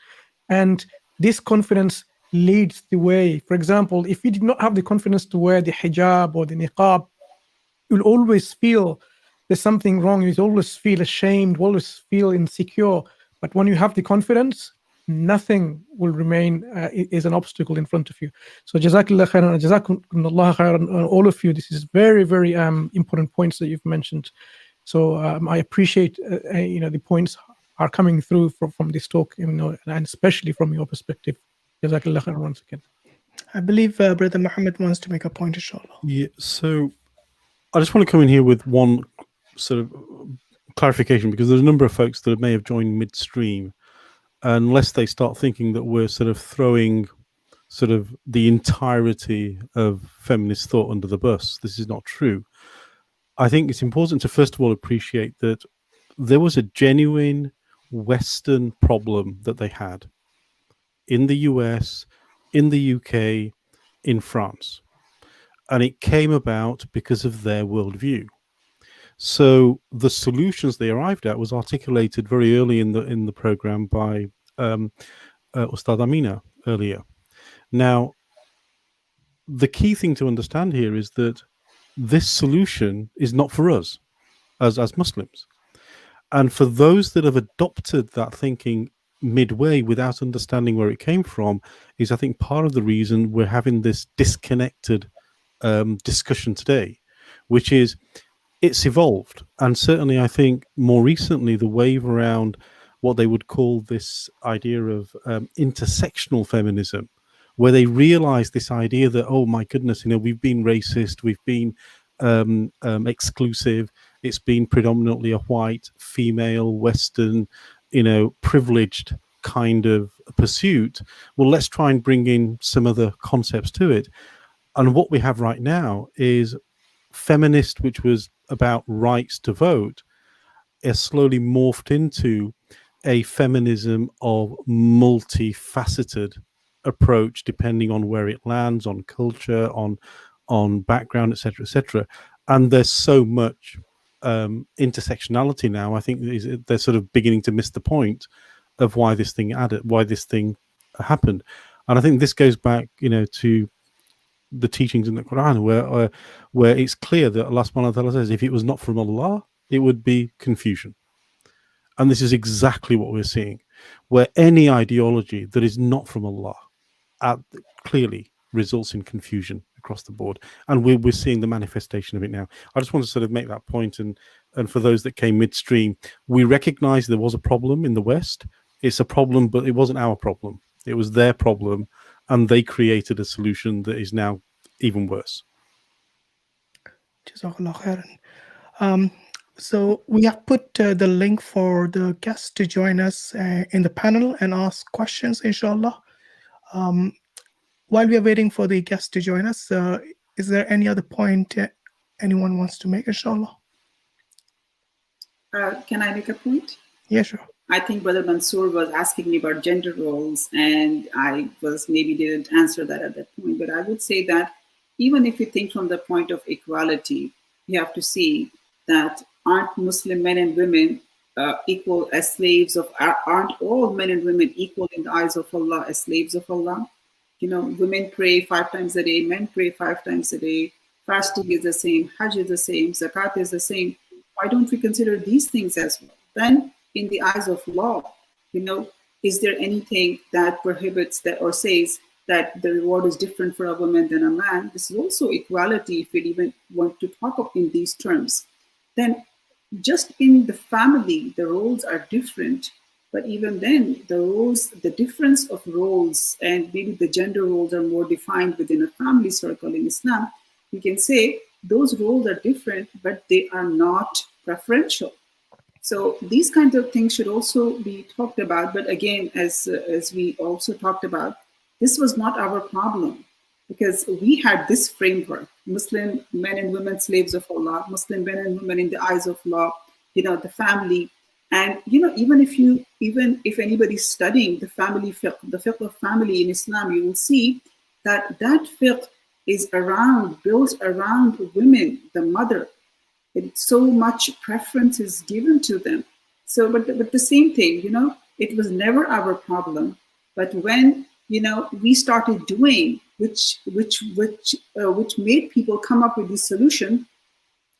and this confidence leads the way. For example, if you did not have the confidence to wear the hijab or the niqab, you'll always feel there's something wrong. You'll always feel ashamed, always feel insecure. But when you have the confidence, nothing will remain is an obstacle in front of you. So Jazakallah khairan, Jazakumullah khairan, all of you. This is very, very important points that you've mentioned. So I appreciate the points are coming through from this talk, and especially from your perspective. Jazakallah khairan once again. I believe Brother Muhammad wants to make a point, inshallah. Yeah, so I just want to come in here with one sort of clarification, because there's a number of folks that may have joined midstream. Unless they start thinking that we're sort of throwing sort of the entirety of feminist thought under the bus. This is not true. I think it's important to first of all appreciate that there was a genuine Western problem that they had in the US, in the UK, in France. And it came about because of their worldview. So the solutions they arrived at was articulated very early in the program by Ustadhah Aminah earlier. Now, the key thing to understand here is that this solution is not for us as Muslims. And for those that have adopted that thinking midway without understanding where it came from, is I think part of the reason we're having this disconnected discussion today, which is it's evolved. And certainly I think more recently the wave around what they would call this idea of intersectional feminism, where they realize this idea that, oh my goodness, we've been racist, we've been exclusive, it's been predominantly a white, female, Western, privileged kind of pursuit. Well, let's try and bring in some other concepts to it. And what we have right now is feminist, which was about rights to vote, is slowly morphed into a feminism of multifaceted approach, depending on where it lands, on culture, on background, etc., etc. And there's so much intersectionality now. I think they're sort of beginning to miss the point of why this thing happened. And I think this goes back, to the teachings in the Quran, where it's clear that Allah subhanahu wa ta'ala says, if it was not from Allah, it would be confusion. And this is exactly what we're seeing, where any ideology that is not from Allah clearly results in confusion across the board. And we're seeing the manifestation of it now. I just want to sort of make that point. And for those that came midstream, we recognize there was a problem in the West. It's a problem, but it wasn't our problem. It was their problem. And they created a solution that is now even worse. Jazakallah khairan. So we have put the link for the guests to join us in the panel and ask questions, inshallah. While we are waiting for the guests to join us, is there any other point anyone wants to make, inshallah? Can I make a point? Yeah, sure. I think Brother Mansour was asking me about gender roles, and I was maybe didn't answer that at that point. But I would say that even if you think from the point of equality, you have to see that aren't Muslim men and women equal as slaves of, aren't all men and women equal in the eyes of Allah as slaves of Allah? You know, women pray 5 times a day, men pray 5 times a day, fasting is the same, Hajj is the same, Zakat is the same. Why don't we consider these things as well? Then, in the eyes of law, you know, is there anything that prohibits that or says that the reward is different for a woman than a man? This is also equality, if we even want to talk of in these terms. Then, just in the family, the roles are different. But even then, the roles, the difference of roles, and maybe the gender roles are more defined within a family circle in Islam. You can say those roles are different, but they are not preferential. So these kinds of things should also be talked about. But again, as we also talked about, this was not our problem, because we had this framework: Muslim men and women slaves of Allah, Muslim men and women in the eyes of law, you know, the family. And you know, even if anybody's studying the family fiqh, the fiqh of family in Islam, you will see that that fiqh is built around women, the mother. It's so much preference is given to them. So, but the same thing, you know, it was never our problem. But when, you know, we started doing, which made people come up with this solution,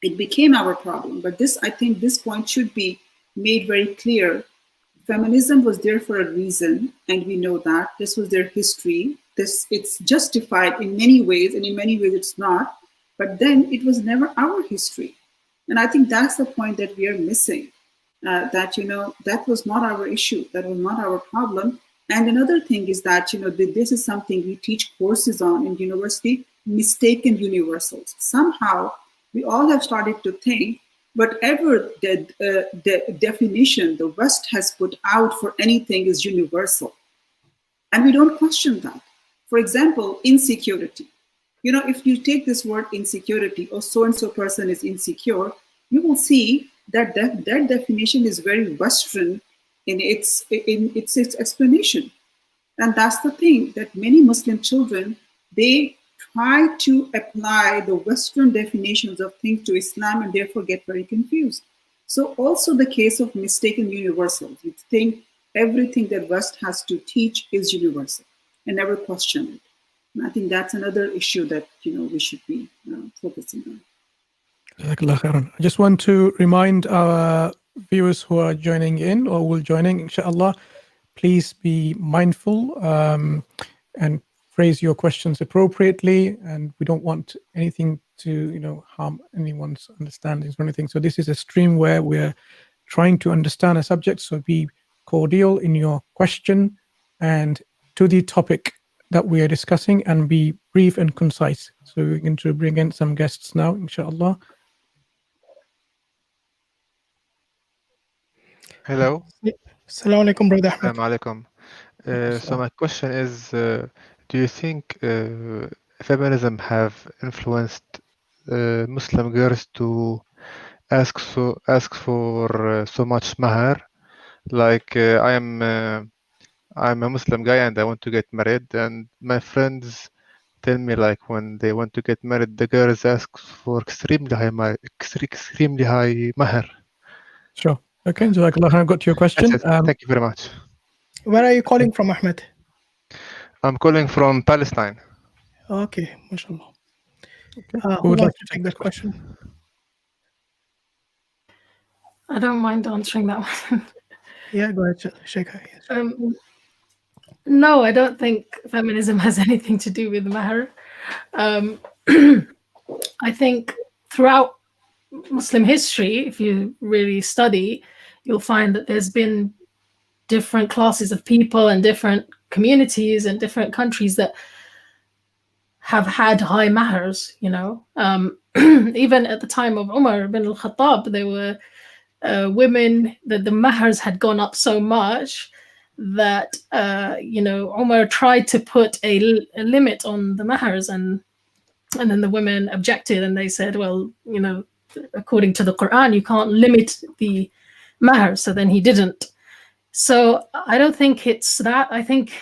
it became our problem. But this, I think this point should be made very clear. Feminism was there for a reason, and we know that. This was their history. It's justified in many ways, and in many ways it's not. But then it was never our history. And I think that's the point that we are missing, that, you know, that was not our issue, that was not our problem. And another thing is that, you know, this is something we teach courses on in university, mistaken universals. Somehow we all have started to think whatever the definition the West has put out for anything is universal. And we don't question that. For example, insecurity. You know, if you take this word insecurity, or so-and-so person is insecure, you will see that that definition is very Western in its explanation. And that's the thing, that many Muslim children, they try to apply the Western definitions of things to Islam and therefore get very confused. So also the case of mistaken universals. You think everything that West has to teach is universal and never question it. And I think that's another issue that, you know, we should be focusing on. I just want to remind our viewers who are joining in or will joining, inshallah, please be mindful and phrase your questions appropriately. And we don't want anything to, you know, harm anyone's understandings or anything. So this is a stream where we're trying to understand a subject. So be cordial in your question and to the topic that we are discussing, and be brief and concise. So we're going to bring in some guests now, inshallah. Hello. Assalamu alaikum, Brother Ahmed. Assalamu alaikum. So my question is, do you think feminism have influenced Muslim girls to ask for so much mahar? Like I'm a Muslim guy and I want to get married, and my friends tell me, like, when they want to get married, the girls ask for extremely high mahar. Sure. Okay, Jazakallah, I've got to your question. Thank you very much. Where are you calling from, Ahmed? I'm calling from Palestine. Okay, mashallah. Okay. Who would like to take that question? I don't mind answering that one. Yeah, go ahead, Sheikh. No, I don't think feminism has anything to do with mahar. I think throughout Muslim history, if you really study, you'll find that there's been different classes of people and different communities and different countries that have had high mahars, you know. even at the time of Umar bin al-Khattab, there were women that the mahars had gone up so much that Umar tried to put a limit on the mahars, and then the women objected, and they said, well, according to the Quran, you can't limit the mahar. So then he didn't. So I don't think it's that. I think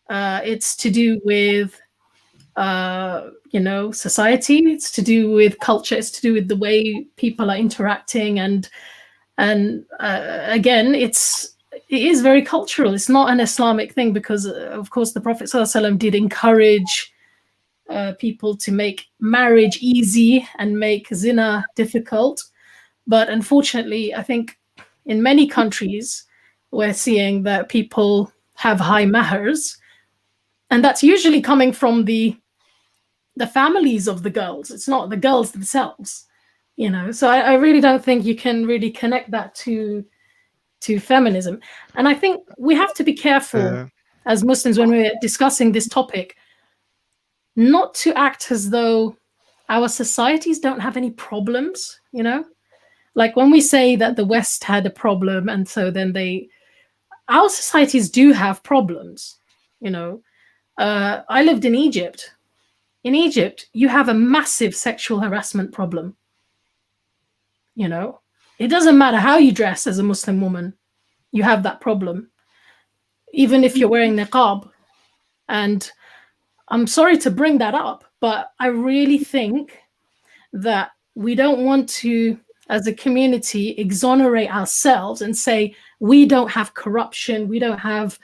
it's to do with society. It's to do with culture. It's to do with the way people are interacting, and again, it is very cultural. It's not an Islamic thing, because of course the Prophet ﷺ did encourage people to make marriage easy and make zina difficult. But unfortunately, I think in many countries we're seeing that people have high mahars, and that's usually coming from the families of the girls. It's not the girls themselves, So I really don't think you can really connect that to feminism. And I think we have to be careful as Muslims when we're discussing this topic, not to act as though our societies don't have any problems, Like when we say that the West had a problem, and so then our societies do have problems, I lived in Egypt. In Egypt, you have a massive sexual harassment problem. It doesn't matter how you dress as a Muslim woman, you have that problem. Even if you're wearing niqab. And I'm sorry to bring that up, but I really think that we don't want to, as a community, exonerate ourselves and say we don't have corruption, we don't have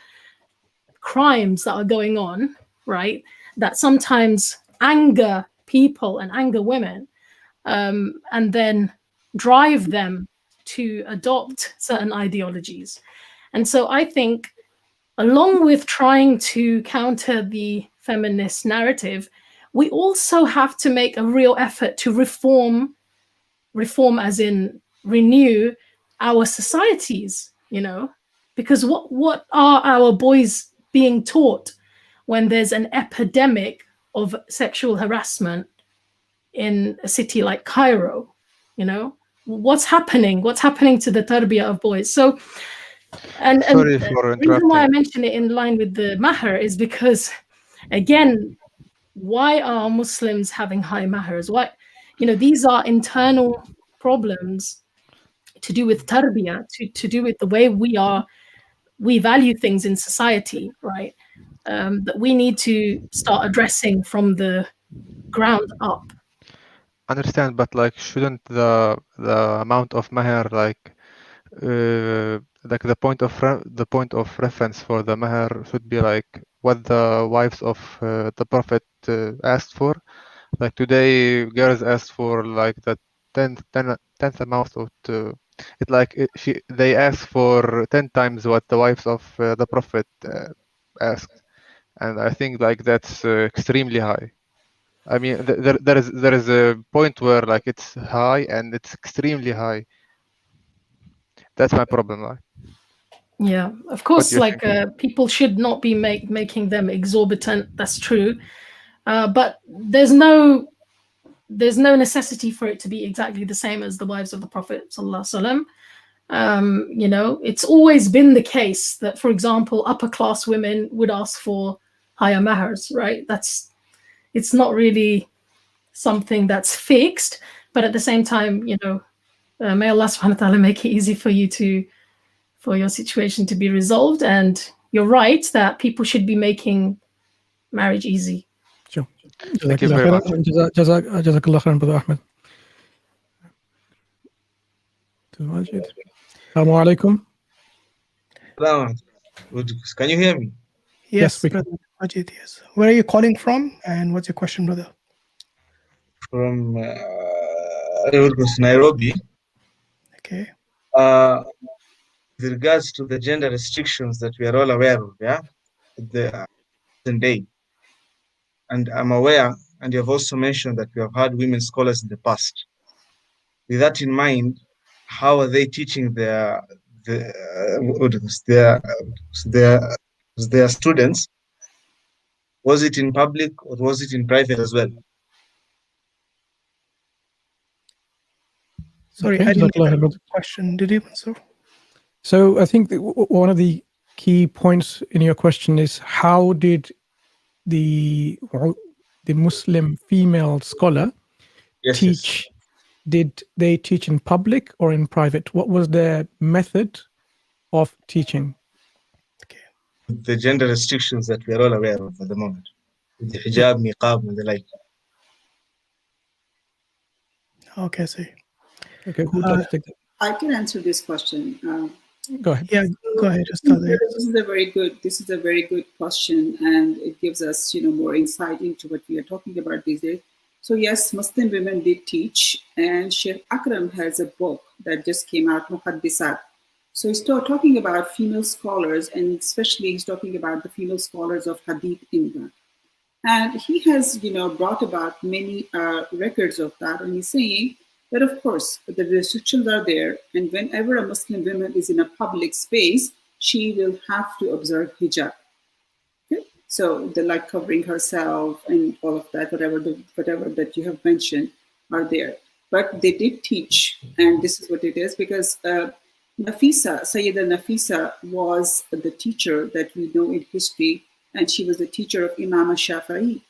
crimes that are going on, right? That sometimes anger people and anger women, and then drive them to adopt certain ideologies. And so I think, along with trying to counter the feminist narrative, we also have to make a real effort to reform as in renew our societies, because what are our boys being taught when there's an epidemic of sexual harassment in a city like Cairo? What's happening to the tarbiyah of boys? So and the reason why I mention it in line with the mahar is because, again, why are Muslims having high mahars? Why, these are internal problems to do with tarbiyah, to do with the way we value things in society, right? That we need to start addressing from the ground up. Understand, but like, shouldn't the amount of mahar, like the point of reference for the mahar should be like what the wives of the Prophet asked for? Like today, girls asked for like the tenth amount of they ask for 10 times what the wives of the Prophet asked, and I think like that's extremely high. I mean, there is a point where like it's high and it's extremely high. That's my problem. Like, yeah, of course, like people should not be making them exorbitant. That's true, but there's no necessity for it to be exactly the same as the wives of the Prophet sallallahu alaihi wasallam. It's always been the case that, for example, upper class women would ask for higher mahars, right? It's not really something that's fixed, but at the same time, may Allah subhanahu wa ta'ala make it easy for your situation to be resolved. And you're right that people should be making marriage easy. Sure. Thank you very much. Jazakallah khairan, Brother Ahmed. Assalamu alaikum. Can you hear me? Yes, Brother Majid, yes. Where are you calling from, and what's your question, brother? From Nairobi. Okay. With regards to the gender restrictions that we are all aware of, the day, and I'm aware, and you have also mentioned that we have had women scholars in the past. With that in mind, how are they teaching their students? Was it in public or was it in private as well? Sorry, Okay, I didn't Jazakallah get khair. the question. Did you, Mansur? So I think one of the key points in your question is how did the Muslim female scholar Yes, teach? Did they teach in public or in private? What was their method of teaching? the gender restrictions that we are all aware of at the moment, the hijab, niqab, and the like. Okay, see. Okay, who'd like to take that? I can answer this question. Go ahead. Yeah, go ahead, Ustadhah. This is a very good question, and it gives us, more insight into what we are talking about these days. So yes, Muslim women did teach, and Sheikh Akram has a book that just came out, Muhaddisat. So he's talking about female scholars, and especially he's talking about the female scholars of Hadith India. And he has, brought about many records of that, and he's saying that, of course, the restrictions are there, and whenever a Muslim woman is in a public space, she will have to observe hijab. Okay? So the like covering herself and all of that, whatever that you have mentioned are there. But they did teach, and this is what it is, because Nafisa, Sayyida Nafisa was the teacher that we know in history, and she was the teacher of Imam Shafi'i.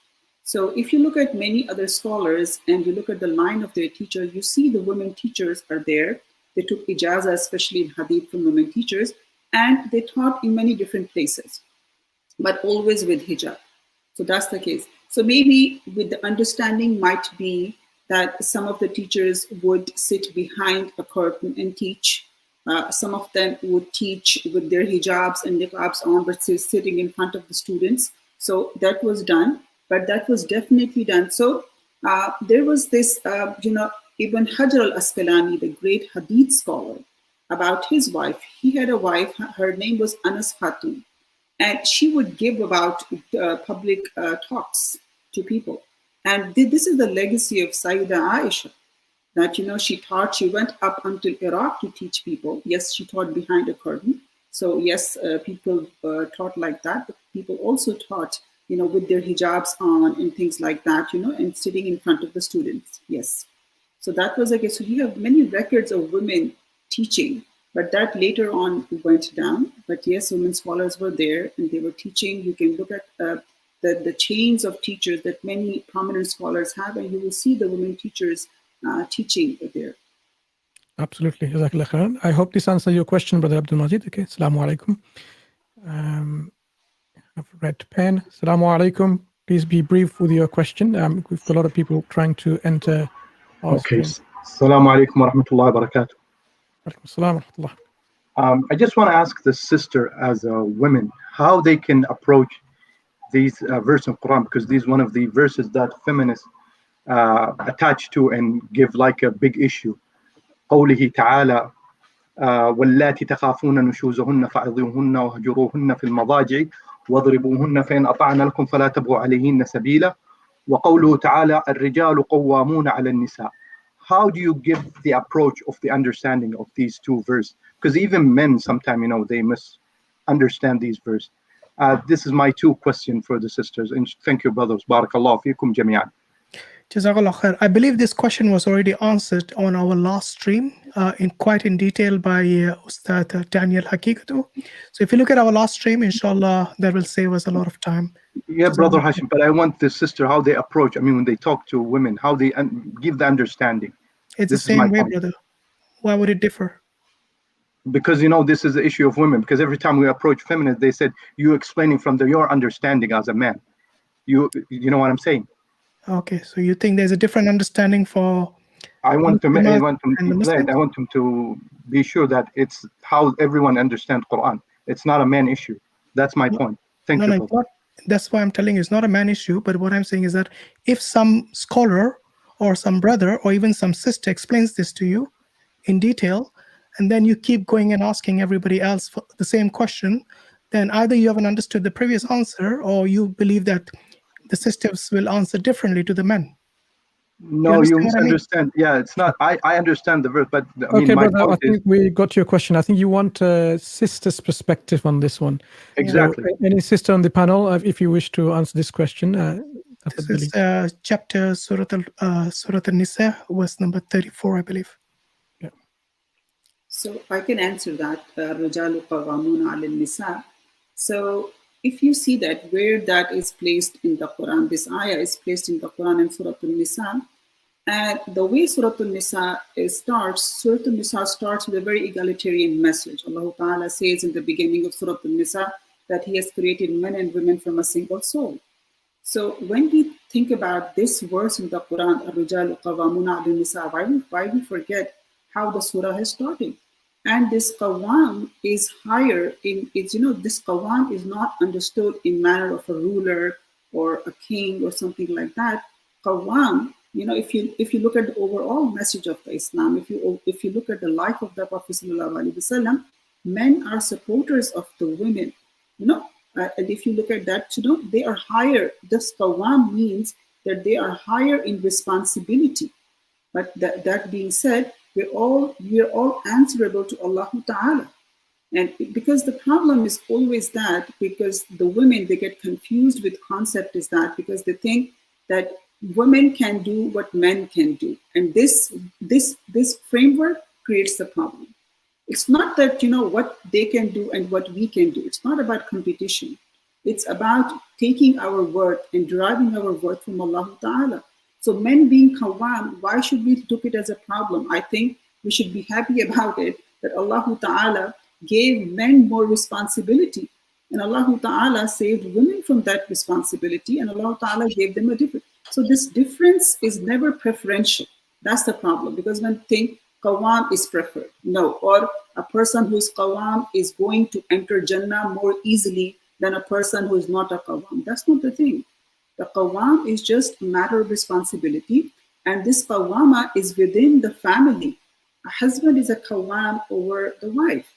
So if you look at many other scholars and you look at the line of their teacher, you see the women teachers are there. They took ijazah, especially in hadith, from women teachers, and they taught in many different places, but always with hijab. So that's the case. So maybe with the understanding might be that some of the teachers would sit behind a curtain and teach. Some of them would teach with their hijabs and niqabs on, but sitting in front of the students. So that was done, but that was definitely done. So there was this, Ibn Hajar al-Asqalani, the great hadith scholar, about his wife. He had a wife, her name was Anas Khatun, and she would give about public talks to people. And this is the legacy of Sayyida Aisha. That, she taught, she went up until Iraq to teach people. Yes, she taught behind a curtain. So yes, people taught like that, but people also taught, with their hijabs on and things like that, and sitting in front of the students. Yes. So that was, I guess, so you have many records of women teaching, but that later on went down. But yes, women scholars were there and they were teaching. You can look at the chains of teachers that many prominent scholars have, and you will see the women teachers teaching there. Absolutely. Jazakallah khairan. I hope this answers your question, Brother Abdul Majid. Okay. Assalamu alaikum. I've red pen. Assalamu alaikum. Please be brief with your question. We've got a lot of people trying to enter our Okay. stream. Assalamu alaikum wa rahmatullahi wa barakatuh. Alaikum assalam wa rahmatullah. I just want to ask the sister, as a woman, how they can approach these verses in Quran, because these one of the verses that feminists attach to and give like a big issue. قوله تعالى واللاتي تخافون نشوزهن فعظوهن وهجروهن في المضاجع واضربوهن فإن أطعن لكم فلا تبغوا عليهن سبيلا وقوله تعالى الرجال قوامون على النساء. How do you give the approach of the understanding of these two verses? Because even men sometimes, they misunderstand these verses. This is my two questions for the sisters. And thank you, brothers. Barakallahu fikum jami'an. Jazakallah khair. I believe this question was already answered on our last stream in detail by Ustad Daniel Hakikatu. So if you look at our last stream, inshallah, that will save us a lot of time. Yeah, Brother Hashim, but I want the sister, how they approach, when they talk to women, how they give the understanding. It's the same way, brother. Why would it differ? Because, this is the issue of women. Because every time we approach feminists, they said, you explaining from your understanding as a man. You know what I'm saying? Okay, so you think there's a different understanding for... I want them to be sure that it's how everyone understands Quran. It's not a man issue. That's my point. Thank you. That's why I'm telling you, it's not a man issue. But what I'm saying is that if some scholar or some brother or even some sister explains this to you in detail, and then you keep going and asking everybody else for the same question, then either you haven't understood the previous answer or you believe that the sisters will answer differently to the men. No, you misunderstand. Yeah, it's not. I understand the verse, but Okay, brother, I think we got your question. I think you want a sister's perspective on this one. Exactly. So, any sister on the panel, if you wish to answer this question. This is chapter Surah Al-Nisa, verse number 34, I believe. Yeah. So I can answer that. Rijalu qawwamuna 'ala nisa. So if you see that where that is placed in the Quran, this ayah is placed in the Quran in Surah An-Nisa. And the way Surah An-Nisa Surah An-Nisa starts with a very egalitarian message. Allah Ta'ala says in the beginning of Surah An-Nisa that He has created men and women from a single soul. So when we think about this verse in the Quran, Ar-Rijalu Qawwamuna 'ala Nisa, why we forget how the surah has started? And this qawwam is higher this qawwam is not understood in manner of a ruler or a king or something like that. Qawwam, if you look at the overall message of the Islam, if you look at the life of the Prophet ﷺ, men are supporters of the women, and if you look at that, they are higher. This qawwam means that they are higher in responsibility. But that being said, we are all answerable to Allah Ta'ala. And because the problem is always that, because the women, they get confused with concept is that, because they think that women can do what men can do. And this framework creates the problem. It's not that, what they can do and what we can do. It's not about competition. It's about taking our worth and deriving our worth from Allah Ta'ala. So men being qawwam, why should we look it as a problem? I think we should be happy about it, that Allah Ta'ala gave men more responsibility. And Allah Ta'ala saved women from that responsibility, and Allah Ta'ala gave them a different. So this difference is never preferential. That's the problem, because when think qawwam is preferred. No, or a person who is qawwam is going to enter Jannah more easily than a person who is not a qawwam. That's not the thing. The qawwam is just a matter of responsibility, and this qawwama is within the family. A husband is a qawwam over the wife.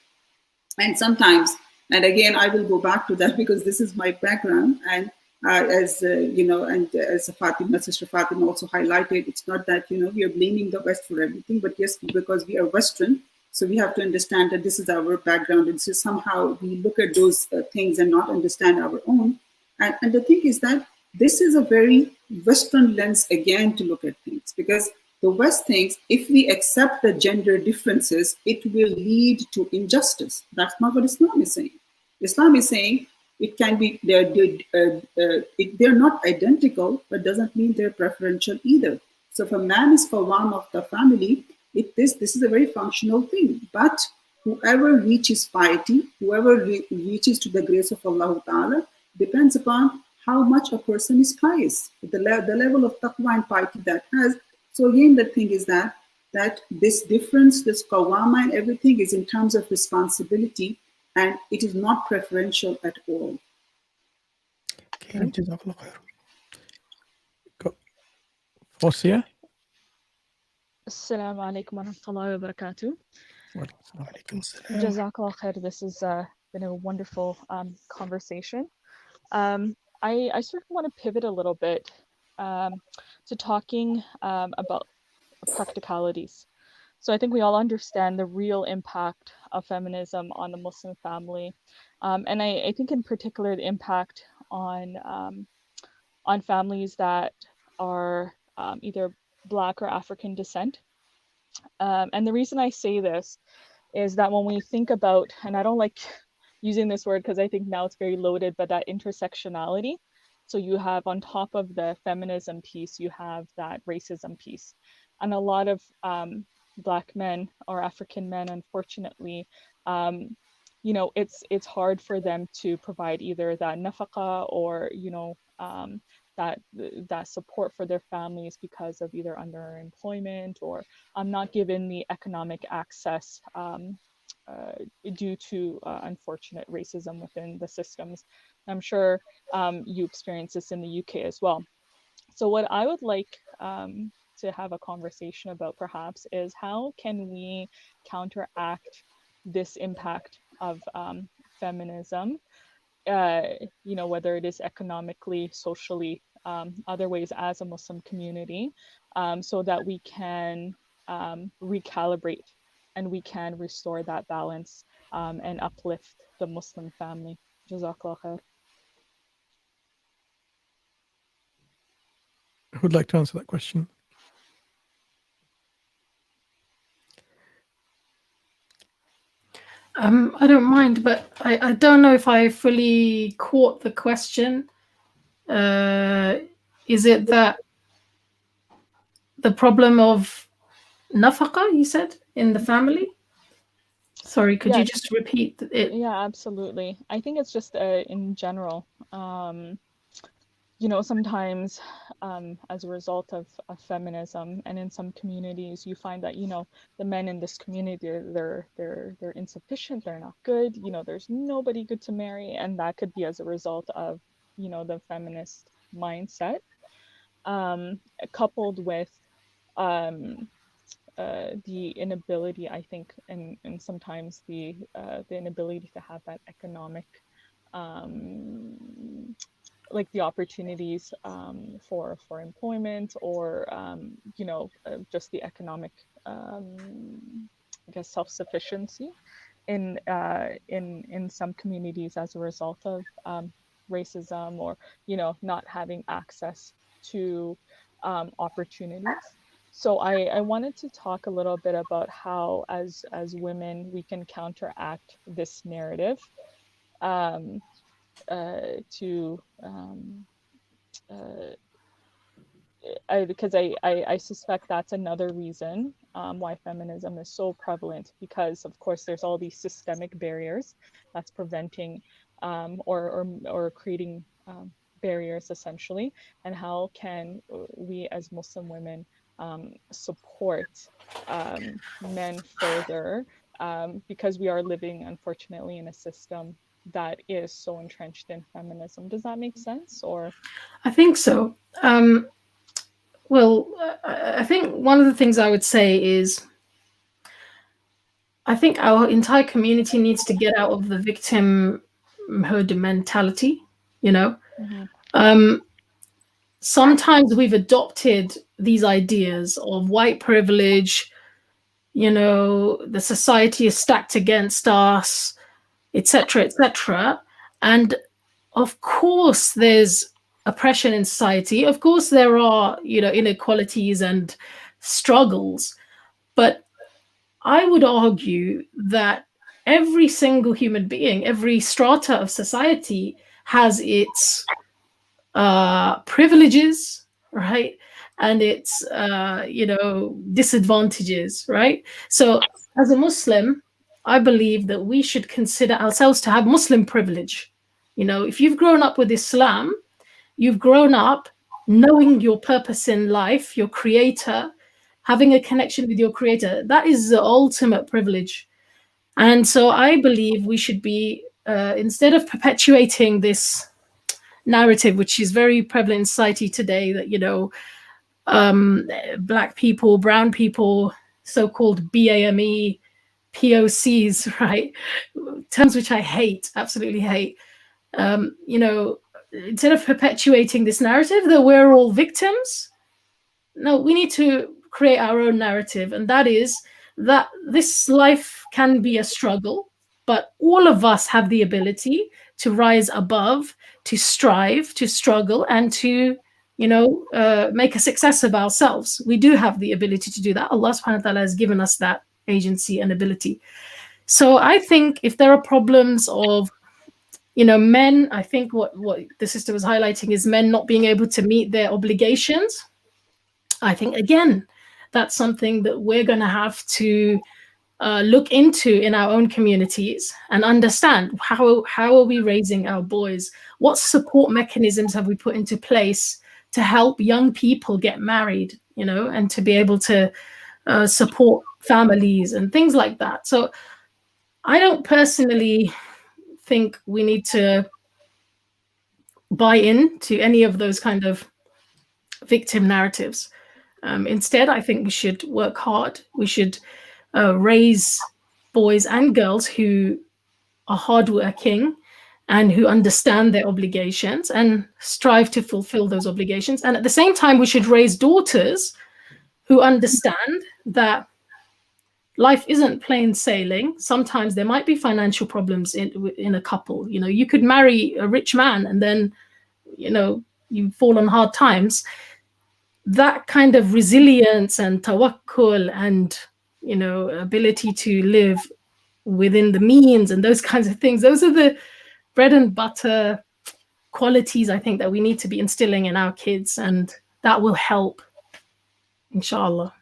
And sometimes, and again, I will go back to that because this is my background, and as Fatima, Sister Fatima also highlighted, it's not that, we are blaming the West for everything, but yes, because we are Western, so we have to understand that this is our background, and so somehow we look at those things and not understand our own. And the thing is that this is a very Western lens again to look at things, because the West thinks if we accept the gender differences, it will lead to injustice. That's not what Islam is saying. Islam is saying it can be, they're not identical, but doesn't mean they're preferential either. So if a man is qawwam of the family, this is a very functional thing. But whoever reaches piety, whoever reaches to the grace of Allah Ta'ala, depends upon how much a person is pious, the level of taqwa and piety that has. So again, the thing is that this difference, this qawwama and everything is in terms of responsibility, and it is not preferential at all. Okay. Fosiya? Assalamu alaikum wa rahmatullahi wa barakatuh. Jazakallah khair. This has been a wonderful conversation. I sort of want to pivot a little bit to talking about practicalities. So I think we all understand the real impact of feminism on the Muslim family. And I think in particular the impact on families that are either Black or African descent. And the reason I say this is that when we think about, and I don't like using this word because I think now it's very loaded, but that intersectionality. So you have on top of the feminism piece, you have that racism piece. And a lot of Black men or African men, unfortunately, it's hard for them to provide either that nafaqa or, that support for their families because of either underemployment or not given the economic access due to unfortunate racism within the systems. I'm sure you experience this in the UK as well. So what I would like to have a conversation about perhaps is how can we counteract this impact of feminism, whether it is economically, socially, other ways as a Muslim community, so that we can recalibrate and we can restore that balance and uplift the Muslim family. Jazakallah khair. Who would like to answer that question? I don't mind, but I don't know if I fully caught the question. Is it that the problem of nafaqa, you said, in the family? Sorry, could you just repeat it? Yeah, absolutely. I think it's just in general. You know, sometimes as a result of feminism, and in some communities, you find that, you know, the men in this community, they're insufficient, they're not good, you know, there's nobody good to marry, and that could be as a result of, you know, the feminist mindset, coupled with the inability, I think, and sometimes the inability to have that economic, like the opportunities for employment, or you know, just the economic, I guess, self-sufficiency in some communities as a result of racism, or, you know, not having access to opportunities. So I wanted to talk a little bit about how, as women, we can counteract this narrative, because I suspect that's another reason why feminism is so prevalent, because of course there's all these systemic barriers that's preventing or creating barriers, essentially. And how can we as Muslim women support men further, because we are living, unfortunately, in a system that is so entrenched in feminism. Does that make sense? Or I think so. Well, I think one of the things I would say is, I think our entire community needs to get out of the victimhood mentality, you know. Sometimes we've adopted these ideas of white privilege, you know, the society is stacked against us, etc., etc. And of course there's oppression in society. Of course there are, you know, inequalities and struggles. But I would argue that every single human being, every strata of society has its privileges, right? And its, you know, disadvantages, right? So as a Muslim, I believe that we should consider ourselves to have Muslim privilege. You know, if you've grown up with Islam, you've grown up knowing your purpose in life, your creator, having a connection with your creator. That is the ultimate privilege. And so I believe we should be, instead of perpetuating this narrative, which is very prevalent in society today, that, you know, Black people, brown people, so-called BAME, POCs, right? Terms which I hate, absolutely hate. You know, instead of perpetuating this narrative that we're all victims, no, we need to create our own narrative. And that is that this life can be a struggle, but all of us have the ability to rise above, to strive, to struggle, and to, you know, make a success of ourselves. We do have the ability to do that. Allah subhanahu wa ta'ala has given us that agency and ability. So I think if there are problems of, you know, men, I think what the sister was highlighting is men not being able to meet their obligations. I think, again, that's something that we're going to have to look into in our own communities and understand how are we raising our boys? What support mechanisms have we put into place to help young people get married, you know, and to be able to support families and things like that. So I don't personally think we need to buy into any of those kind of victim narratives. Instead, I think we should work hard. We should raise boys and girls who are hardworking and who understand their obligations and strive to fulfill those obligations. And at the same time, we should raise daughters who understand that life isn't plain sailing. Sometimes there might be financial problems in a couple. You know, you could marry a rich man and then, you know, you fall on hard times. That kind of resilience and tawakkul and, you know, ability to live within the means and those kinds of things. Those are the bread and butter qualities I think that we need to be instilling in our kids, and that will help, inshallah.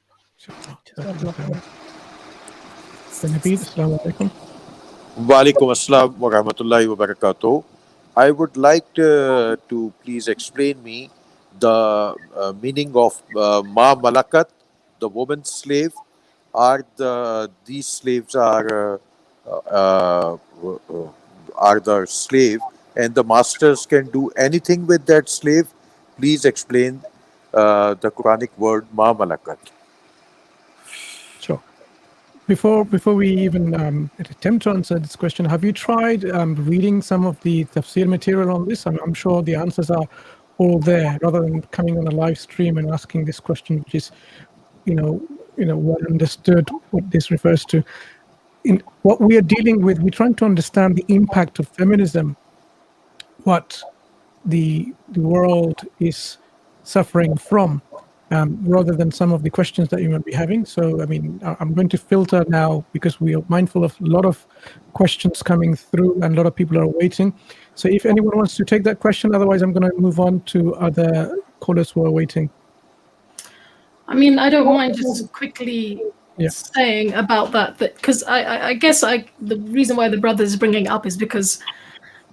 Naveed, assalamu alaikum. Walaikum assalam wa rahmatullahi wa barakatuh. I would like to please explain me the meaning of ma malakat, the woman's slave. Are these slaves are the slave, and the masters can do anything with that slave? Please explain the Quranic word ma malakat. Sure. Before we even attempt to answer this question, have you tried reading some of the tafsir material on this? I'm sure the answers are all there, rather than coming on a live stream and asking this question, which is, well understood what this refers to. In what we are dealing with, we're trying to understand the impact of feminism, what the world is suffering from, rather than some of the questions that you might be having. So, I mean, I'm going to filter now because we are mindful of a lot of questions coming through and a lot of people are waiting. So if anyone wants to take that question, otherwise I'm going to move on to other callers who are waiting. I mean, I don't mind just quickly saying about that because I guess the reason why the brother is bringing it up is because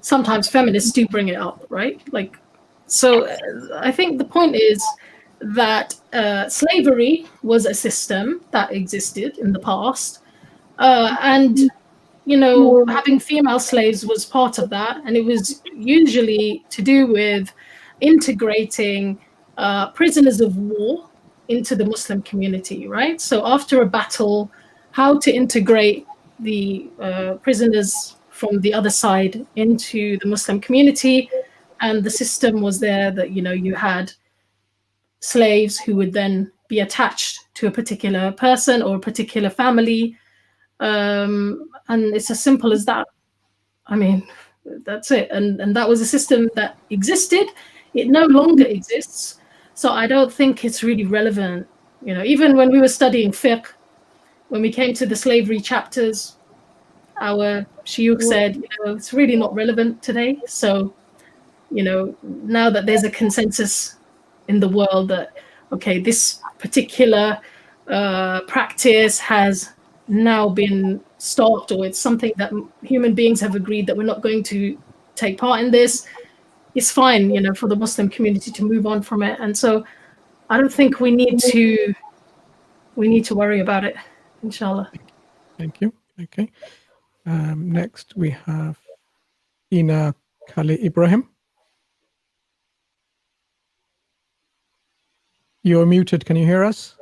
sometimes feminists do bring it up, right? Like, so I think the point is that slavery was a system that existed in the past, and having female slaves was part of that, and it was usually to do with integrating prisoners of war into the Muslim community, right? So after a battle, how to integrate the prisoners from the other side into the Muslim community, and the system was there that you had slaves who would then be attached to a particular person or a particular family, and it's as simple as that. I mean, that's it. And that was a system that existed. It no longer exists, so I don't think it's really relevant. Even when we were studying fiqh, when we came to the slavery chapters, our shuyukh said, it's really not relevant today. So, now that there's a consensus in the world that, okay, this particular practice has now been stopped, or it's something that human beings have agreed that we're not going to take part in this, it's fine, for the Muslim community to move on from it. And so I don't think we need to worry about it, inshallah. Thank you. Okay. Next we have Ina Kali Ibrahim. You're muted. Can you hear us?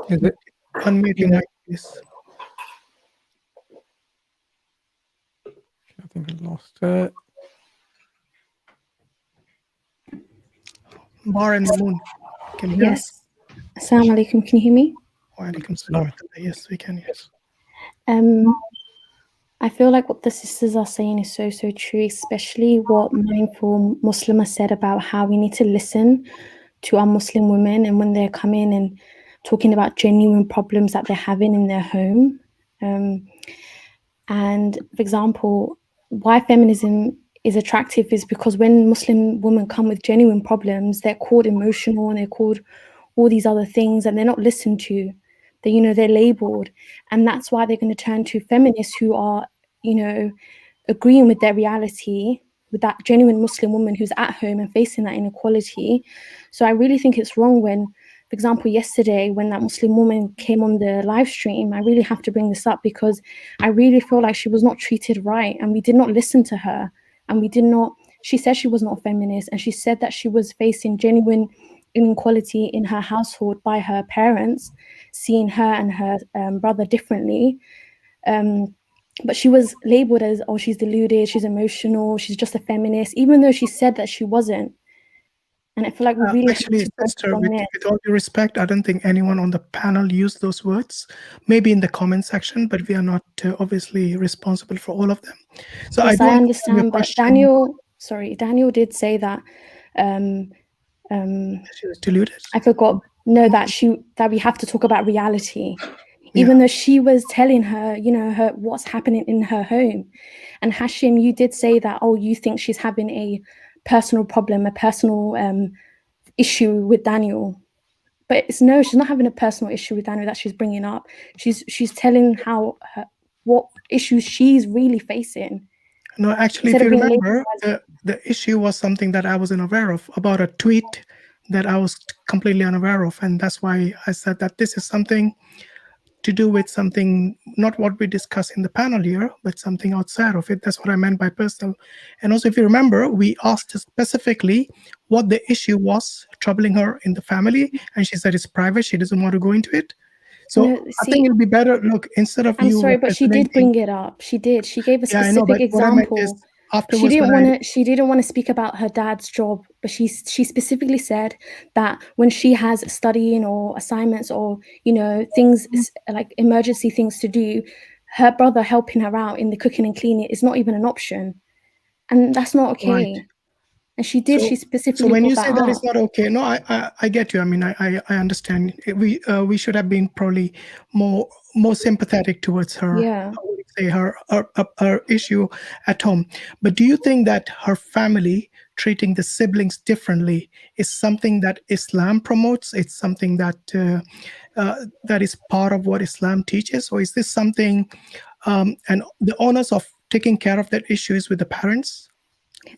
Is it unmute your mic, please? I think I lost it. Barnandthemoon, can you hear us? Yes. Assalamu alaikum. Can you hear me? Wa alaikum salam. Yes, we can. Yes. I feel like what the sisters are saying is so true, especially what Mindful Muslimah said about how we need to listen to our Muslim women, and when they're coming and talking about genuine problems that they're having in their home. And for example, why feminism is attractive is because when Muslim women come with genuine problems, they're called emotional and they're called all these other things, and they're not listened to. They're labeled, and that's why they're going to turn to feminists who are, agreeing with their reality, with that genuine Muslim woman who's at home and facing that inequality. So I really think it's wrong when, for example, yesterday when that Muslim woman came on the live stream, I really have to bring this up because I really feel like she was not treated right, and we did not listen to her, and she said she was not a feminist, and she said that she was facing genuine inequality in her household by her parents, seeing her and her brother differently. But she was labeled as, oh, she's deluded, she's emotional, she's just a feminist, even though she said that she wasn't. And I feel like we really actually, sister, with all due respect, I don't think anyone on the panel used those words. Maybe in the comment section, but we are not obviously responsible for all of them. So yes, I understand, but Daniel did say that she was deluded. I forgot. No, that we have to talk about reality. even though she was telling her, you know, her what's happening in her home. And Hashim, you did say that, oh, you think she's having a personal problem, a personal issue with Daniel. But she's not having a personal issue with Daniel that she's bringing up. She's telling what issues she's really facing. No, actually, if you remember, the issue was something that I wasn't aware of, about a tweet that I was completely unaware of. And that's why I said that this is something to do with something, not what we discuss in the panel here, but something outside of it. That's what I meant by personal. And also, if you remember, we asked her specifically what the issue was troubling her in the family. And she said it's private. She doesn't want to go into it. So I think it'll be better, look, instead of I'm sorry, but she did bring it up. She did. She gave a specific example. She didn't want to speak about her dad's job, but she specifically said that when she has studying or assignments or, you know, things like emergency things to do, her brother helping her out in the cooking and cleaning is not even an option. And that's not okay. Right. And she did. She specifically. So when you say that it's not okay, no, I get you. I mean, I understand. We should have been probably more sympathetic towards her. Yeah. I would say her issue at home. But do you think that her family treating the siblings differently is something that Islam promotes? It's something that that is part of what Islam teaches, or is this something? And the onus of taking care of that issue is with the parents?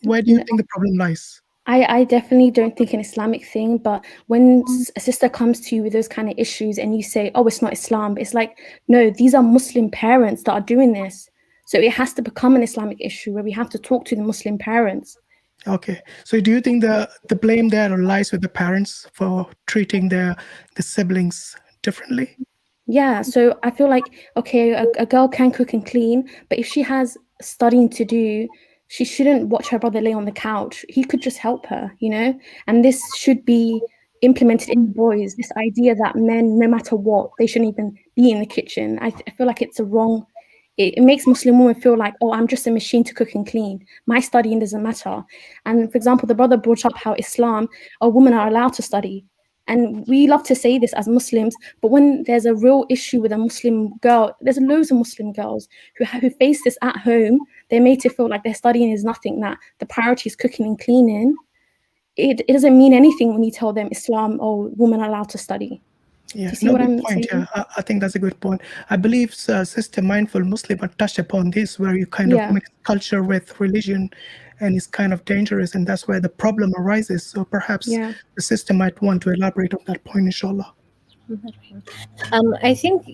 Where do you think the problem lies? I definitely don't think an Islamic thing, but when a sister comes to you with those kind of issues and you say, oh, it's not Islam, it's like, no, these are Muslim parents that are doing this. So it has to become an Islamic issue where we have to talk to the Muslim parents. Okay. So do you think the blame there lies with the parents for treating the siblings differently? Yeah. So I feel like, okay, a girl can cook and clean, but if she has studying to do, she shouldn't watch her brother lay on the couch. He could just help her, you know? And this should be implemented in boys, this idea that men, no matter what, they shouldn't even be in the kitchen. I feel like it's a wrong, it makes Muslim women feel like, oh, I'm just a machine to cook and clean. My studying doesn't matter. And for example, the brother brought up how Islam, women are allowed to study. And we love to say this as Muslims, but when there's a real issue with a Muslim girl, there's loads of Muslim girls who face this at home. They're made to feel like their studying is nothing, that the priority is cooking and cleaning. It doesn't mean anything when you tell them Islam, oh, women are allowed to study. Yeah, no, good point. Yeah, I think that's a good point. I believe Sister Mindful Muslimah touched upon this, where you kind of mix culture with religion, and it's kind of dangerous, and that's where the problem arises. So perhaps the sister might want to elaborate on that point, inshallah. I think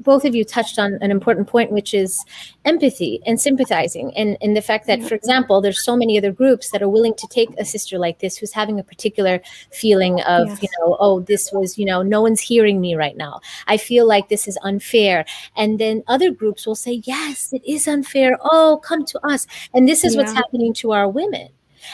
both of you touched on an important point, which is empathy and sympathizing, and the fact that, for example, there's so many other groups that are willing to take a sister like this who's having a particular feeling of, you know, oh, this was, you know, no one's hearing me right now. I feel like this is unfair. And then other groups will say, yes, it is unfair. Oh, come to us. And this is what's happening to our women.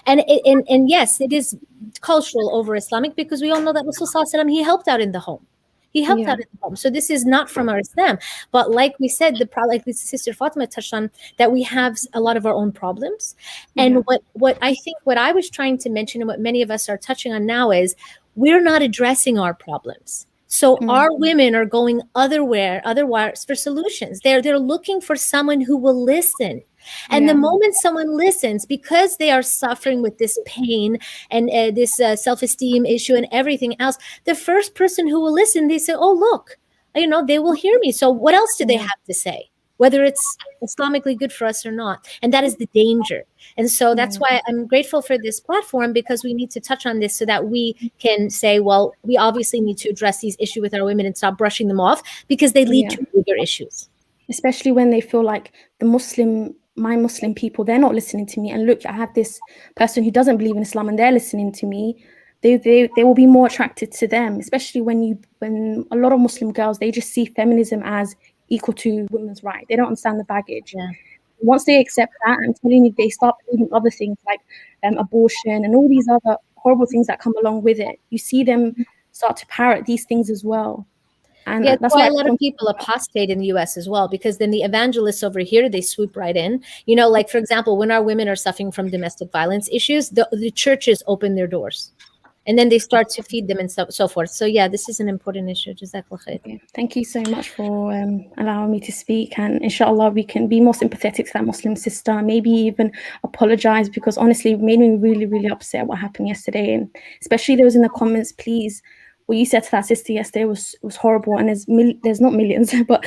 And yes, it is cultural over Islamic, because we all know that Rasul Sallallahu Alaihi Wasallam, he helped out in the home. He helped out in the home. So this is not from our Islam. But like we said, like this Sister Fatima touched on, that we have a lot of our own problems. And what I think, what I was trying to mention, and what many of us are touching on now, is we're not addressing our problems. So our women are going otherwise for solutions. They're looking for someone who will listen. And the moment someone listens, because they are suffering with this pain and this self-esteem issue and everything else, the first person who will listen, they say, oh, look, you know, they will hear me. So what else do they have to say? Whether it's Islamically good for us or not. And that is the danger. And so that's why I'm grateful for this platform, because we need to touch on this so that we can say, well, we obviously need to address these issues with our women and stop brushing them off, because they lead to bigger issues. Especially when they feel like my Muslim people, they're not listening to me. And look, I have this person who doesn't believe in Islam and they're listening to me. They will be more attracted to them, especially when a lot of Muslim girls, they just see feminism as equal to women's rights. They don't understand the baggage. Once they accept that, I'm telling you, they start believing other things like abortion and all these other horrible things that come along with it. You see them start to parrot these things as well. And that's why a lot of people apostate in the US as well, because then the evangelists over here, they swoop right in. You know, like, for example, when our women are suffering from domestic violence issues, the churches open their doors. and then they start to feed them and so forth. So yeah, this is an important issue. Jazakallah khair. Thank you so much for allowing me to speak, and inshallah we can be more sympathetic to that Muslim sister, maybe even apologize, because honestly it made me really, really upset what happened yesterday, and especially those in the comments, please, what you said to that sister yesterday was horrible, and there's not millions but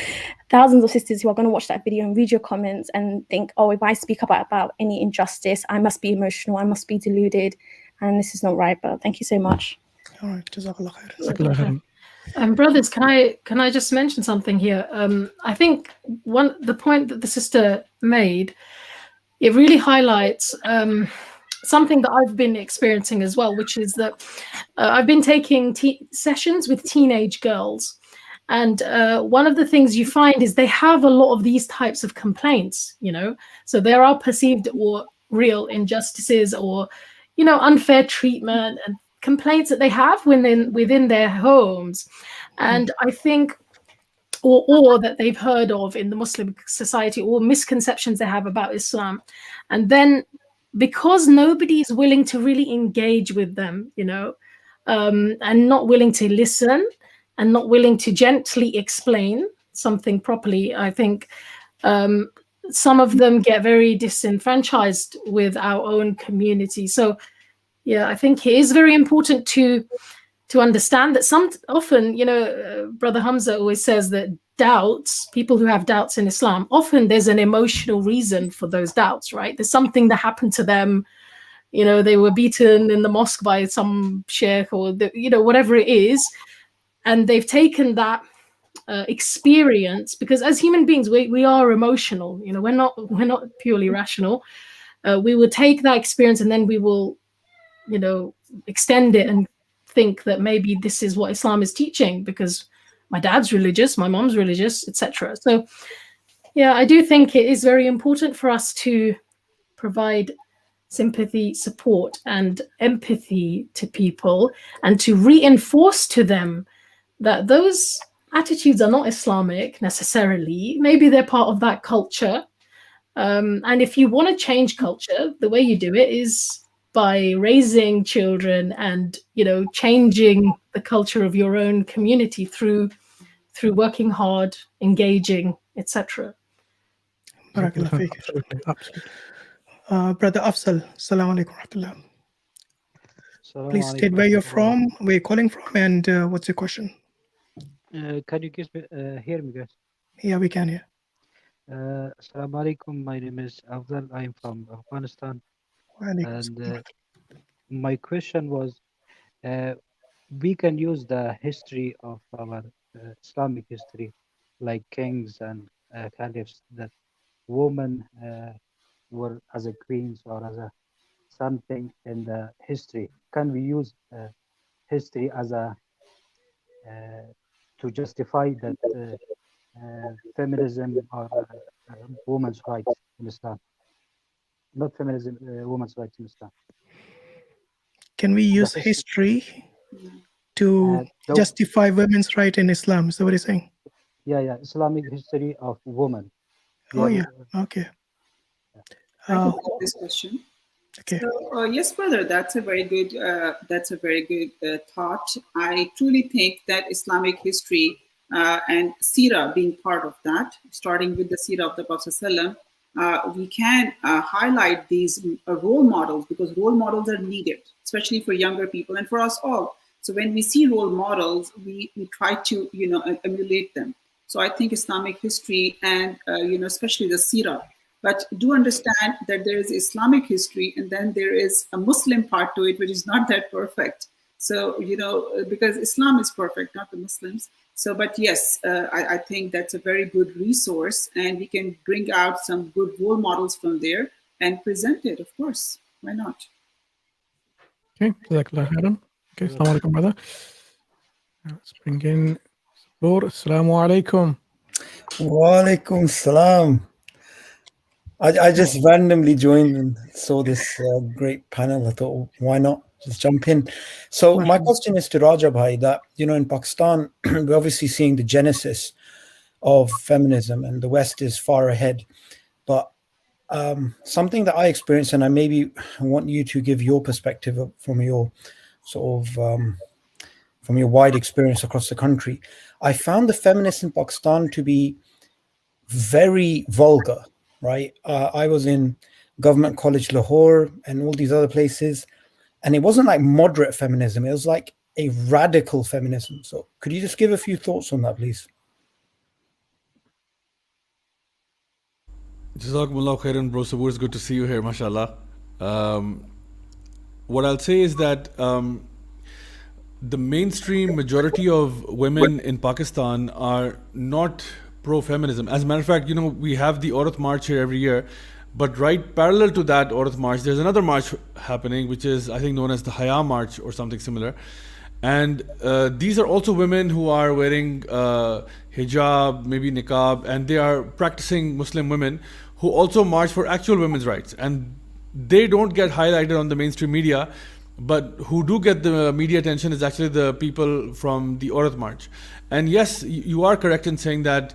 thousands of sisters who are going to watch that video and read your comments and think, oh, if I speak about any injustice, I must be emotional, I must be deluded, and this is not right. But thank you so much. All right, Jazakallah khair. Brothers, can I just mention something here? I think the point that the sister made, it really highlights something that I've been experiencing as well, which is that I've been taking sessions with teenage girls, and one of the things you find is they have a lot of these types of complaints, you know. So there are perceived or real injustices, or, you know, unfair treatment and complaints that they have within their homes, and I think or that they've heard of in the Muslim society, or misconceptions they have about Islam. And then because nobody is willing to really engage with them, you know, and not willing to listen and not willing to gently explain something properly, I think some of them get very disenfranchised with our own community. So yeah, I think it is very important to understand that often, you know, Brother Hamza always says that people who have doubts in Islam, often there's an emotional reason for those doubts, right? There's something that happened to them, you know, they were beaten in the mosque by some sheikh, or you know, whatever it is, and they've taken that experience, because as human beings we are emotional, you know, we're not purely rational. We will take that experience and then we will, you know, extend it and think that maybe this is what Islam is teaching because my dad's religious, my mom's religious, etc. So yeah, I do think it is very important for us to provide sympathy, support and empathy to people, and to reinforce to them that those attitudes are not Islamic necessarily. Maybe they're part of that culture. And if you want to change culture, the way you do it is by raising children and, you know, changing the culture of your own community through working hard, engaging, etc. Barakallah feek. Absolutely. Brother Afzal, Assalamu alaikum warahmatullah. Please state where you're from, where you're calling from, and what's your question? Can you guys hear me, guys? Yeah, we can hear. Assalamu alaikum. My name is Afzal. I'm from Afghanistan. And my question was, we can use the history of our Islamic history, like kings and caliphs, that women were as a queens or as a something in the history. Can we use history as a to justify that feminism or women's rights in Islam? Not feminism, women's rights in Islam. Can we use history to justify women's right in Islam? Is that what you're saying? Yeah, Islamic history of women. Oh yeah, okay. I can take this question. Okay. So, yes, brother, that's a very good thought. I truly think that Islamic history and Sirah being part of that, starting with the Sirah of the Prophet ﷺ, we can highlight these role models, because role models are needed, especially for younger people and for us all. So when we see role models, we try to, you know, emulate them. So I think Islamic history and, you know, especially the Sirah. But do understand that there is Islamic history and then there is a Muslim part to it, which is not that perfect. So, you know, because Islam is perfect, not the Muslims. So, but yes, I think that's a very good resource, and we can bring out some good role models from there and present it, of course. Why not? Okay, Assalamu alaikum, brother. Let's bring in Suboor. Assalamu alaikum. Wa alaikum salam. I just randomly joined and saw this great panel. I thought, why not just jump in? So my question is to Raja Bhai, that, you know, in Pakistan, we're obviously seeing the genesis of feminism and the West is far ahead. But something that I experienced, and I maybe want you to give your perspective from your sort of from your wide experience across the country, I found the feminists in Pakistan to be very vulgar, right? I was in Government College Lahore and all these other places, and it wasn't like moderate feminism. It was like a radical feminism. So could you just give a few thoughts on that, please? Jazakumullah khairan, bro. Suboor, it's good to see you here, mashallah. What I'll say is that the mainstream majority of women in Pakistan are not pro-feminism. As a matter of fact, we have the Aurat March here every year, but right parallel to that Aurat March, there's another march happening, which is, I think, known as the Haya March or something similar. And these are also women who are wearing hijab, maybe niqab, and they are practicing Muslim women who also march for actual women's rights. And they don't get highlighted on the mainstream media, but who do get the media attention is actually the people from the Aurat March. And yes, you are correct in saying that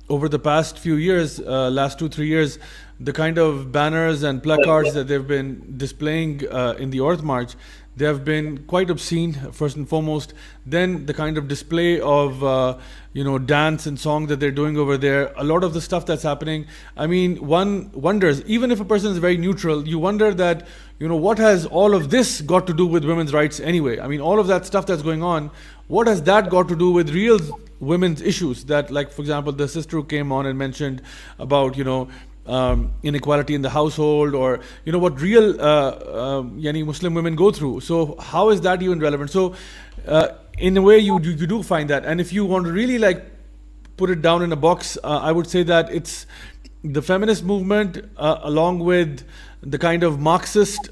over the past few years, last 2-3 years, the kind of banners and placards that they've been displaying in the Aurat March, they have been quite obscene, first and foremost. Then the kind of display of dance and song that they're doing over there, a lot of the stuff that's happening. I mean, one wonders, even if a person is very neutral, you wonder that, what has all of this got to do with women's rights anyway? I mean, all of that stuff that's going on, what has that got to do with real women's issues? That, like, for example, the sister who came on and mentioned about, inequality in the household, or what real Muslim women go through. So how is that even relevant? So in a way you do find that. And if you want to really put it down in a box, I would say that it's the feminist movement along with the kind of Marxist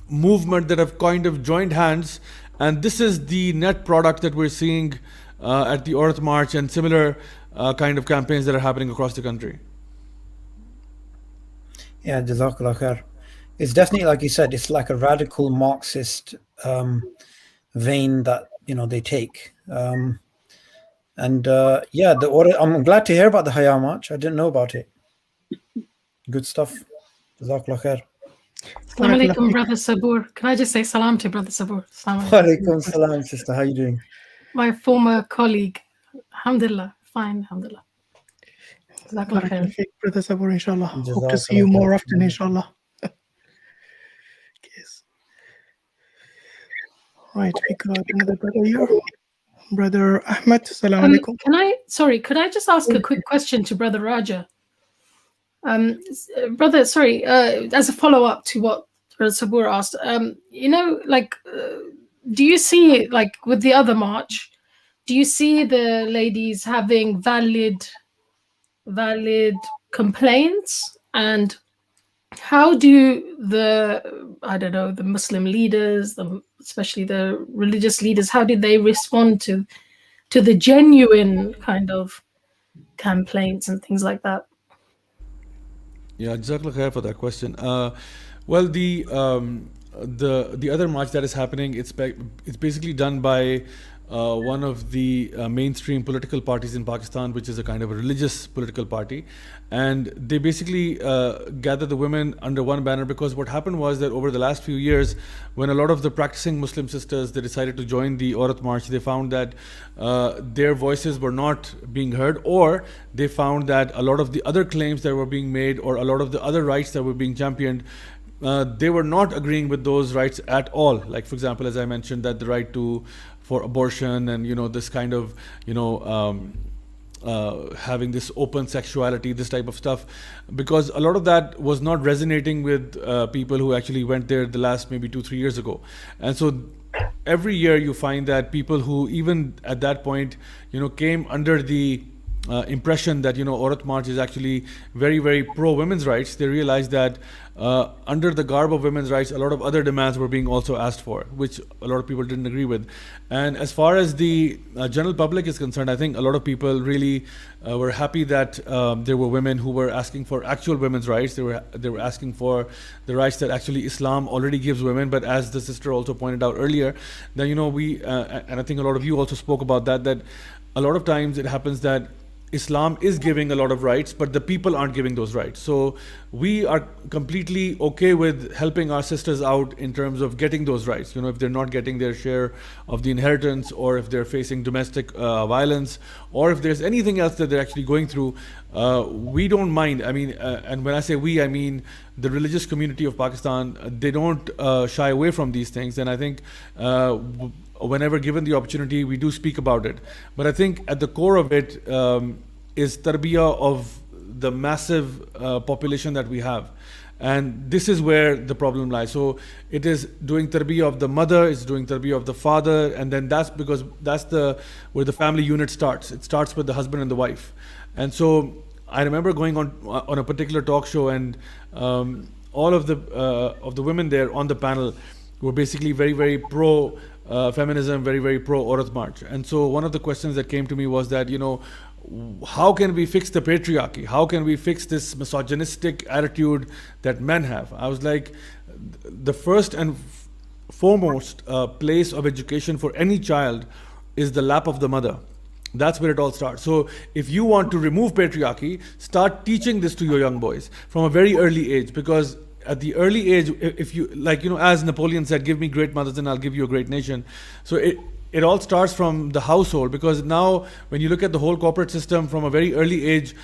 movement that have kind of joined hands, and this is the net product that we're seeing at the Aurat March and similar kind of campaigns that are happening across the country. Yeah, Jazakallah khair. It's definitely, like you said, it's like a radical Marxist vein that they take. I'm glad to hear about the Haya March. I didn't know about it. Good stuff. Jazakallah khair. Assalamu alaikum, Brother Suboor. Can I just say salam to Brother Suboor? Wa alaikum salam, sister. How are you doing? My former colleague. Alhamdulillah. Fine, alhamdulillah. Brother Suboor, inshallah. Hope to see you more often, inshallah. Yes. Right, we got another brother here. Brother Ahmed, salam alaikum. Could I just ask a quick question to Brother Raja? Brother, as a follow-up to what Brother Suboor asked, do you see, with the other march, do you see the ladies having valid complaints? And how do the Muslim leaders, especially the religious leaders, how did they respond to the genuine kind of complaints and things like that? Yeah, Jazakallah khair for that question. Well, the other march that is happening, it's basically done by one of the mainstream political parties in Pakistan, which is a kind of a religious political party. And they basically gather the women under one banner, because what happened was that over the last few years, when a lot of the practicing Muslim sisters, they decided to join the Aurat March, they found that their voices were not being heard, or they found that a lot of the other claims that were being made, or a lot of the other rights that were being championed, they were not agreeing with those rights at all. Like, for example, as I mentioned, that the right for abortion and this kind of having this open sexuality, this type of stuff, because a lot of that was not resonating with people who actually went there the last maybe 2-3 years ago. And so every year you find that people who even at that point came under the impression that Aurat March is actually very, very pro women's rights, they realized that under the garb of women's rights, a lot of other demands were being also asked for, which a lot of people didn't agree with. And as far as the general public is concerned, I think a lot of people really were happy that there were women who were asking for actual women's rights. They were asking for the rights that actually Islam already gives women. But as the sister also pointed out earlier, that we and I think a lot of you also spoke about that a lot of times it happens that Islam is giving a lot of rights, but the people aren't giving those rights. So we are completely okay with helping our sisters out in terms of getting those rights. You know, if they're not getting their share of the inheritance, or if they're facing domestic violence, or if there's anything else that they're actually going through, we don't mind. I mean, and when I say we, I mean the religious community of Pakistan. They don't shy away from these things, and I think whenever given the opportunity, we do speak about it. But I think at the core of it is tarbiyah of the massive population that we have. And this is where the problem lies. So it is doing tarbiyah of the mother, it's doing tarbiyah of the father, and then that's because that's where the family unit starts. It starts with the husband and the wife. And so I remember going on a particular talk show, and all of the women there on the panel were basically very, very pro feminism, very, very pro Aurat March. And so one of the questions that came to me was that, you know, how can we fix the patriarchy? How can we fix this misogynistic attitude that men have? I was like, the first and foremost place of education for any child is the lap of the mother. That's where it all starts. So if you want to remove patriarchy, start teaching this to your young boys from a very early age, because at the early age, if you, like, you know, as Napoleon said, give me great mothers and I'll give you a great nation. So it all starts from the household, because now when you look at the whole corporate system from a very early age,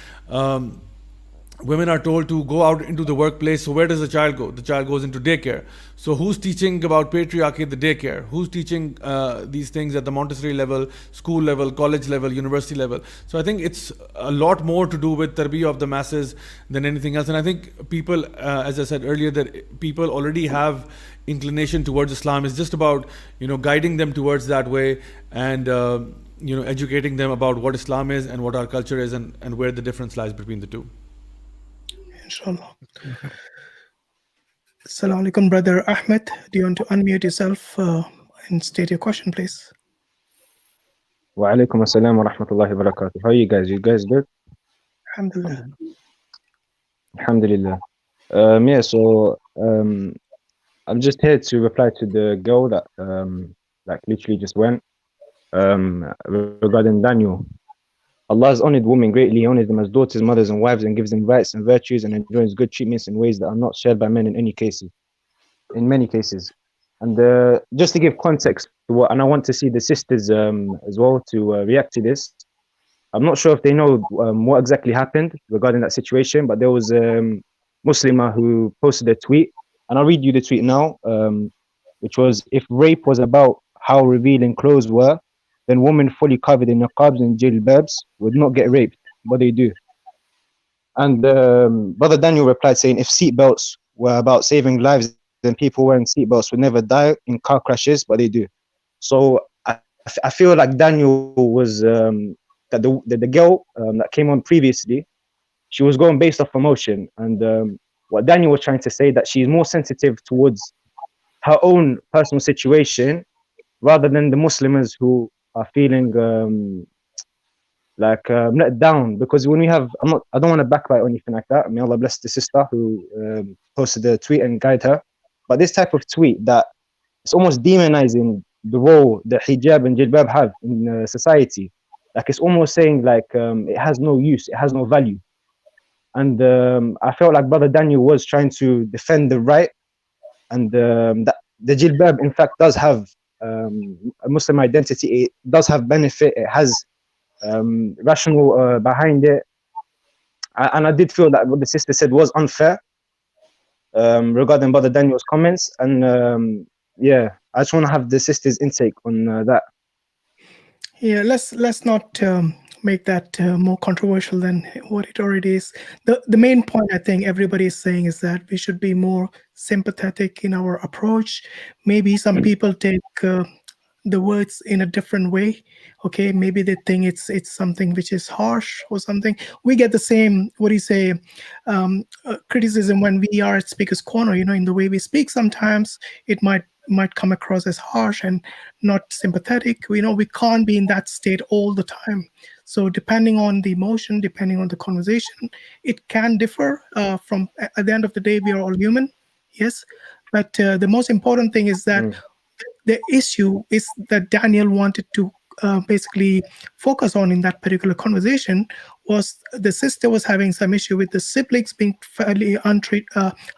women are told to go out into the workplace. So where does the child go? The child goes into daycare. So who's teaching about patriarchy at the daycare? Who's teaching these things at the Montessori level, school level, college level, university level? So I think it's a lot more to do with tarbiyah of the masses than anything else. And I think people, as I said earlier, that people already have inclination towards Islam. It's just about, you know, guiding them towards that way, and you know, educating them about what Islam is and what our culture is, and where the difference lies between the two. Inshallah. Assalamu alaikum, Brother Ahmed. Do you want to unmute yourself and state your question, please? Wa alaikum assalam wa rahmatullahi wa barakatuh. How are you guys? You guys good? Alhamdulillah. Alhamdulillah. Yeah, so I'm just here to reply to the girl that like literally just went regarding Daniel. Allah has honored women greatly. He honors them as daughters, mothers, and wives, and gives them rights and virtues, and enjoys good treatments in ways that are not shared by men in many cases. And just to give context to what, and I want to see the sisters as well to react to this. I'm not sure if they know what exactly happened regarding that situation, but there was a Muslimah who posted a tweet, and I'll read you the tweet now, which was, if rape was about how revealing clothes were, then women fully covered in niqabs and jilbabs would not get raped, but they do. And Brother Daniel replied saying, if seatbelts were about saving lives, then people wearing seatbelts would never die in car crashes, but they do. So I feel like Daniel was, that the girl that came on previously, she was going based off emotion. And what Daniel was trying to say, that she's more sensitive towards her own personal situation rather than the Muslims who are feeling let down. Because when we have, I don't want to backbite or anything like that. May Allah bless the sister who posted the tweet and guide her. But this type of tweet that it's almost demonizing the role that hijab and jilbab have in society. Like it's almost saying like it has no use, it has no value. And I felt like Brother Daniel was trying to defend the right, and that the jilbab in fact does have a Muslim identity. It does have benefit. It has rational behind it. And I did feel that what the sister said was unfair regarding Brother Daniel's comments. And yeah, I just want to have the sister's intake on that. Yeah, let's not make that more controversial than what it already is. The main point I think everybody is saying is that we should be more sympathetic in our approach. Maybe some people take the words in a different way. Okay, maybe they think it's something which is harsh or something. We get the same, criticism when we are at Speaker's Corner. You know, in the way we speak, sometimes it might come across as harsh and not sympathetic. We know we can't be in that state all the time. So depending on the emotion, depending on the conversation, it can differ. From at the end of the day, we are all human, yes. But the most important thing is that the issue is that Daniel wanted to basically focus on in that particular conversation was the sister was having some issue with the siblings being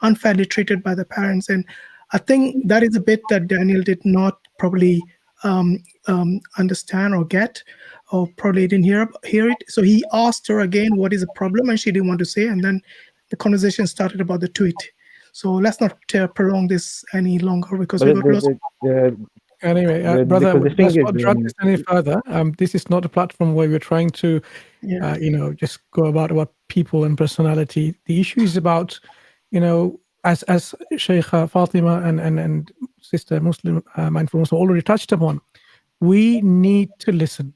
unfairly treated by the parents. And I think that is a bit that Daniel did not probably understand or get, or probably didn't hear it. So he asked her again, what is the problem? And she didn't want to say. And then the conversation started about the tweet. So let's not prolong this any longer, because we've got lots of... Anyway, brother, let's not drag this any further. This is not a platform where we're trying to, just go about people and personality. The issue is about, as Shaykha Fatima and Sister Muslim Mindful Muslim already touched upon, we need to listen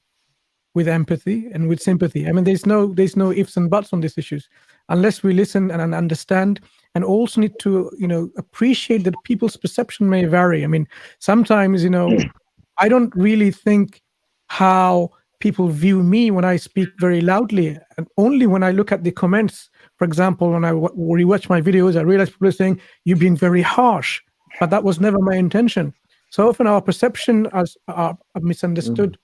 with empathy and with sympathy. I mean, there's no ifs and buts on these issues unless we listen and understand, and also need to, appreciate that people's perception may vary. I mean, sometimes, I don't really think how people view me when I speak very loudly, and only when I look at the comments. For example, when I rewatch my videos, I realize people are saying, you're being very harsh, but that was never my intention. So often our perception are misunderstood,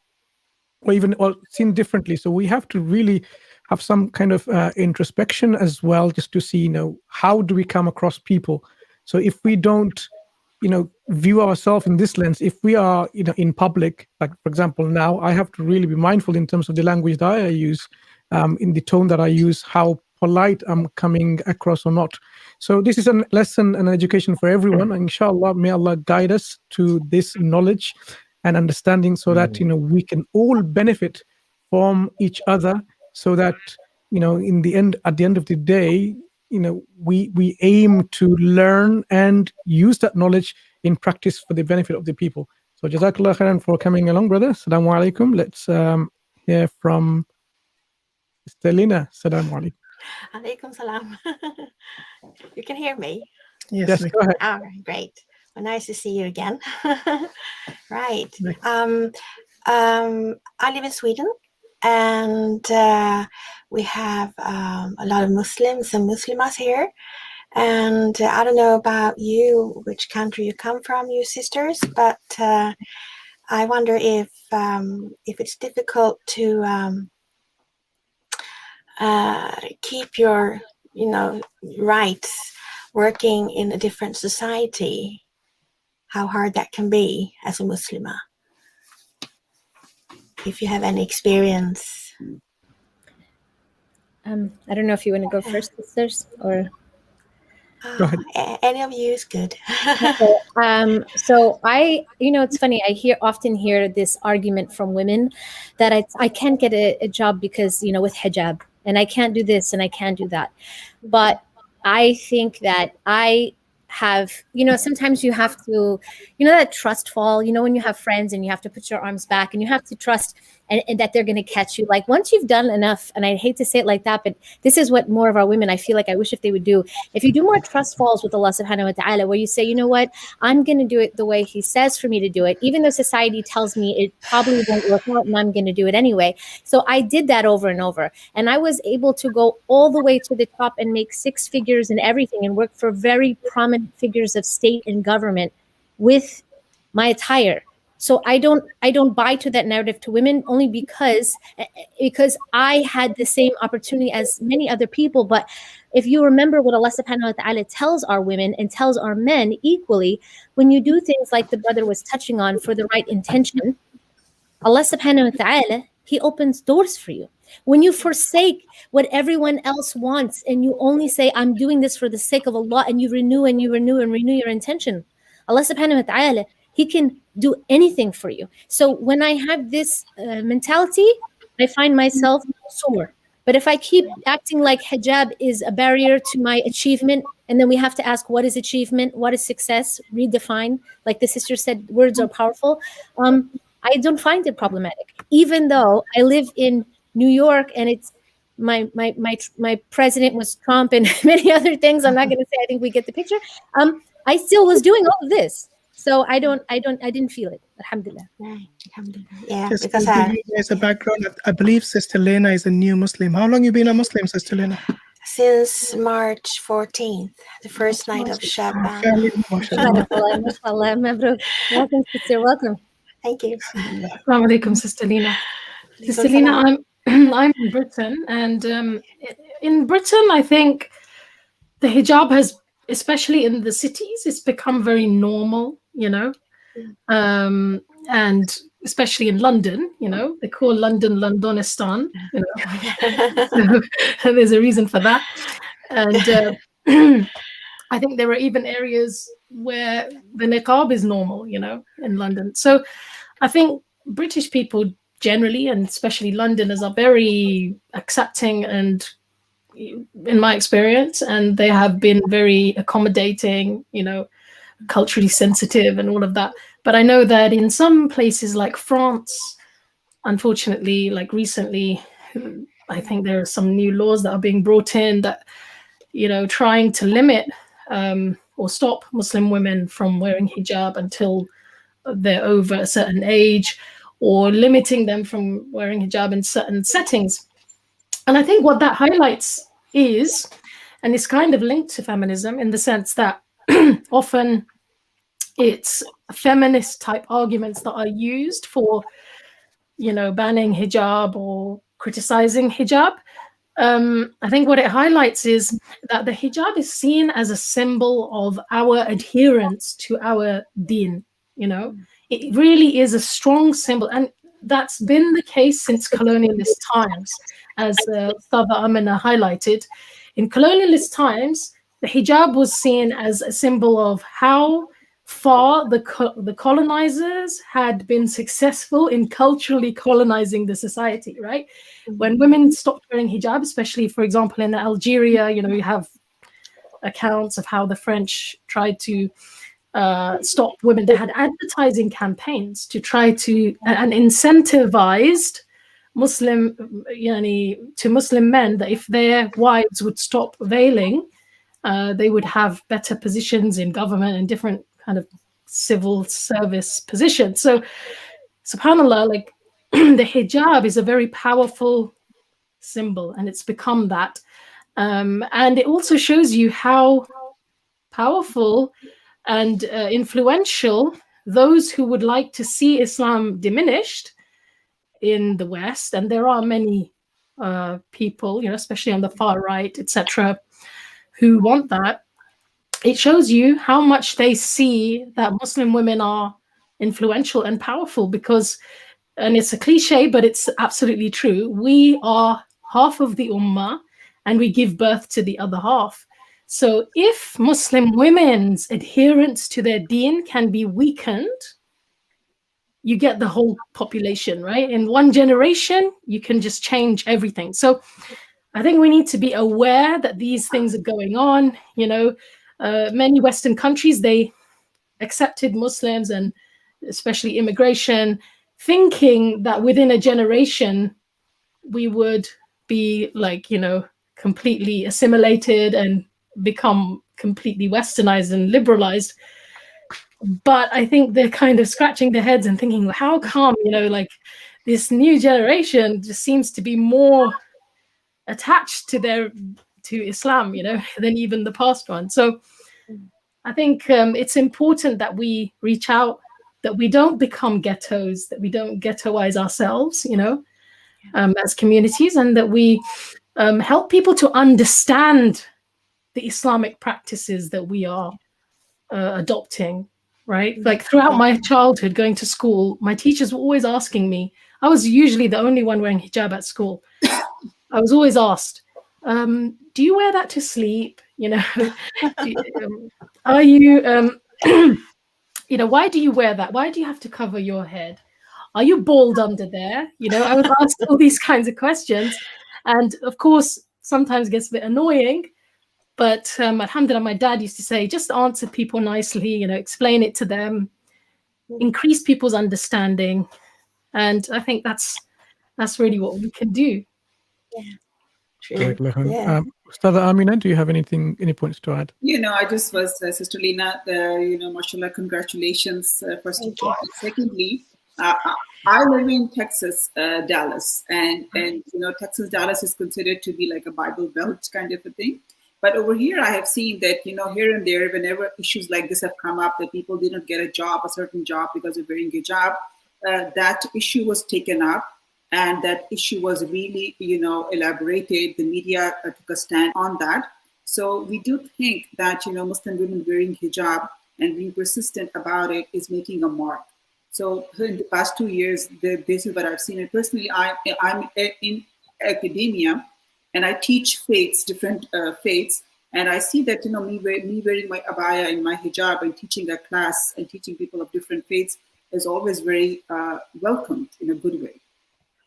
or seen differently. So we have to really have some kind of introspection as well, just to see, how do we come across people? So if we don't, view ourselves in this lens, if we are, in public, like for example, now I have to really be mindful in terms of the language that I use, in the tone that I use, how polite I'm coming across or not. So this is a lesson and education for everyone. And inshallah, may Allah guide us to this knowledge and understanding, so that, we can all benefit from each other, so that, at the end of the day, we aim to learn and use that knowledge in practice for the benefit of the people. So Jazakallah khairan for coming along, brother. Assalamu alaikum. Let's hear from Sister Lena. Assalamu alaikum. Alaikum salam. You can hear me? Yes, go ahead. All right, great. Well, nice to see you again. Right. I live in Sweden, and we have a lot of Muslims and Muslimahs here. And I don't know about you, which country you come from, you sisters, but I wonder if it's difficult to keep your, rights working in a different society, how hard that can be as a Muslimah. If you have any experience. I don't know if you want to go first, sisters, or... Go ahead. Any of you is good. So I, it's funny, I often hear this argument from women that I can't get a job because, with hijab, and I can't do this and I can't do that. But I think that I have, sometimes you have to, that trust fall, when you have friends and you have to put your arms back and you have to trust and that they're going to catch you. Like once you've done enough, and I hate to say it like that, but this is what more of our women, I feel like I wish if they would do. If you do more trust falls with Allah subhanahu wa ta'ala, where you say, you know what, I'm going to do it the way he says for me to do it, even though society tells me it probably won't work out and I'm going to do it anyway. So I did that over and over. And I was able to go all the way to the top and make 6 figures and everything and work for very prominent figures of state and government with my attire. So I don't buy to that narrative to women, only because I had the same opportunity as many other people. But if you remember what Allah subhanahu wa ta'ala tells our women and tells our men equally, when you do things like the brother was touching on for the right intention, Allah subhanahu wa ta'ala, he opens doors for you. When you forsake what everyone else wants and you only say, I'm doing this for the sake of Allah, and you renew and you renew and renew your intention, Allah subhanahu wa ta'ala, he can do anything for you. So when I have this mentality, I find myself sore. But if I keep acting like hijab is a barrier to my achievement, and then we have to ask, what is achievement? What is success? Redefine. Like the sister said, words are powerful. I don't find it problematic, even though I live in New York and it's my president was Trump and many other things. I'm not going to say, I think we get the picture. I still was doing all of this. So I didn't feel it. Alhamdulillah. Right. Alhamdulillah. Yeah. Just Because to give you guys a background, I believe Sister Lena is a new Muslim. How long you been a Muslim, Sister Lena? since March 14th, the first night of Shaban. Welcome, sister. Welcome. Thank you. Assalamu alaikum, Sister Lena. Sister Lena, I'm in Britain, and in Britain, I think the hijab has, especially in the cities, it's become very normal, you know, and especially in London, you know, they call London Londonistan, you know, so there's a reason for that. And I think there are even areas where the niqab is normal, you know, in London. So I think British people generally, and especially Londoners, are very accepting, and in my experience, and they have been very accommodating, you know, culturally sensitive and all of that. But I know that in some places like France, unfortunately, like recently, I think there are some new laws that are being brought in that, you know, trying to limit or stop Muslim women from wearing hijab until they're over a certain age, or limiting them from wearing hijab in certain settings. And I think what that highlights is, and it's kind of linked to feminism in the sense that often it's feminist type arguments that are used for, you know, banning hijab or criticizing hijab. I think what it highlights is that the hijab is seen as a symbol of our adherence to our deen, you know. It really is a strong symbol, and that's been the case since colonialist times, as Ustadhah Aminah highlighted. In colonialist times, the hijab was seen as a symbol of how far the colonizers had been successful in culturally colonizing the society, right? When women stopped wearing hijab, especially, for example, in Algeria, you know, you have accounts of how the French tried to stop women. They had advertising campaigns to try to, and incentivized Muslim men that if their wives would stop veiling, they would have better positions in government and different kind of civil service positions. So, subhanAllah, like the hijab is a very powerful symbol, and it's become that. And it also shows you how powerful and influential those who would like to see Islam diminished in the West, and there are many people, you know, especially on the far right, etc., who want that. It shows you how much they see that Muslim women are influential and powerful, because, and it's a cliche, but it's absolutely true, we are half of the ummah and we give birth to the other half. So if Muslim women's adherence to their deen can be weakened, you get the whole population, right? In one generation, you can just change everything. So I think we need to be aware that these things are going on. You know, many Western countries, they accepted Muslims, and especially immigration, thinking that within a generation, we would be like, you know, completely assimilated and become completely westernized and liberalized. But I think they're kind of scratching their heads and thinking, how come, you know, like this new generation just seems to be more attached to Islam, you know, than even the past one. So I think it's important that we reach out, that we don't become ghettos, that we don't ghettoize ourselves, you know, as communities, and that we help people to understand the Islamic practices that we are adopting, right? Like throughout my childhood, going to school, my teachers were always asking me, I was usually the only one wearing hijab at school. I was always asked, do you wear that to sleep? You know, are you, you know, why do you wear that? Why do you have to cover your head? Are you bald under there? You know, I was asked all these kinds of questions. And of course, sometimes it gets a bit annoying. But alhamdulillah, my dad used to say, just answer people nicely, you know, explain it to them, increase people's understanding. And I think that's really what we can do. Yeah. Ustadhah Aminah, do you have any points to add? You know, I just was, Sister Lena, you know, mashallah, congratulations, first of all. And secondly, I live in Texas, Dallas, and you know, Texas, Dallas is considered to be like a Bible Belt kind of a thing. But over here, I have seen that, you know, here and there, whenever issues like this have come up, that people didn't get a certain job because of wearing hijab, that issue was taken up, and that issue was really, elaborated. The media took a stand on that. So we do think that, Muslim women wearing hijab and being persistent about it is making a mark. So in the past 2 years, this is what I've seen. And personally, I'm in academia, and I teach faiths, different faiths. And I see that, me wearing my abaya and my hijab and teaching a class and teaching people of different faiths is always very welcomed in a good way.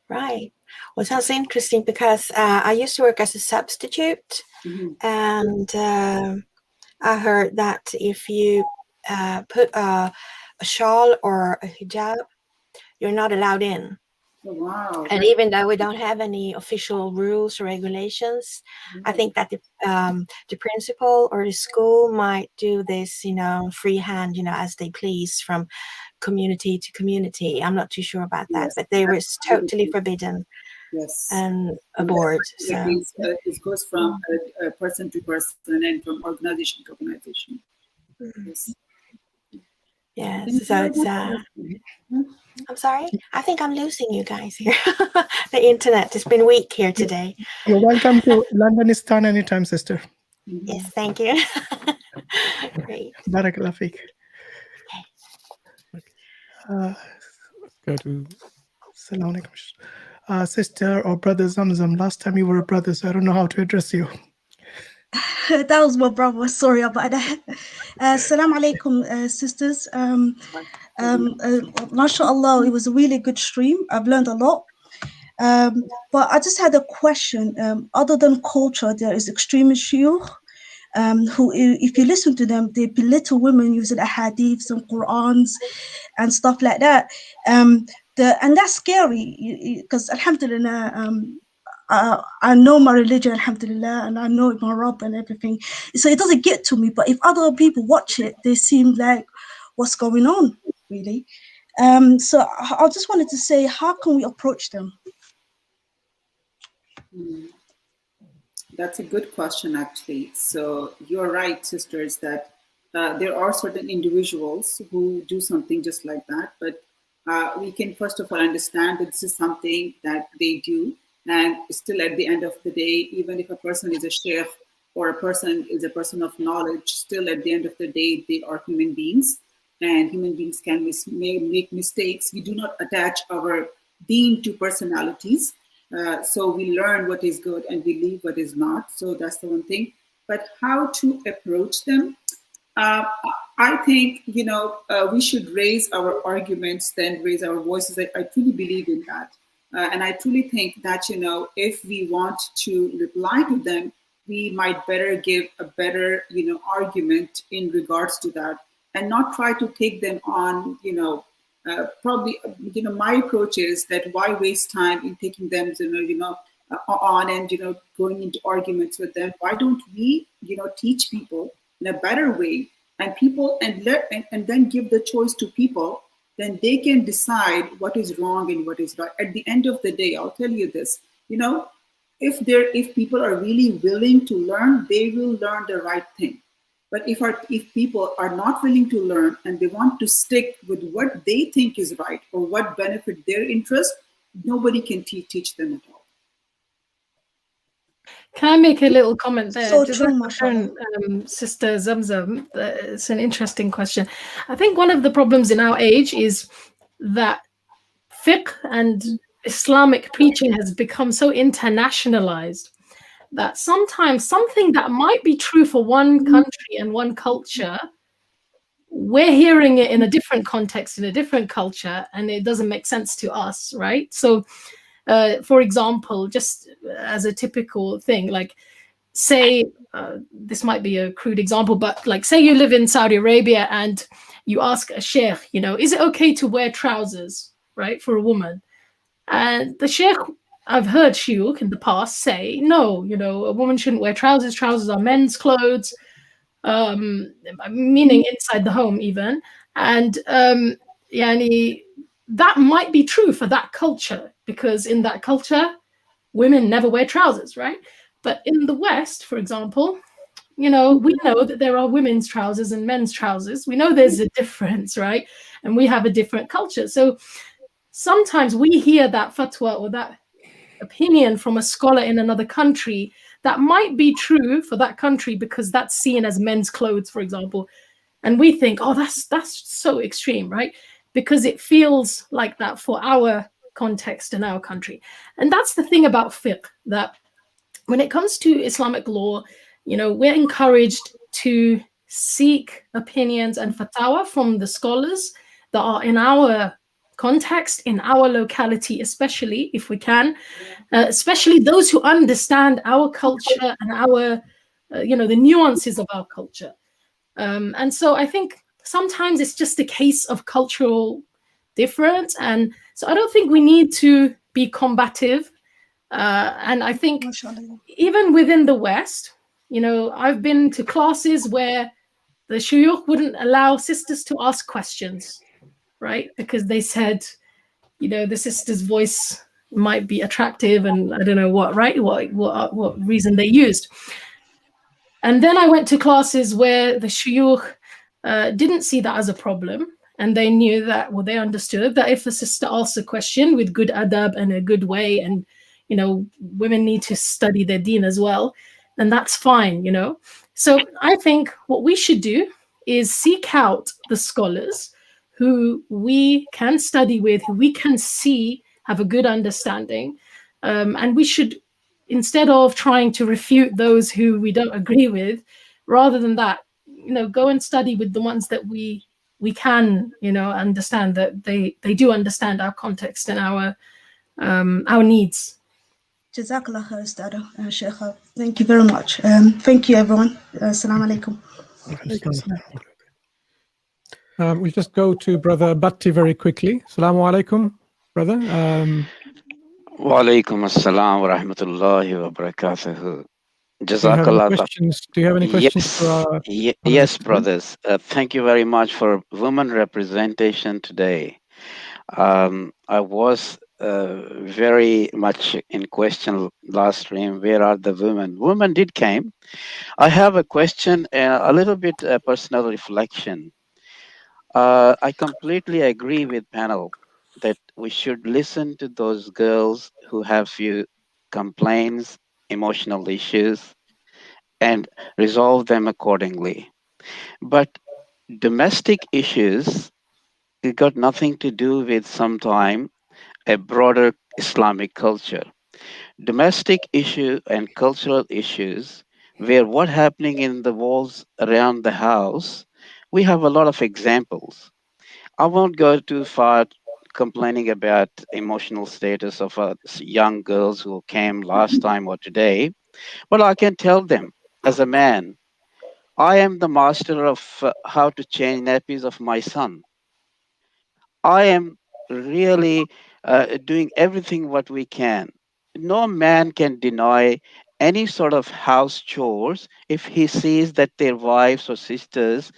Right. Well, sounds interesting because I used to work as a substitute, and I heard that if you put a shawl or a hijab, you're not allowed in. Oh, wow. And even though we don't have any official rules or regulations, I think that the principal or the school might do this, freehand, as they please from community to community. I'm not too sure about that, but they were totally forbidden. Yes. And a board. So. It goes from person to person and from organization to organization. Yes. Yes, so it's I'm sorry, I think I'm losing you guys here. The internet has been weak here today. You're welcome to Londonistan anytime, sister. Yes, thank you. Great. Barakallah feek. Let's go to Assalamu alaikum. Sister or brother Zamzam, last time you were a brother, so I don't know how to address you. That was my brother. Sorry about that. Assalamu alaikum, sisters. MashaAllah, it was a really good stream. I've learned a lot. But I just had a question. Other than culture, there is extremist shiur, who, if you listen to them, they belittle women using hadiths and Qurans and stuff like that. And that's scary because alhamdulillah, I know my religion, alhamdulillah, and I know my Rabb and everything. So it doesn't get to me. But if other people watch it, they seem like, what's going on, really? So I just wanted to say, how can we approach them? That's a good question, actually. So you're right, sisters, that there are certain individuals who do something just like that. But we can, first of all, understand that this is something that they do. And still at the end of the day, even if a person is a sheikh or a person is a person of knowledge, still at the end of the day, they are human beings. And human beings can make mistakes. We do not attach our deen to personalities. So we learn what is good and we leave what is not. So that's the one thing. But how to approach them? I think, we should raise our arguments, then raise our voices. I truly believe in that. And I truly think that, if we want to reply to them, we might better give a better, argument in regards to that and not try to take them on, probably, my approach is that why waste time in taking them, on and, going into arguments with them? Why don't we, teach people in a better way and and then give the choice to people? Then they can decide what is wrong and what is right. At the end of the day, I'll tell you this, if people are really willing to learn, they will learn the right thing. But if people are not willing to learn and they want to stick with what they think is right or what benefit their interest, nobody can teach them at all. Can I make a little comment there? So true, mashallah. Sister Zamzam, it's an interesting question. I think one of the problems in our age is that fiqh and Islamic preaching has become so internationalized that sometimes something that might be true for one country and one culture, we're hearing it in a different context, in a different culture, and it doesn't make sense to us, right? So, for example, just as a typical thing, like say, this might be a crude example, but like say you live in Saudi Arabia and you ask a sheikh, is it okay to wear trousers, right, for a woman? And the sheikh, I've heard shiuk in the past say, no, a woman shouldn't wear trousers. Trousers are men's clothes, meaning inside the home even. And that might be true for that culture, because in that culture, women never wear trousers, right? But in the West, for example, we know that there are women's trousers and men's trousers. We know there's a difference, right? And we have a different culture. So sometimes we hear that fatwa or that opinion from a scholar in another country that might be true for that country because that's seen as men's clothes, for example. And we think, oh, that's so extreme, right? Because it feels like that for our context in our country. And that's the thing about fiqh, that when it comes to Islamic law, you know, we're encouraged to seek opinions and fatwa from the scholars that are in our context, in our locality, especially if we can, especially those who understand our culture and our, you know, the nuances of our culture. And so I think sometimes it's just a case of cultural difference. And so I don't think we need to be combative. And I think even within the West, you know, I've been to classes where the shuyukh wouldn't allow sisters to ask questions, right? Because they said, you know, the sister's voice might be attractive and I don't know what, right? What reason they used. And then I went to classes where the shuyukh didn't see that as a problem. And they knew that, well, they understood that if a sister asks a question with good adab and a good way, and, you know, women need to study their deen as well, then that's fine, you know. So I think what we should do is seek out the scholars who we can study with, who we can see have a good understanding. And we should, instead of trying to refute those who we don't agree with, rather than that, you know, go and study with the ones that we can, you know, understand that they do understand our context and our needs. Jazakallah khair, Ustadha, Sheikha. Thank you very much. Thank you, everyone. Assalamu alaikum. We just go to Brother Bhatti very quickly. Assalamu alaikum, brother. Wa alaikum assalam wa rahmatullahi wa barakatuhu. Jazakallah. Do you have any questions Yes, for our yes, brothers. Thank you very much for women representation today. I was very much in question last stream. Where are the women? Women did came. I have a question, a little bit personal reflection. I completely agree with panel that we should listen to those girls who have few complaints, emotional issues, and resolve them accordingly. But domestic issues, it got nothing to do with sometime a broader Islamic culture. Domestic issue and cultural issues, where what happening in the walls around the house, we have a lot of examples. I won't go too far complaining about emotional status of young girls who came last time or today, but I can tell them as a man, I am the master of how to change nappies of my son. I am really doing everything what we can. No man can deny any sort of house chores if he sees that their wives or sisters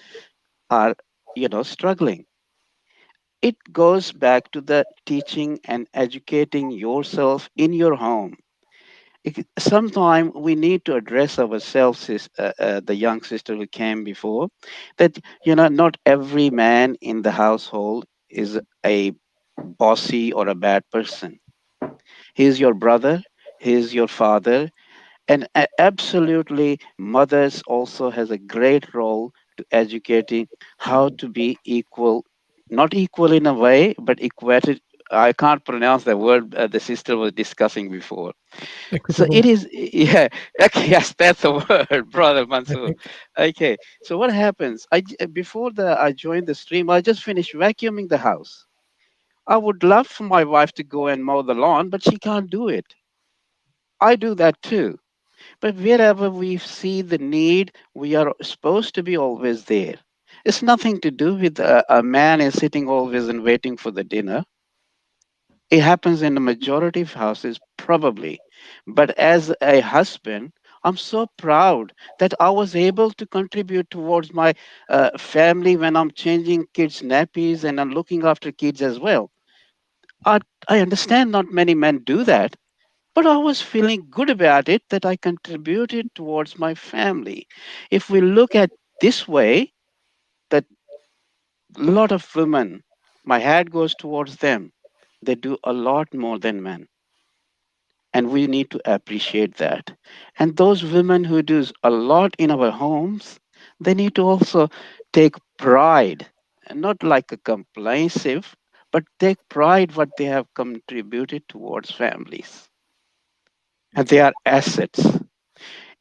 are, you know, struggling. It goes back to the teaching and educating yourself in your home. Sometimes we need to address ourselves, the young sister who came before, that, you know, not every man in the household is a bossy or a bad person. He's your brother, he's your father, and absolutely mothers also has a great role to educating how to be equal, not equal in a way, but equated. I can't pronounce the word the sister was discussing before. So it is, yeah, okay, yes, that's the word, brother Mansur. Okay, so what happens? Before I joined the stream, I just finished vacuuming the house. I would love for my wife to go and mow the lawn, but she can't do it. I do that too. But wherever we see the need, we are supposed to be always there. It's nothing to do with a man is sitting always and waiting for the dinner. It happens in the majority of houses, probably. But as a husband, I'm so proud that I was able to contribute towards my family when I'm changing kids' nappies and I'm looking after kids as well. I understand not many men do that, but I was feeling good about it that I contributed towards my family. If we look at this way, that a lot of women, my hat goes towards them. They do a lot more than men. And we need to appreciate that. And those women who do a lot in our homes, they need to also take pride, and not like a complainsive, but take pride what they have contributed towards families. And they are assets.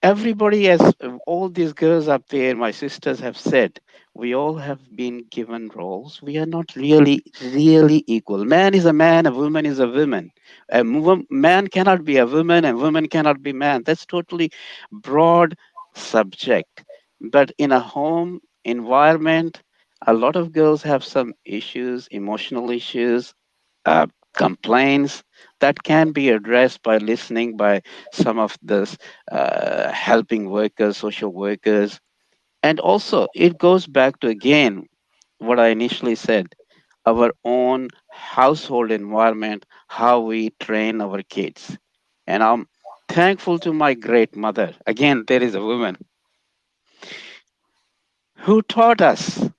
Everybody, as all these girls up there, my sisters have said, we all have been given roles. We are not really equal. Man is a man, a woman is a woman. Man cannot be a woman, and woman cannot be man. That's totally broad subject. But in a home environment, a lot of girls have some issues, emotional issues, uh, complaints that can be addressed by listening by some of the helping workers, social workers. And also, it goes back to again what I initially said, our own household environment, how we train our kids. And I'm thankful to my great mother. Again, there is a woman who taught us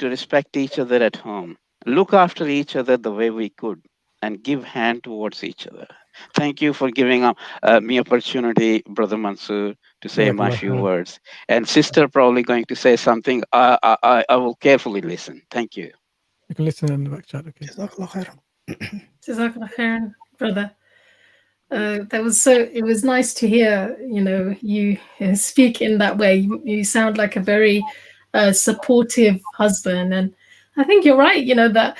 to respect each other at home, look after each other the way we could, and give hand towards each other. Thank you for giving me opportunity, Brother Mansur, to say my few words. And sister probably going to say something. I will carefully listen. Thank you. You can listen in the back chat. Okay. Jazakallah khairan, brother. It was nice to hear, you speak in that way. You sound like a very supportive husband. And I think you're right, that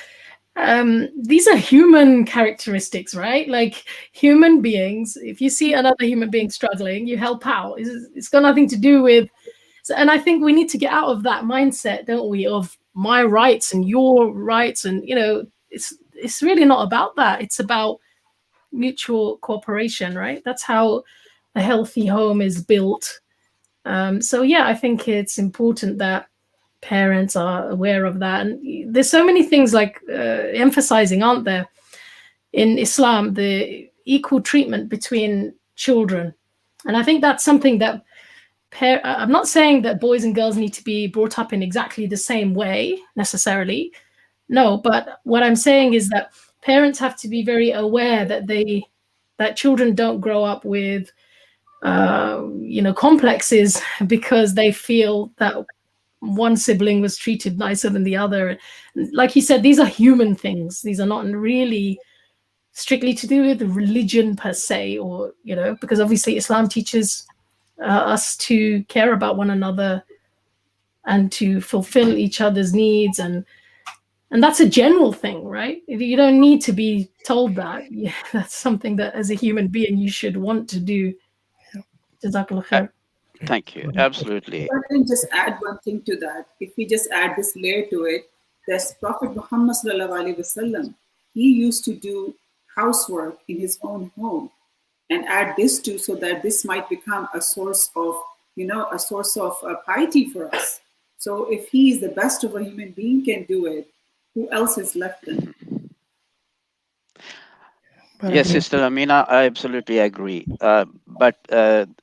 these are human characteristics, right? Like human beings, if you see another human being struggling, you help out. It's got nothing to do with, and I think we need to get out of that mindset, don't we, of my rights and your rights. And, it's really not about that. It's about mutual cooperation, right? That's how a healthy home is built. So yeah, I think it's important that parents are aware of that. And there's so many things like emphasizing, aren't there, in Islam, the equal treatment between children. And I think that's something that I'm not saying that boys and girls need to be brought up in exactly the same way necessarily. No, but what I'm saying is that parents have to be very aware that children don't grow up with complexes because they feel that one sibling was treated nicer than the other. Like you said, these are human things. These are not really strictly to do with religion per se, or because obviously Islam teaches us to care about one another and to fulfill each other's needs, and that's a general thing, right? You don't need to be told that. Yeah, that's something that as a human being you should want to do. Jazakallah khair. Thank you. Absolutely. I can just add one thing to that. If we just add this layer to it, there's Prophet Muhammad sallallahu alaihi wasallam. He used to do housework in his own home, and add this to, so that this might become a source of, piety for us. So if he is the best of a human being can do it, who else is left then? Yes, Sister Aminah, I absolutely agree. But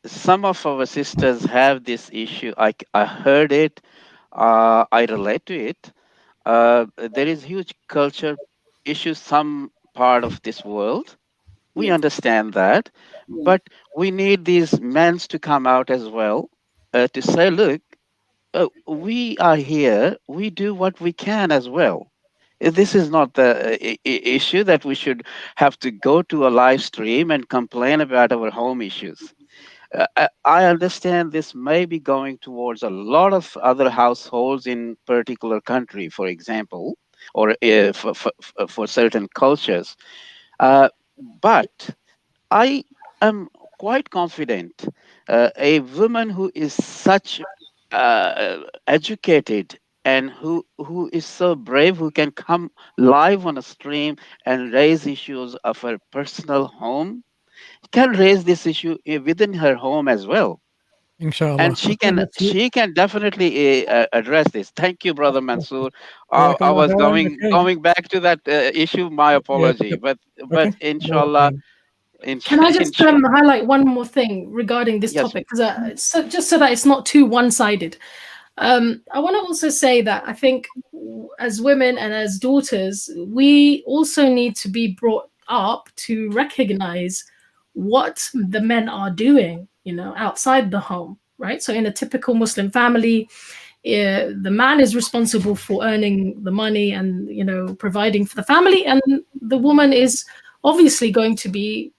some of our sisters have this issue. I heard it. I relate to it. There is huge culture issues, some part of this world. We understand that. But we need these men to come out as well to say, look, we are here. We do what we can as well. This is not the issue that we should have to go to a live stream and complain about our home issues. I understand this may be going towards a lot of other households in particular country, for example, or for certain cultures. But I am quite confident a woman who is such educated and who is so brave, who can come live on a stream and raise issues of her personal home, can raise this issue within her home as well. Inshallah. And she can definitely address this. Thank you, Brother Mansur. I was going back to that issue. My apology, but inshallah. Can I just highlight one more thing regarding this topic, because just so that it's not too one-sided. I want to also say that I think as women and as daughters, we also need to be brought up to recognize what the men are doing, you know, outside the home, right? So in a typical Muslim family, the man is responsible for earning the money and, you know, providing for the family, and the woman is obviously going to be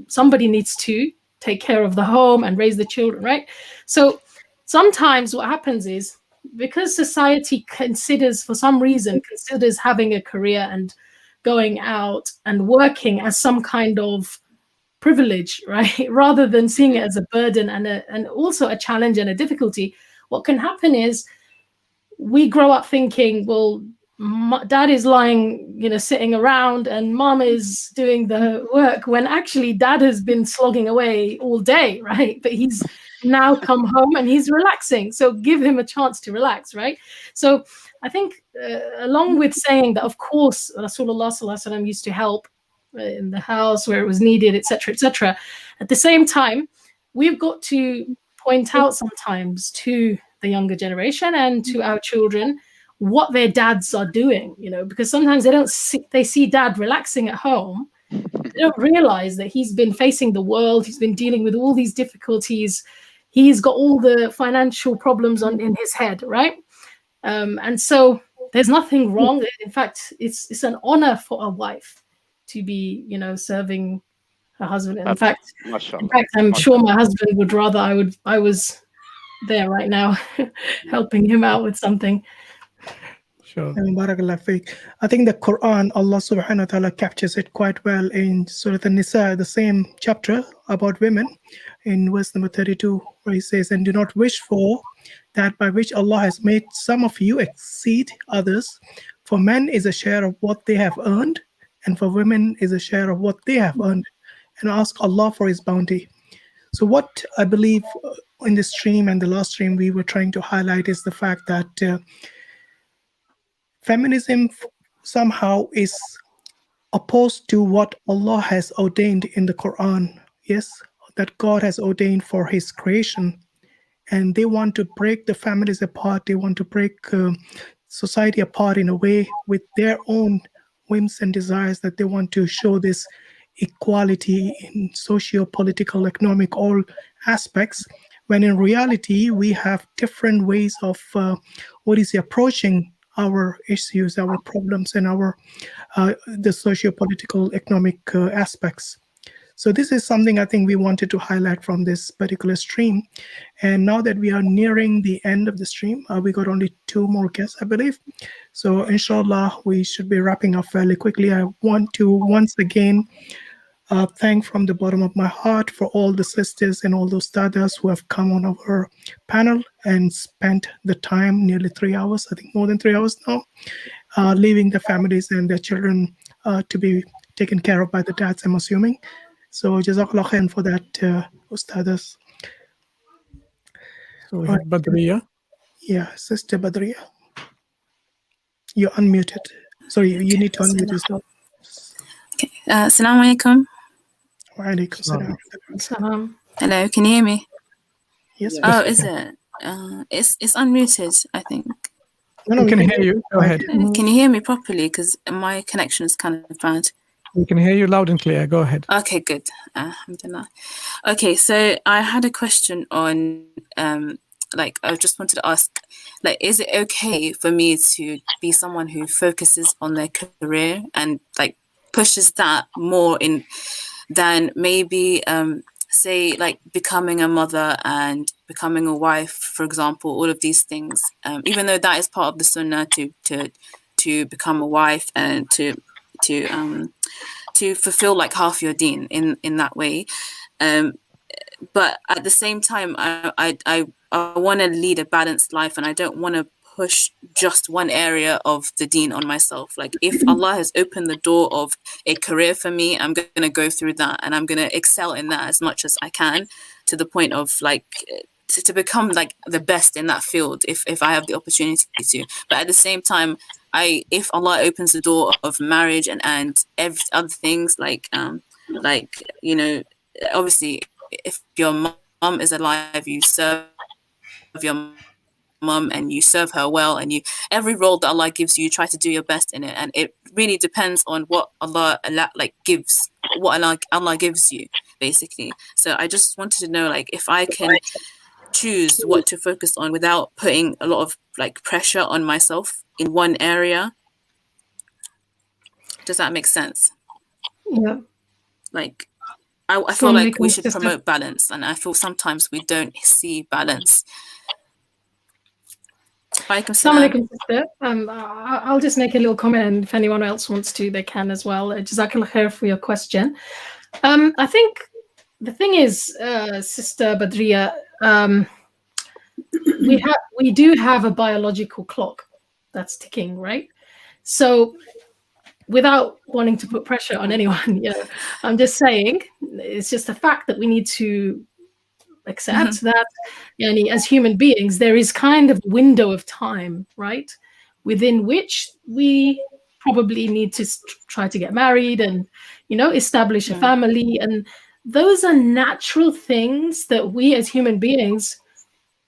somebody needs to take care of the home and raise the children, right? So sometimes what happens is, because society considers, for some reason, considers having a career and going out and working as some kind of privilege, right? Rather than seeing it as a burden and also a challenge and a difficulty, what can happen is we grow up thinking, well, dad is lying, you know, sitting around and mom is doing the work, when actually dad has been slogging away all day, right? But he's now come home and he's relaxing. So give him a chance to relax, right? So I think along with saying that, of course, Rasulullah Sallallahu Alaihi Wasallam used to help in the house where it was needed, etc., etc. At the same time, we've got to point out sometimes to the younger generation and to our children what their dads are doing, you know, because sometimes they see dad relaxing at home. They don't realize that he's been facing the world, he's been dealing with all these difficulties, he's got all the financial problems in his head, right? And so there's nothing wrong. In fact, it's an honor for a wife to be, you know, serving her husband. In fact, I'm sure my husband would rather I was there right now helping him out with something. Sure. I think the Quran, Allah subhanahu wa ta'ala captures it quite well in Surah An-Nisa, the same chapter about women, in verse number 32, where he says, "And do not wish for that by which Allah has made some of you exceed others. For men is a share of what they have earned, and for women is a share of what they have earned. And ask Allah for His bounty." So what I believe in this stream and the last stream we were trying to highlight is the fact that feminism somehow is opposed to what Allah has ordained in the Quran. Yes, that God has ordained for His creation. And they want to break the families apart. They want to break society apart in a way with their own whims and desires, that they want to show this equality in socio-political, economic, all aspects, when in reality we have different ways of approaching our issues, our problems, and our the socio-political, economic aspects. So this is something I think we wanted to highlight from this particular stream. And now that we are nearing the end of the stream, we got only 2 more guests, I believe. So inshallah, we should be wrapping up fairly quickly. I want to once again thank from the bottom of my heart for all the sisters and all those ustadhas who have come on our panel and spent the time, nearly 3 hours, I think more than 3 hours now, leaving their families and their children to be taken care of by the dads, I'm assuming. So jazakallah khair for that, ustadhas. So we have Badriya. Yeah, Sister Badriya. You're unmuted. Sorry, you need to unmute yourself. Assalamu alaikum. Wa alaikum salam. Hello, can you hear me? Yes. Oh, is it? It's unmuted, I think. No, we can hear you. Go ahead. Can you hear me properly? Because my connection is kind of bad. We can hear you loud and clear. Go ahead. Okay, good. Alhamdulillah. Okay, so I had a question on, like, I just wanted to ask, like, is it okay for me to be someone who focuses on their career and, like, pushes that more in than maybe, say, like, becoming a mother and becoming a wife, for example, all of these things, even though that is part of the sunnah to become a wife and to fulfill like half your deen in that way, but at the same time I want to lead a balanced life, and I don't want to push just one area of the deen on myself. Like, if Allah has opened the door of a career for me, I'm going to go through that and I'm going to excel in that as much as I can, to the point of like to become like the best in that field if I have the opportunity to. But at the same time, if Allah opens the door of marriage and every other things, like you know, obviously if your mom is alive, you serve your mom and you serve her well, and every role that Allah gives you, you try to do your best in it, and it really depends on what Allah gives, what Allah gives you, basically. So I just wanted to know, like, if I can choose what to focus on without putting a lot of like pressure on myself in one area. Does that make sense? Yeah. Like, I feel like we should promote balance, and I feel sometimes we don't see balance. Assalamu alaikum, sister. I'll just make a little comment, and if anyone else wants to, they can as well. Jazakallah khair for your question. I think the thing is, Sister Badriya, we do have a biological clock that's ticking, right? So, without wanting to put pressure on anyone, I'm just saying it's just a fact that we need to accept that, as human beings, there is kind of a window of time, right, within which we probably need to try to get married and, establish a family. And those are natural things that we as human beings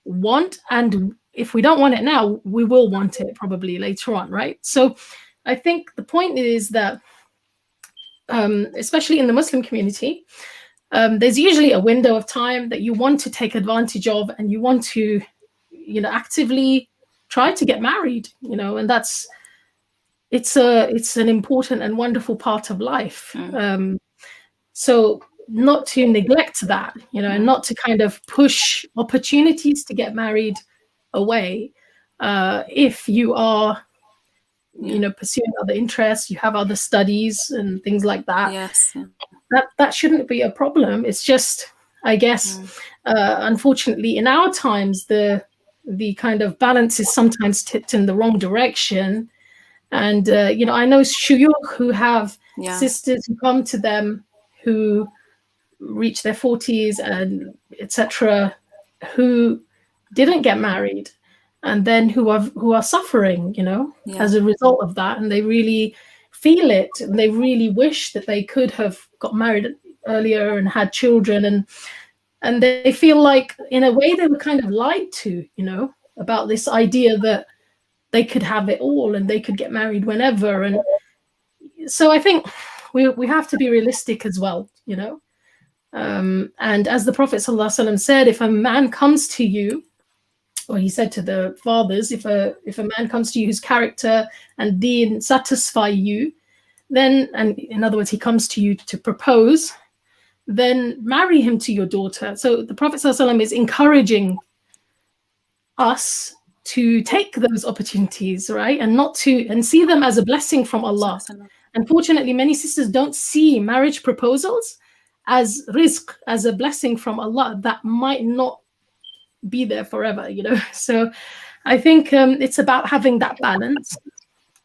want. And if we don't want it now, we will want it probably later on, right? So I think the point is that, especially in the Muslim community, there's usually a window of time that you want to take advantage of, and you want to, actively try to get married, and it's an important and wonderful part of life. So not to neglect that, and not to kind of push opportunities to get married away, if you are pursuing other interests, you have other studies and things like that. Yes. That shouldn't be a problem. It's just, I guess, unfortunately, in our times, the kind of balance is sometimes tipped in the wrong direction. And I know shuyukh who have sisters who come to them who reach their 40s and etc., who didn't get married, and then who are suffering, as a result of that, and they really feel it, and they really wish that they could have got married earlier and had children, and they feel like, in a way, they were kind of lied to, about this idea that they could have it all and they could get married whenever. And so I think we have to be realistic as well, and as the Prophet ﷺ said, if a man comes to you, or he said to the fathers, if a man comes to you whose character and deen satisfy you, then, and in other words, he comes to you to propose, then marry him to your daughter. So the Prophet ﷺ is encouraging us to take those opportunities, right? And see them as a blessing from Allah. Unfortunately, many sisters don't see marriage proposals as rizq, as a blessing from Allah that might not be there forever, So I think it's about having that balance.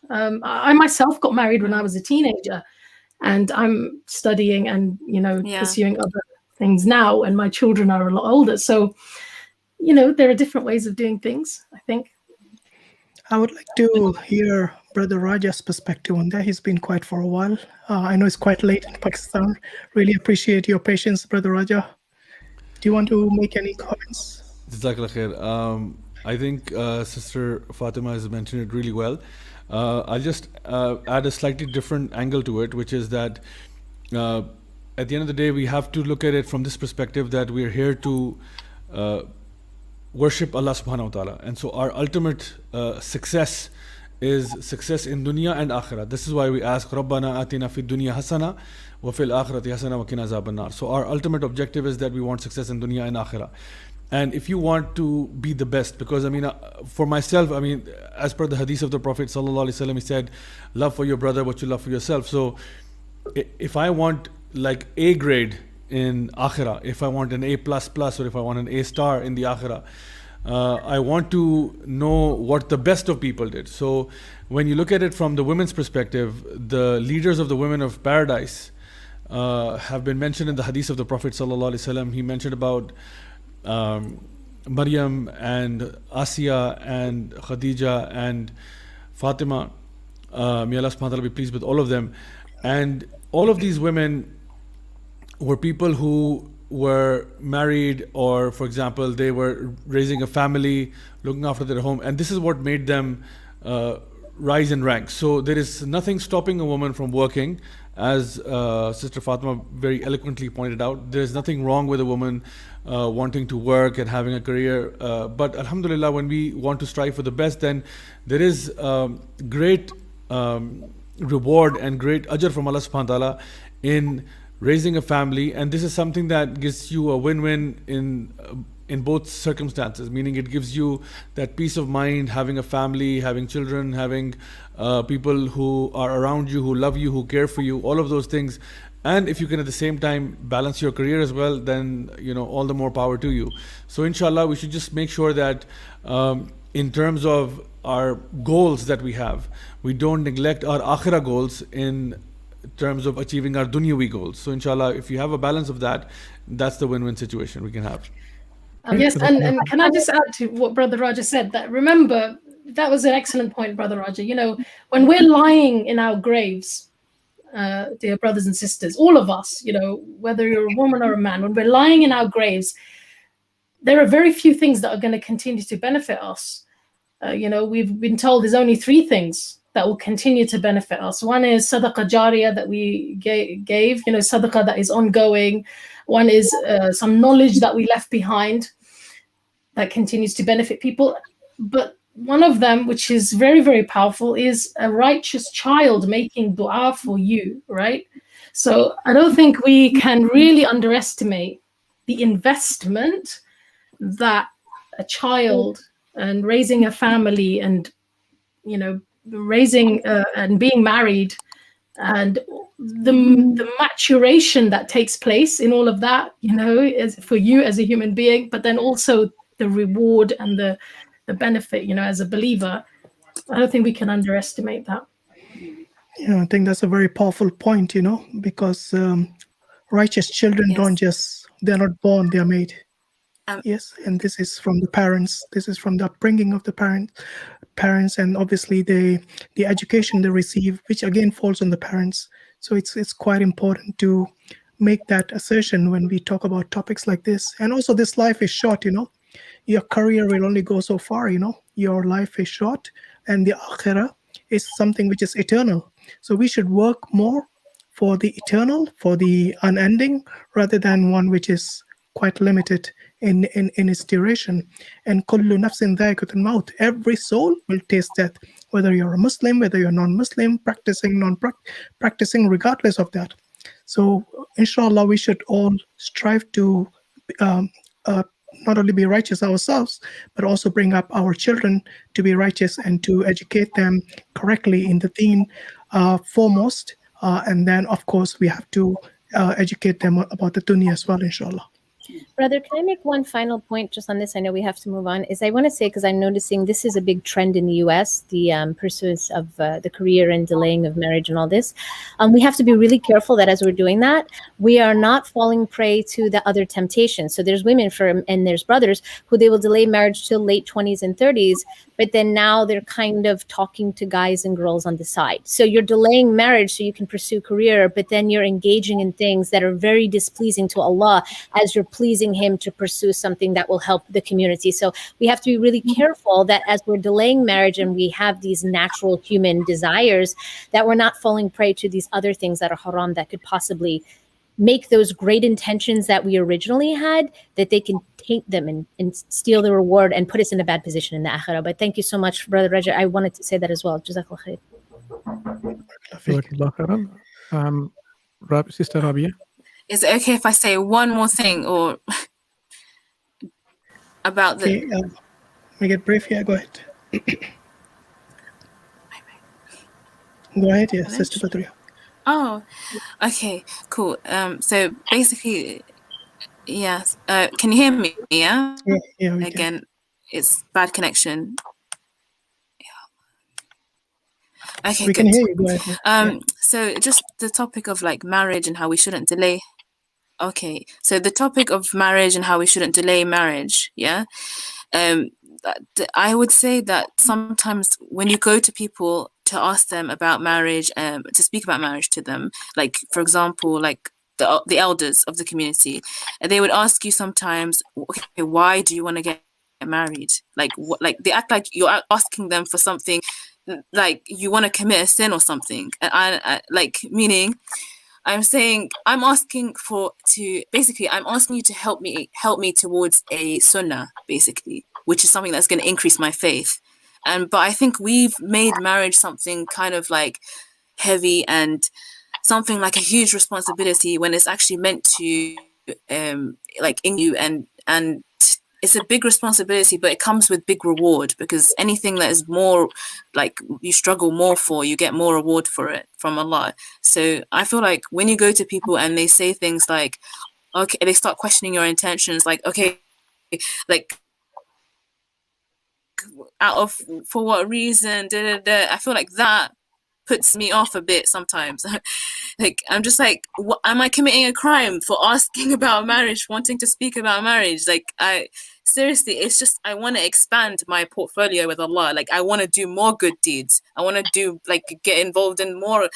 I myself got married when I was a teenager, and I'm studying and pursuing other things now, and my children are a lot older. So there are different ways of doing things, I think. I would like to hear Brother Raja's perspective on that. He's been quiet for a while. I know it's quite late in Pakistan. Really appreciate your patience, Brother Raja. Do you want to make any comments? Jazakallah khair. I think Sister Fatima has mentioned it really well. I'll just add a slightly different angle to it, which is that at the end of the day, we have to look at it from this perspective that we're here to worship Allah subhanahu wa ta'ala. And so our ultimate success is success in dunya and akhirah. This is why we ask, Rabbana atina fid dunya hasana wa fil akhirati hasana wa qina azaban nar. So our ultimate objective is that we want success in dunya and akhirah. And if you want to be the best, because for myself, as per the hadith of the Prophet sallallahu alaihi wasallam, he said, love for your brother what you love for yourself. So if I want like A grade in akhirah, if I want an A++, or if I want an A star in the akhirah, I want to know what the best of people did. So when you look at it from the women's perspective, the leaders of the women of paradise have been mentioned in the hadith of the Prophet sallallahu alaihi wasallam. He mentioned about Maryam and Asiya and Khadija and Fatima. May Allah subhanahu wa ta'ala be pleased with all of them. And all of these women were people who were married, or for example, they were raising a family, looking after their home, and this is what made them rise in rank. So there is nothing stopping a woman from working, as Sister Fatima very eloquently pointed out. There is nothing wrong with a woman wanting to work and having a career, but alhamdulillah, when we want to strive for the best, then there is great reward and great ajr from Allah subhanahu wa ta'ala in raising a family, and this is something that gives you a win-win in both circumstances, meaning it gives you that peace of mind, having a family, having children, having people who are around you, who love you, who care for you, all of those things. And if you can at the same time balance your career as well, then all the more power to you. So inshallah, we should just make sure that in terms of our goals that we have, we don't neglect our akhirah goals in terms of achieving our dunyawi goals. So inshallah, if you have a balance of that, that's the win-win situation we can have. Yes, and can I just add to what Brother Raja said, that remember, that was an excellent point, Brother Raja. When we're lying in our graves, dear brothers and sisters, all of us, whether you're a woman or a man, when we're lying in our graves, there are very few things that are going to continue to benefit us. We've been told there's only 3 things that will continue to benefit us. One is sadaqah jariyah that we gave, sadaqah that is ongoing. One is some knowledge that we left behind that continues to benefit people. But one of them, which is very, very powerful, is a righteous child making dua for you, right? So I don't think we can really underestimate the investment that a child and raising a family and, raising and being married and the maturation that takes place in all of that, is for you as a human being, but then also the reward and the benefit, as a believer. I don't think we can underestimate that. Yeah, I think that's a very powerful point, because righteous children they're not born, they're made. Yes, and this is from the parents. This is from the upbringing of the parents, and obviously the education they receive, which again falls on the parents. So it's quite important to make that assertion when we talk about topics like this. And also, this life is short. Your career will only go so far. Your life is short, and the akhirah is something which is eternal. So we should work more for the eternal, for the unending, rather than one which is quite limited in its duration. And kullu nafsin dha'iqatul maut, every soul will taste death, whether you're a Muslim, whether you're non-Muslim, practicing, non-practicing, regardless of that. So inshallah, we should all strive to not only be righteous ourselves, but also bring up our children to be righteous and to educate them correctly in the deen foremost. And then, of course, we have to educate them about the dunya as well, inshallah. Brother, can I make one final point just on this? I know we have to move on. I want to say, because I'm noticing this is a big trend in the US, the pursuits of the career and delaying of marriage and all this. We have to be really careful that as we're doing that, we are not falling prey to the other temptations. So there's women and there's brothers who they will delay marriage till late 20s and 30s, but then now they're kind of talking to guys and girls on the side. So you're delaying marriage so you can pursue career, but then you're engaging in things that are very displeasing to Allah as you're pleasing Him to pursue something that will help the community. So we have to be really careful that as we're delaying marriage and we have these natural human desires, that we're not falling prey to these other things that are haram that could possibly make those great intentions that we originally had, that they can taint them and steal the reward and put us in a bad position in the akhirah. But thank you so much, Brother Raja. I wanted to say that as well. Jazakallah khair. Sister Rabia. Is it okay if I say one more thing or about the... Okay, make it brief. Yeah, go ahead. Go ahead, yeah, Sister Badriya. Oh, okay, cool. So basically, yes. Can you hear me? Yeah. Yeah. Again, it's bad connection. Okay, we good. can hear you. Go ahead. So just the topic of like marriage and how we shouldn't delay. Okay, so the topic of marriage and how we shouldn't delay marriage. Yeah. I would say that sometimes when you go to people to ask them about marriage, to speak about marriage to them, like for example, like the elders of the community, and they would ask you sometimes, okay, why do you want to get married? Like what? Like they act like you're asking them for something, like you want to commit a sin or something. And I like meaning, I'm saying I'm asking you to help me towards a sunnah, basically, which is something that's going to increase my faith. But I think we've made marriage something kind of like heavy and something like a huge responsibility when it's actually meant to like in you, and it's a big responsibility, but it comes with big reward, because anything that is more like you struggle more for, you get more reward for it from Allah. So I feel like when you go to people and they say things like, okay, they start questioning your intentions, like, okay, like for what reason, I feel like that puts me off a bit sometimes. Like I'm just like, what, am I committing a crime for asking about marriage, wanting to speak about marriage? Like seriously, it's just I want to expand my portfolio with Allah. Like I want to do more good deeds. I want to do like get involved in more,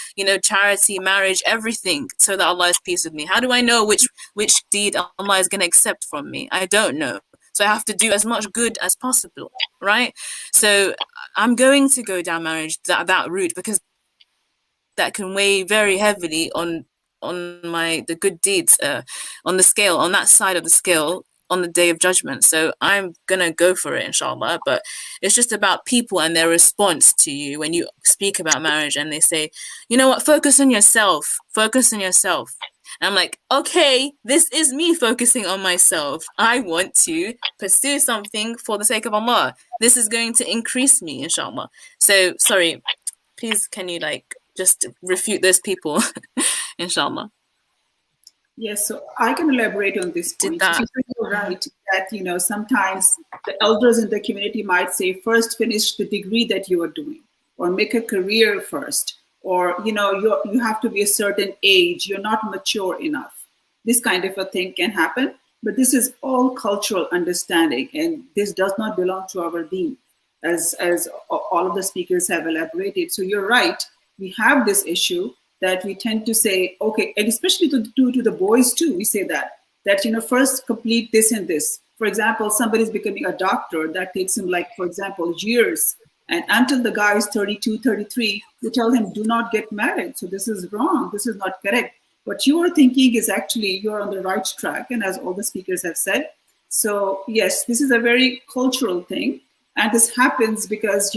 charity, marriage, everything, so that Allah is pleased with me. How do I know which deed Allah is going to accept from me? I don't know. So I have to do as much good as possible, right? So I'm going to go down marriage that route, because that can weigh very heavily on the good deeds on the scale, on that side of the scale, on the day of judgment. So I'm gonna go for it, inshallah. But it's just about people and their response to you when you speak about marriage, and they say, you know what, focus on yourself. And I'm like, okay, this is me focusing on myself. I want to pursue something for the sake of Allah. This is going to increase me, inshallah. So sorry, please, can you just refute those people, inshallah? Yes, so I can elaborate on this point. You're right that sometimes the elders in the community might say, first finish the degree that you are doing, or make a career first, or you have to be a certain age, you're not mature enough. This kind of a thing can happen, but this is all cultural understanding, and this does not belong to our deen, as all of the speakers have elaborated. So you're right, we have this issue that we tend to say, okay, and especially to the boys too, we say that first complete this and this. For example, somebody's becoming a doctor, that takes him for example, years. And until the guy is 32, 33, we tell him, do not get married. So this is wrong, this is not correct. What you are thinking is actually, you're on the right track, and as all the speakers have said. So yes, this is a very cultural thing. And this happens because,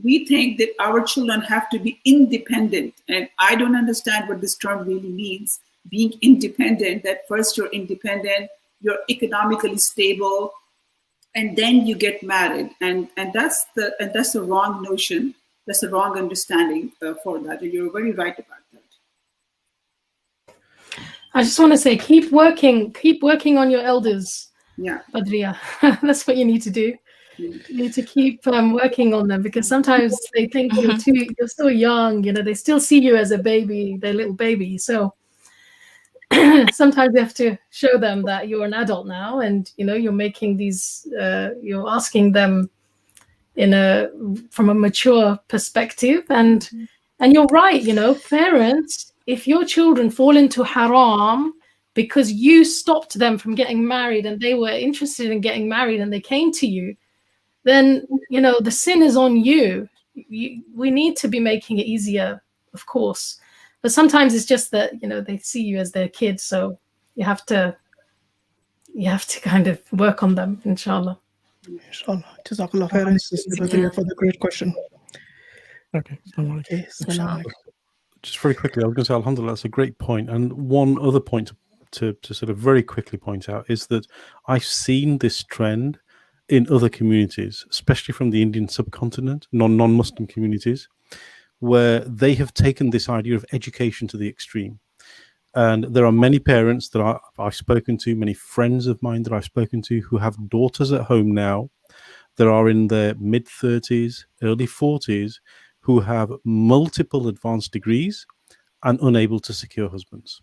we think that our children have to be independent. And I don't understand what this term really means, being independent, that first you're independent, you're economically stable, and then you get married. And that's the wrong notion. That's the wrong understanding for that. And you're very right about that. I just want to say, keep working on your elders. Yeah. Badriya. That's what you need to do. You need to keep working on them, because sometimes they think you're so young, they still see you as a baby, their little baby. So sometimes you have to show them that you're an adult now, and you're making these you're asking them from a mature perspective, and you're right, parents, if your children fall into haram because you stopped them from getting married and they were interested in getting married and they came to you, then the sin is on you. We need to be making it easier, of course, but sometimes it's just that they see you as their kids, so you have to kind of work on them, inshallah. Inshallah. Jazakallah khairan, Sister Badriya, for the great question. Okay. Just very quickly, I was going to say, alhamdulillah, that's a great point. And one other point to sort of very quickly point out is that I've seen this trend in other communities, especially from the Indian subcontinent, non-Muslim communities, where they have taken this idea of education to the extreme. And there are many parents that I've spoken to, many friends of mine that I've spoken to, who have daughters at home now that are in their mid-30s, early 40s, who have multiple advanced degrees and unable to secure husbands.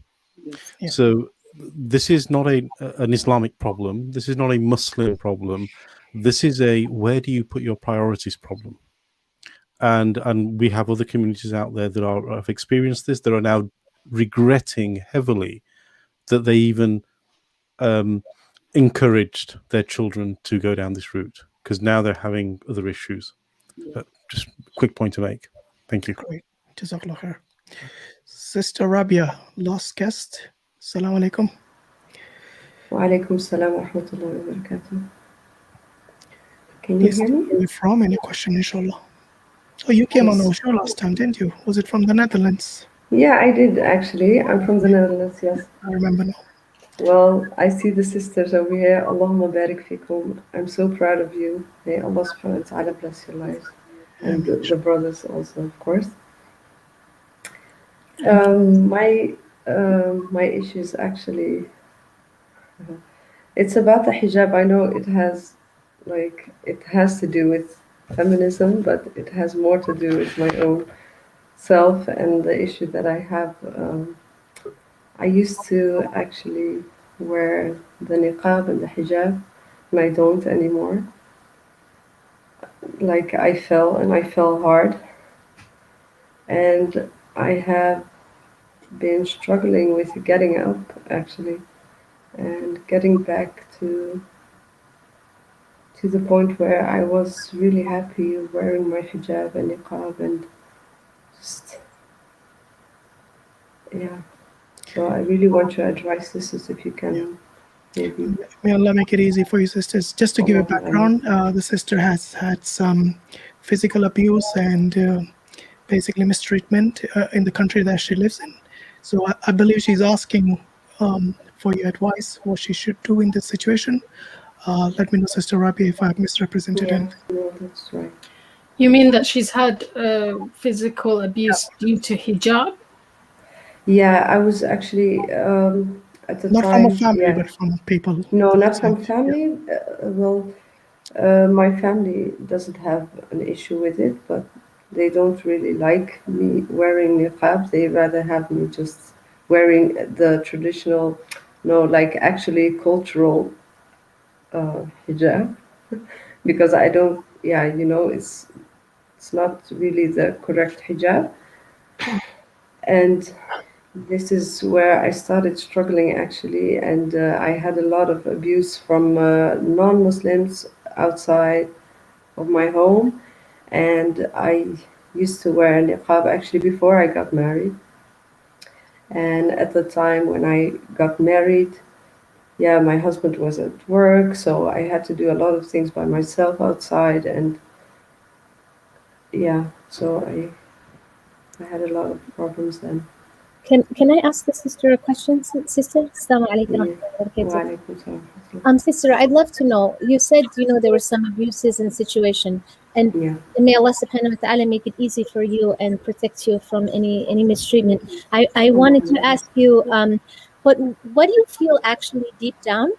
Yeah. So this is not an Islamic problem. This is not a Muslim problem. This is a where do you put your priorities problem. And we have other communities out there that have experienced this, that are now regretting heavily that they even encouraged their children to go down this route, because now they're having other issues. Just a quick point to make. Thank you. Great. Jazakallah khair. Sister Rabia, last guest. Assalamu alaikum. Wa alaikum salam wa rahmatullahi wa barakatuh. Can you hear me? Where are you from? Any question, inshallah? Oh, you came on our show last time, didn't you? Was it from the Netherlands? Yeah, I did actually. I'm from the Netherlands, yes. I remember now. Well, I see the sisters over here. Allahumma barik fikum. I'm so proud of you. May Allah subhanahu wa ta'ala bless your lives. And the brothers also, of course. My issues actually, it's about the hijab. I know it has to do with feminism, but it has more to do with my own self and the issue that I have. I used to actually wear the niqab and the hijab, and I don't anymore. Like I fell hard, and I have been struggling with getting up actually, and getting back to the point where I was really happy wearing my hijab and niqab and just, yeah. So I really want your advice, sisters, if you can. Maybe. May Allah make it easy for you, sisters. Just to give a background, the sister has had some physical abuse and basically mistreatment in the country that she lives in. So I believe she's asking for your advice, what she should do in this situation. Let me know, Sister Rabia, if I've misrepresented anything. No, that's right. You mean that she's had physical abuse due to hijab? Yeah, I was actually at the Not time. from a family, but from people. No, not from family. My family doesn't have an issue with it, but they don't really like me wearing niqab. They rather have me just wearing the traditional, actually cultural hijab, because I don't. Yeah, it's not really the correct hijab, and this is where I started struggling actually, and I had a lot of abuse from non-Muslims outside of my home, and I used to wear niqab actually before I got married. And at the time when I got married, yeah, my husband was at work, so I had to do a lot of things by myself outside, and yeah, so I had a lot of problems then. Can I ask the sister a question, sister? Assalamu alaikum. Sister, I'd love to know. You said there were some abuses in situation, and may Allah subhanahu wa ta'ala make it easy for you and protect you from any mistreatment. I wanted to ask you, what do you feel actually deep down?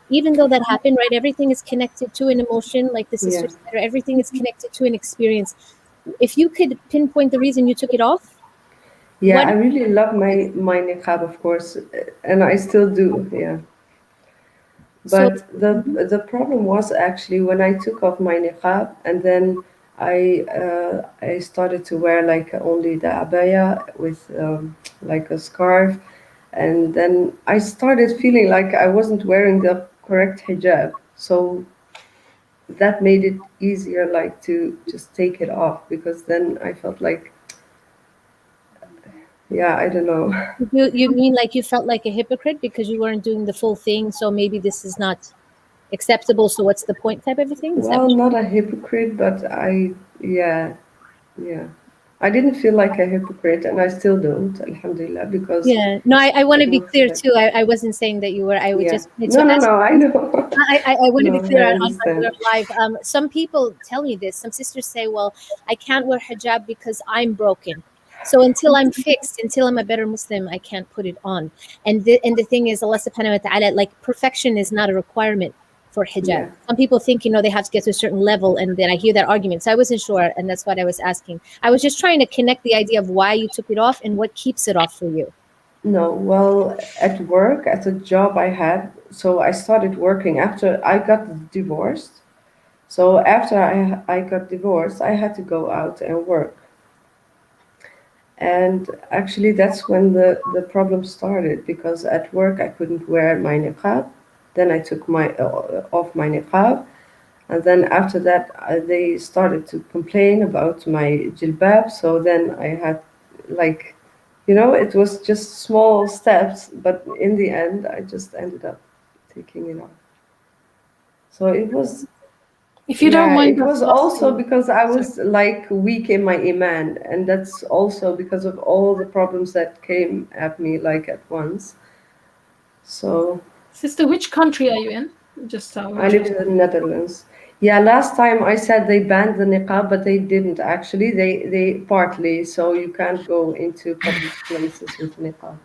Even though that happened, right? Everything is connected to an emotion, like the sister said, or everything is connected to an experience. If you could pinpoint the reason you took it off. Yeah, I really love my niqab, of course, and I still do, yeah. But the problem was actually when I took off my niqab, and then I started to wear like only the abaya with like a scarf, and then I started feeling like I wasn't wearing the correct hijab. So that made it easier, like to just take it off, because then I felt like, yeah, I don't know. You mean like you felt like a hypocrite because you weren't doing the full thing, so maybe this is not acceptable, so what's the point type of a thing? Well, not a hypocrite, but yeah. I didn't feel like a hypocrite, and I still don't, alhamdulillah, because... Yeah, no, I want to be clear too. I wasn't saying that you were, I would just... No, I know. I want to be clear on your live. Some people tell me this. Some sisters say, well, I can't wear hijab because I'm broken. So until I'm fixed, until I'm a better Muslim, I can't put it on. And the thing is, Allah subhanahu wa ta'ala, like perfection is not a requirement for hijab. Yeah. Some people think, they have to get to a certain level, and then I hear that argument. So I wasn't sure, and that's what I was asking. I was just trying to connect the idea of why you took it off and what keeps it off for you. No, well, at work, at a job I had, so I started working after I got divorced. So after I got divorced, I had to go out and work. And actually, that's when the problem started, because at work I couldn't wear my niqab. Then I took my off my niqab, and then after that they started to complain about my jilbab. So then I had, like, you know, it was just small steps, but in the end I just ended up taking it off. So it was, if you don't mind it was us also asking, because I was like weak in my iman, and that's also because of all the problems that came at me like at once. So sister, which country are you in? Just out of I live interest. in the Netherlands. Yeah, last time I said they banned the niqab, but they didn't actually. They partly, so you can't go into public places with niqab.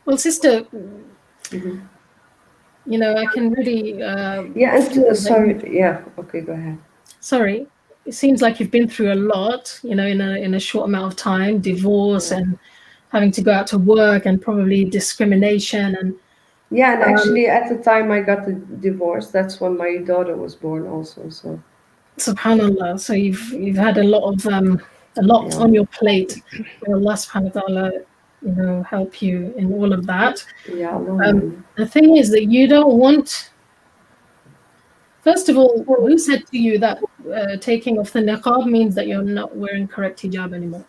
Well, sister, you know, I can really Yeah, and feel that sorry, you, yeah, okay, go ahead. sorry, it seems like you've been through a lot, you know, in a short amount of time, divorce and having to go out to work and probably discrimination and yeah, and actually at the time I got the divorce, that's when my daughter was born also. So subhanallah. So you've had a lot on your plate. May Allah subhanahu wa ta'ala, you know, help you in all of that. Yeah, the thing is that you don't want. First of all, who said to you that taking off the niqab means that you're not wearing correct hijab anymore?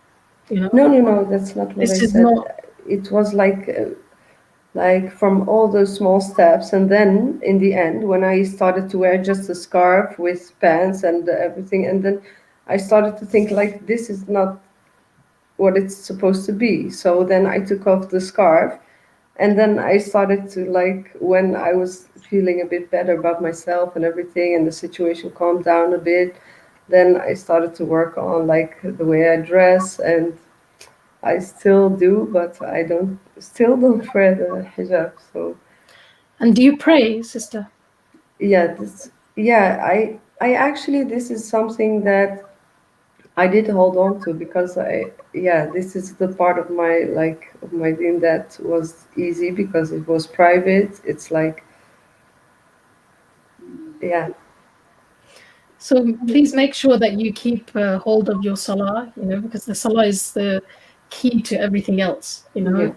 You know? No, that's not what This I is said. not. It was like from all those small steps, and then in the end, when I started to wear just a scarf with pants and everything, and then I started to think like this is not what it's supposed to be. So then I took off the scarf, and then I started to, like, when I was feeling a bit better about myself and everything, and the situation calmed down a bit, then I started to work on like the way I dress, and I still do, but I still don't wear the hijab. So. And do you pray, sister? Yeah, I actually, this is something that I did hold on to, because this is the part of my deen that was easy because it was private. It's like, yeah. So please make sure that you keep hold of your salah, you know, because the salah is the key to everything else. You know,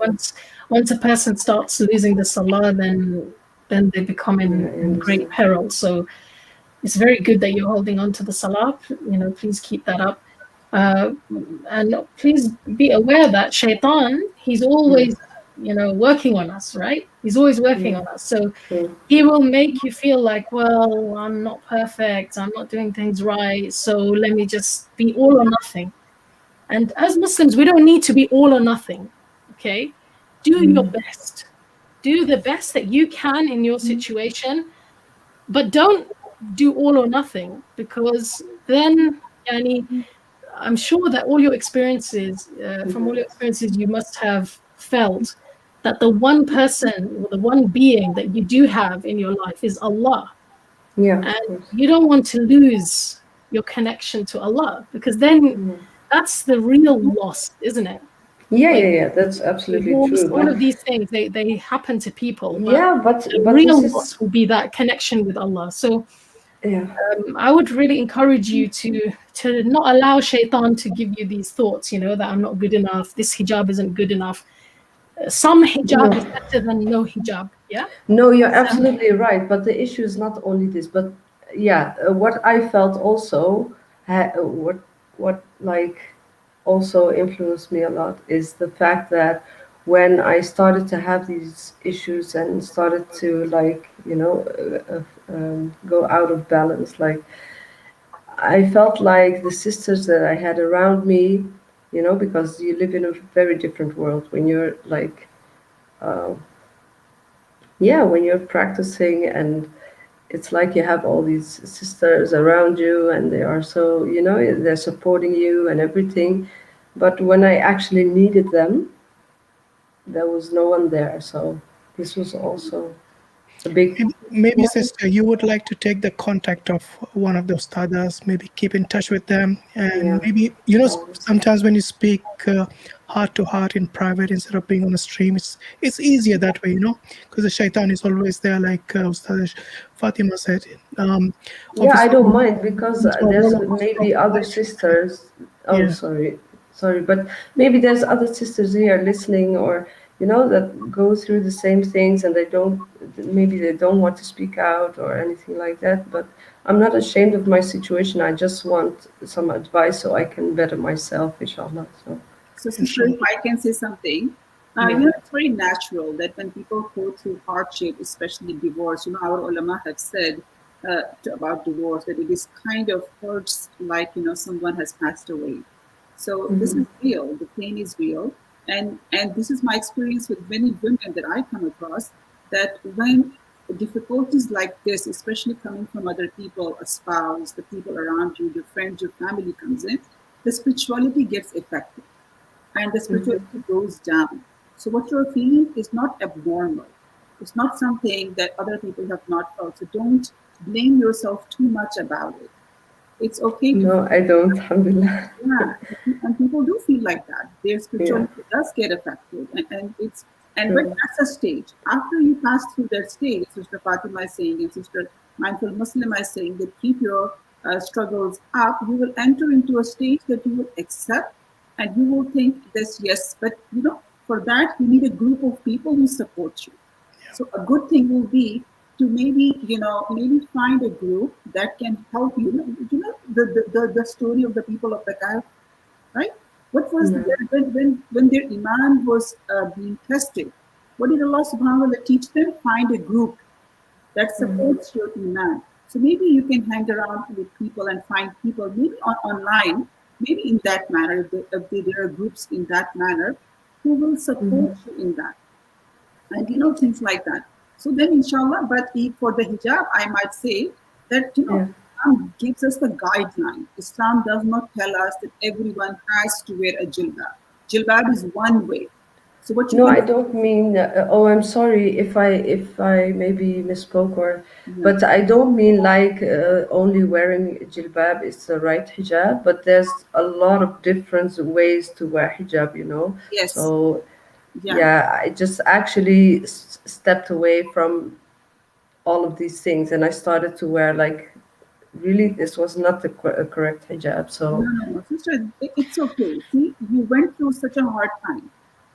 once a person starts losing the salah, then they become in great peril. So it's very good that you're holding on to the salah. You know, please keep that up. And please be aware that shaitan, he's always, you know, working on us, right? He's always working on us. So he will make you feel like, well, I'm not perfect, I'm not doing things right, so let me just be all or nothing. And as Muslims, we don't need to be all or nothing, okay? Do your best. Do the best that you can in your situation, but don't do all or nothing, because then, yani, I'm sure that all your experiences, from all your experiences, you must have felt that the one person or the one being that you do have in your life is Allah. Yeah. And you don't want to lose your connection to Allah, because then that's the real loss, isn't it? Yeah, that's absolutely true. All of these things, they happen to people. But the real loss will be that connection with Allah. So I would really encourage you to not allow shaitan to give you these thoughts, you know, that I'm not good enough, this hijab isn't good enough. Some hijab is better than no hijab, yeah? No, you're absolutely right. But the issue is not only this, but what I felt also, what like also influenced me a lot is the fact that when I started to have these issues and started to, like, you know, go out of balance, like, I felt like the sisters that I had around me, you know, because you live in a very different world when you're like, when you're practicing, and it's like you have all these sisters around you, and they are so, you know, they're supporting you and everything. But when I actually needed them, there was no one there. So this was also a big. Maybe sister, you would like to take the contact of one of the ustadhas, maybe keep in touch with them, and maybe, you know, sometimes when you speak heart to heart in private instead of being on a stream, it's easier that way, you know, because the shaitan is always there, like Ustadhah Fatima said. I don't mind, because there's maybe other sisters Oh, Yeah. sorry, but maybe there's other sisters here listening, or that go through the same things, and maybe they don't want to speak out or anything like that. But I'm not ashamed of my situation. I just want some advice so I can better myself, inshallah. So, sister, if I can say something, it's very natural that when people go through hardship, especially divorce, our ulama have said about divorce that it is kind of hurts like, someone has passed away. So this is real. The pain is real. And this is my experience with many women that I come across, that when difficulties like this, especially coming from other people, a spouse, the people around you, your friends, your family comes in, the spirituality gets affected and the spirituality goes down. So what you're feeling is not abnormal. It's not something that other people have not felt. So don't blame yourself too much about it. It's okay to No, I don't, alhamdulillah. Yeah, and people do feel like that. Their spirituality does get affected, but that's a stage. After you pass through that stage, Sister Fatima is saying, and Sister Mindful Muslimah is saying that keep your struggles up. You will enter into a stage that you will accept, and you will think this, yes, but for that you need a group of people who support you. So a good thing will be to maybe find a group that can help you. The story of the people of the Kahf, right? What was when their iman was being tested? What did Allah Subhanahu wa Taala teach them? Find a group that supports your iman. So maybe you can hang around with people and find people, maybe online, maybe in that manner. If there are groups in that manner who will support you in that. And things like that. So then inshallah, but for the hijab, I might say that Islam gives us the guideline. Islam does not tell us that everyone has to wear a jilbab. Jilbab is one way. So what I don't mean. I'm sorry if I maybe misspoke, but I don't mean like only wearing jilbab is the right hijab. But there's a lot of different ways to wear hijab. Yes. So I just actually stepped away from all of these things, and I started to wear really this was not the correct hijab. So no, sister, it's okay. See, you went through such a hard time,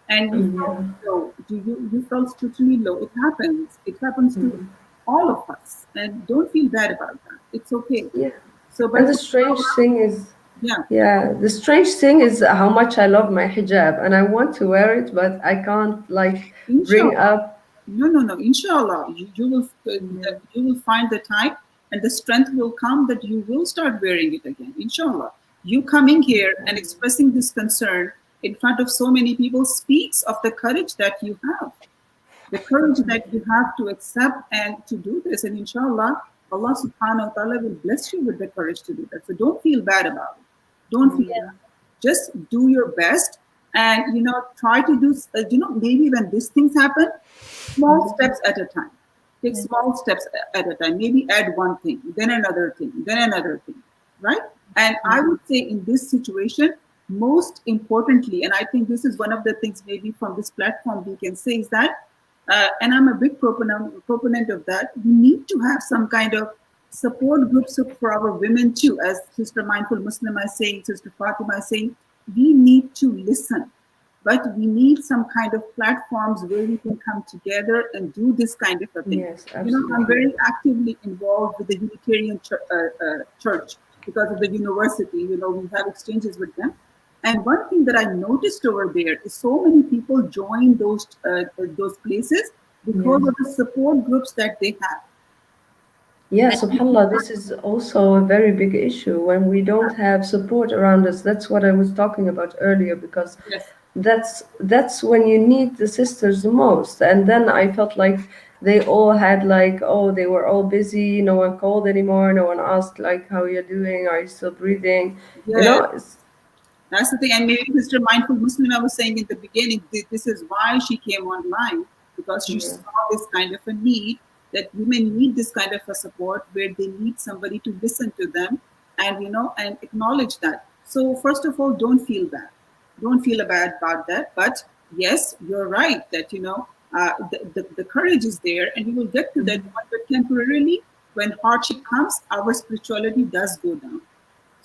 and you felt low. You felt spiritually low. It happens. It happens to all of us, and don't feel bad about that. It's okay. Yeah. So, but and the strange thing is. Yeah. The strange thing is how much I love my hijab, and I want to wear it, but I can't bring up. No. Inshallah, you will find the time, and the strength will come that you will start wearing it again. Inshallah, you coming here and expressing this concern in front of so many people speaks of the courage that you have, the courage that you have to accept and to do this. And inshallah, Allah Subhanahu wa Taala will bless you with the courage to do that. So don't feel bad about it. Don't feel bad. Just do your best, and try to do. Maybe when these things happen, small steps at a time. Take small steps at a time. Maybe add one thing, then another thing, then another thing, right? And I would say in this situation, most importantly, and I think this is one of the things maybe from this platform we can say is that, and I'm a big proponent of that, we need to have some kind of support groups for our women too. As Sister Mindful Muslimah is saying, Sister Fatima is saying, we need to listen. But we need some kind of platforms where we can come together and do this kind of a thing. Yes, absolutely. I'm very actively involved with the Unitarian Church because of the university. We have exchanges with them. And one thing that I noticed over there is so many people join those places because of the support groups that they have. Yeah, subhanAllah, this is also a very big issue when we don't have support around us. That's what I was talking about earlier, because that's when you need the sisters the most. And then I felt like they all had they were all busy, no one called anymore, no one asked how you're doing, are you still breathing? That's the thing. And maybe Sister Mindful Muslimah was saying in the beginning, this is why she came online, because she saw this kind of a need, that women need this kind of a support where they need somebody to listen to them and, and acknowledge that. So first of all, don't feel bad. Don't feel bad about that. But yes, you're right that, the courage is there, and we will get to that point. But temporarily, when hardship comes, our spirituality does go down.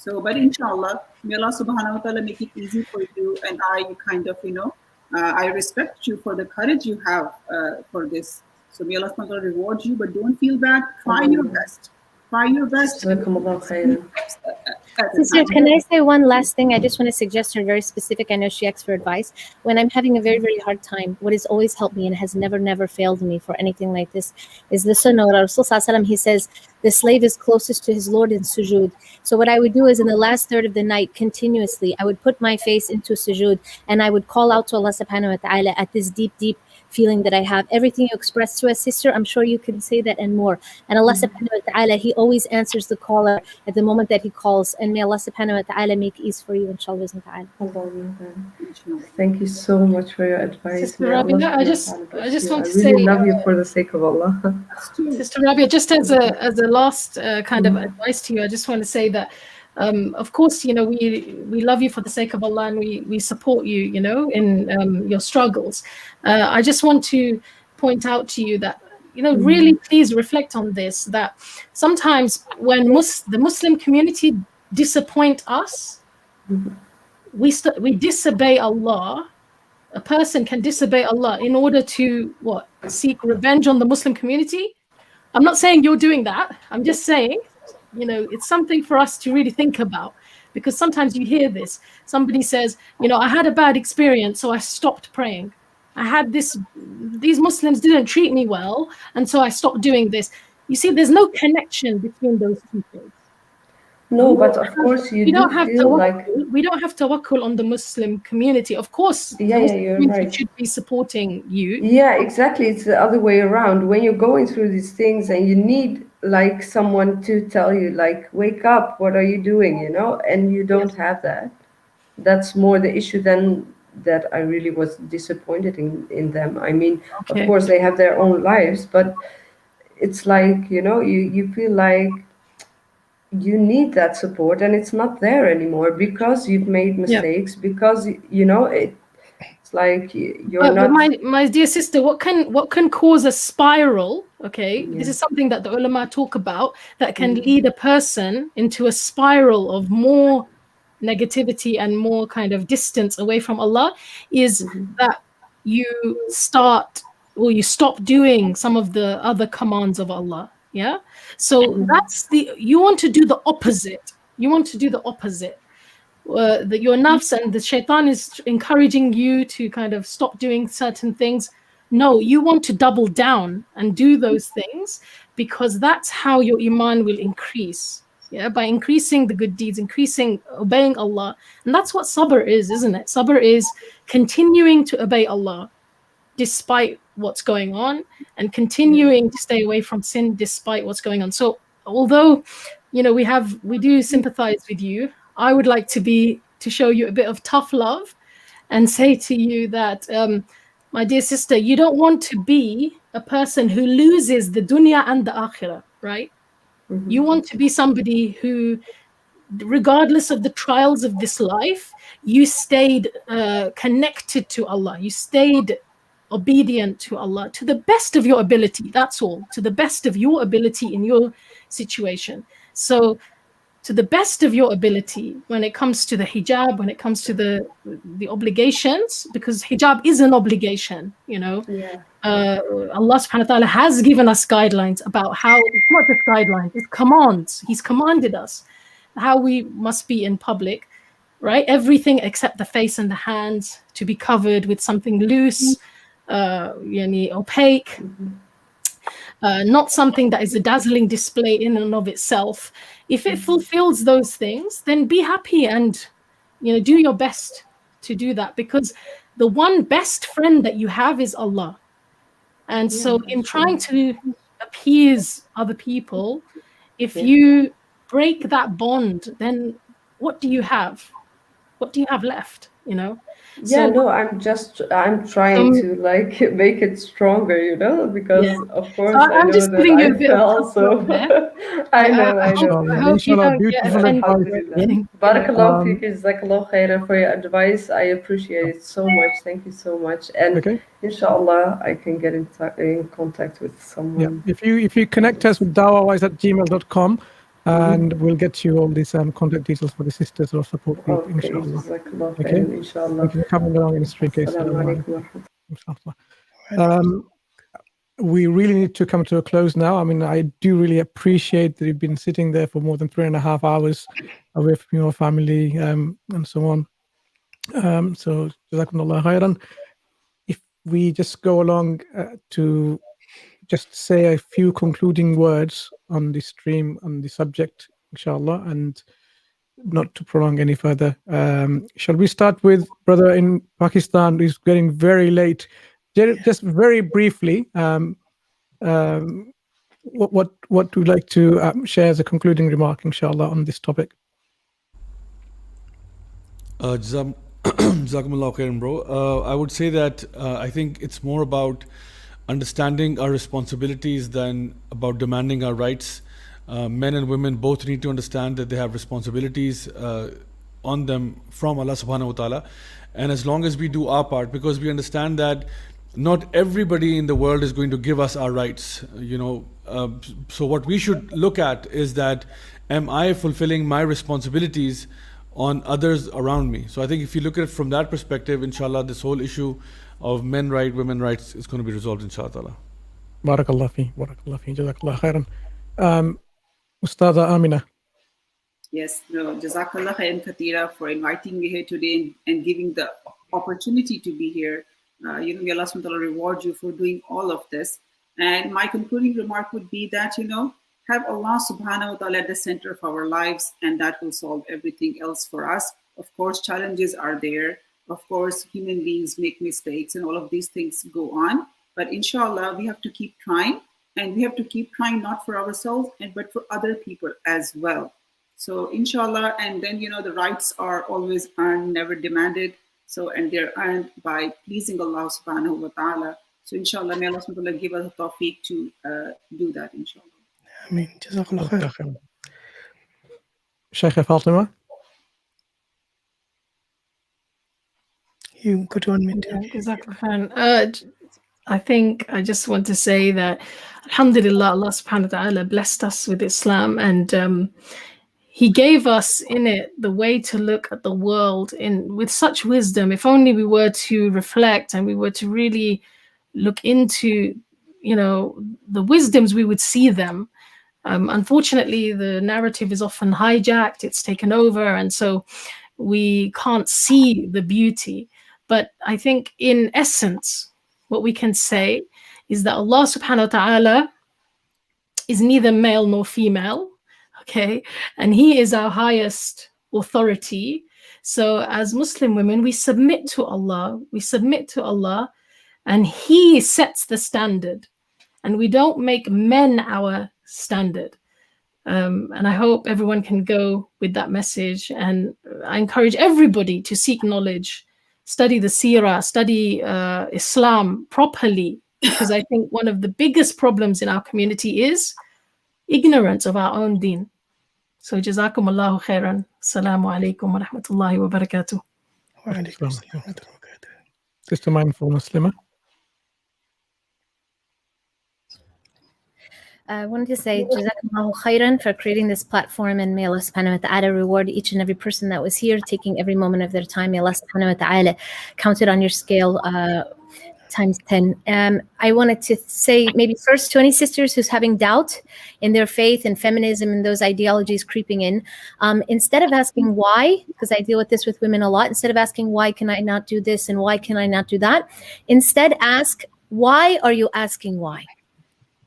So, but inshallah, may Allah subhanahu wa ta'ala make it easy for you. And I kind of, I respect you for the courage you have for this. So may Allah subhanahu wa ta'ala reward you, but don't feel bad. Try your best. Try your best. Sister, can I say one last thing? I just want to suggest her very specific. I know she asks for advice. When I'm having a very, very hard time, what has always helped me and has never failed me for anything like this is the sunnah. Rasul Sallallahu Alaihi Wasallam, he says, the slave is closest to his Lord in sujood. So what I would do is in the last third of the night, continuously, I would put my face into sujood and I would call out to Allah subhanahu wa ta'ala at this deep, deep feeling that I have. Everything you expressed to us, sister, I'm sure you can say that and more. And Allah subhanahu wa ta'ala, he always answers the caller at the moment that he calls. And may Allah subhanahu wa ta'ala make ease for you, inshallah. Thank you so much for your advice. Sister Rabia, I just want to say, I really love you for the sake of Allah. Sister Rabia, just as a last kind of advice to you, I just want to say that of course, we love you for the sake of Allah, and we support you, in your struggles. I just want to point out to you that, really please reflect on this, that sometimes when the Muslim community disappoint us, we disobey Allah. A person can disobey Allah in order to seek revenge on the Muslim community. I'm not saying you're doing that. I'm just saying, it's something for us to really think about, because sometimes you hear this. Somebody says, I had a bad experience, so I stopped praying. I had these Muslims didn't treat me well, and so I stopped doing this. You see, there's no connection between those two things. No, but of course we don't have tawakkul on the Muslim community. Of course, you're right. Should be supporting you. Yeah, exactly. It's the other way around. When you're going through these things and you need someone to tell you, wake up, what are you doing, and you don't have that. That's more the issue than that I really was disappointed in them. I mean, of course they have their own lives, but it's you feel like you need that support, and it's not there anymore because you've made mistakes, because it's like you're not. But my dear sister, what can cause a spiral? This is something that the ulama talk about, that can lead a person into a spiral of more negativity and more kind of distance away from Allah, is that you stop doing some of the other commands of Allah. Yeah, so you want to do the opposite. That your nafs and the shaitan is encouraging you to kind of stop doing certain things. No, you want to double down and do those things, because that's how your iman will increase. Yeah, by increasing the good deeds, obeying Allah. And that's what sabr is, isn't it? Sabr is continuing to obey Allah despite what's going on, and continuing to stay away from sin despite what's going on. So although we do sympathize with you, I would like to show you a bit of tough love and say to you that my dear sister, you don't want to be a person who loses the dunya and the akhirah, right? You want to be somebody who, regardless of the trials of this life, you stayed connected to Allah, you stayed obedient to Allah to the best of your ability. That's all, to the best of your ability in your situation. So to the best of your ability when it comes to the hijab, when it comes to the obligations, because hijab is an obligation, Allah subhanahu wa ta'ala has given us guidelines about how, it's not just guidelines, it's commands. He's commanded us how we must be in public, right? Everything except the face and the hands to be covered with something loose, opaque, not something that is a dazzling display in and of itself. If it fulfills those things, then be happy and do your best to do that, because the one best friend that you have is Allah. And so in trying to appease other people, if you break that bond, then what do you have? What do you have left, I'm trying to make it stronger, because of course I'm just giving you a bit of so I know. I hope you don't get offended. Barakallahu feek, jazakallahu khairan for your advice. I appreciate it so much. Thank you so much. And inshallah, I can get in contact with someone. If you connect us with dawahwise@gmail.com, and we'll get you all these contact details for the sisters or support group, Okay, inshallah. Jazakallah Okay, khairan, inshallah. thank you for coming along in this free case. Assalamu alaikum wa Inshallah. We really need to come to a close now. I mean, I do really appreciate that you've been sitting there for more than 3.5 hours away from your family and so on. So, Jazakumullah khairan. If we just go along to just say a few concluding words on the stream, on the subject, inshallah, and not to prolong any further. Shall we start with brother in Pakistan who's getting very late? Just very briefly, what would you like to share as a concluding remark, inshallah, on this topic? Jazakumullah khairan, bro. I would say that I think it's more about understanding our responsibilities than about demanding our rights. Men and women both need to understand that they have responsibilities on them from Allah subhanahu wa ta'ala. And as long as we do our part, because we understand that not everybody in the world is going to give us our rights, so what we should look at is that, am I fulfilling my responsibilities on others around me? So I think if you look at it from that perspective, inshallah, this whole issue of men right, women rights is going to be resolved, inshallah. Barakallah fi, Jazakallah khairan. Ustadhah Aminah. Yes, no, Jazakallah khairan Katira for inviting me here today and giving the opportunity to be here. May Allah subhanahu wa ta'ala reward you for doing all of this. And my concluding remark would be that, have Allah subhanahu wa ta'ala at the center of our lives, and that will solve everything else for us. Of course, challenges are there. Of course, human beings make mistakes and all of these things go on. But inshallah, we have to keep trying, and we have to keep trying not for ourselves, but for other people as well. So inshallah, and then, the rights are always earned, never demanded. So, and they're earned by pleasing Allah subhanahu wa ta'ala. So inshallah, may Allah subhanahu wa ta'ala give us the tawfiq to do that, inshallah. Ameen. Jazakallah khair. Sheikh Fatima? You go to unmute. Jazakallah khairan. I think I just want to say that alhamdulillah, Allah subhanahu wa ta'ala blessed us with Islam, and He gave us in it the way to look at the world with such wisdom. If only we were to reflect and we were to really look into, the wisdoms, we would see them. Unfortunately, the narrative is often hijacked, it's taken over, and so we can't see the beauty. But I think in essence, what we can say is that Allah subhanahu wa ta'ala is neither male nor female. Okay, and He is our highest authority. So as Muslim women, we submit to Allah, and He sets the standard, and we don't make men our standard. And I hope everyone can go with that message, and I encourage everybody to seek knowledge, study the seerah, study Islam properly, because I think one of the biggest problems in our community is ignorance of our own deen. So jazakumullahu khairan. Assalamu alaikum wa rahmatullahi wa barakatuh. Sister Mindful Muslimah. I wanted to say jazakumullahu khairan for creating this platform, and may Allah subhanahu wa ta'ala reward each and every person that was here, taking every moment of their time. May Allah subhanahu wa ta'ala count it on your scale times 10. I wanted to say maybe first to any sisters who's having doubt in their faith and feminism and those ideologies creeping in, instead of asking why, because I deal with this with women a lot, instead of asking why can I not do this and why can I not do that, instead ask, why are you asking why?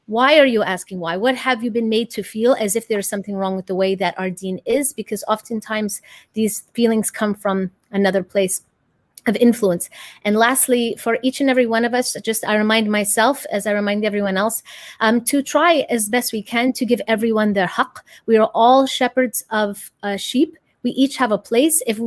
Why are you asking why? What have you been made to feel as if there's something wrong with the way that our deen is? Because oftentimes these feelings come from another place of influence. And lastly, for each and every one of us, I remind myself, as I remind everyone else, to try as best we can to give everyone their haqq. We are all shepherds of sheep. We each have a place. If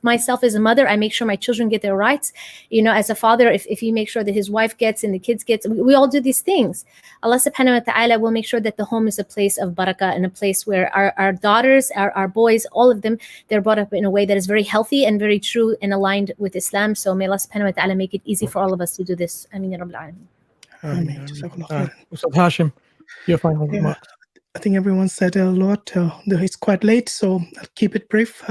myself as a mother, I make sure my children get their rights. As a father, if he makes sure that his wife gets and the kids gets, we all do these things. Allah subhanahu wa ta'ala will make sure that the home is a place of barakah and a place where our daughters, our boys, all of them, they're brought up in a way that is very healthy and very true and aligned with Islam. So may Allah subhanahu wa ta'ala make it easy for all of us to do this. Ameen ya Rabbil Alameen. Ustadh Hashim, your final remarks. I think everyone said a lot. It's quite late, so I'll keep it brief.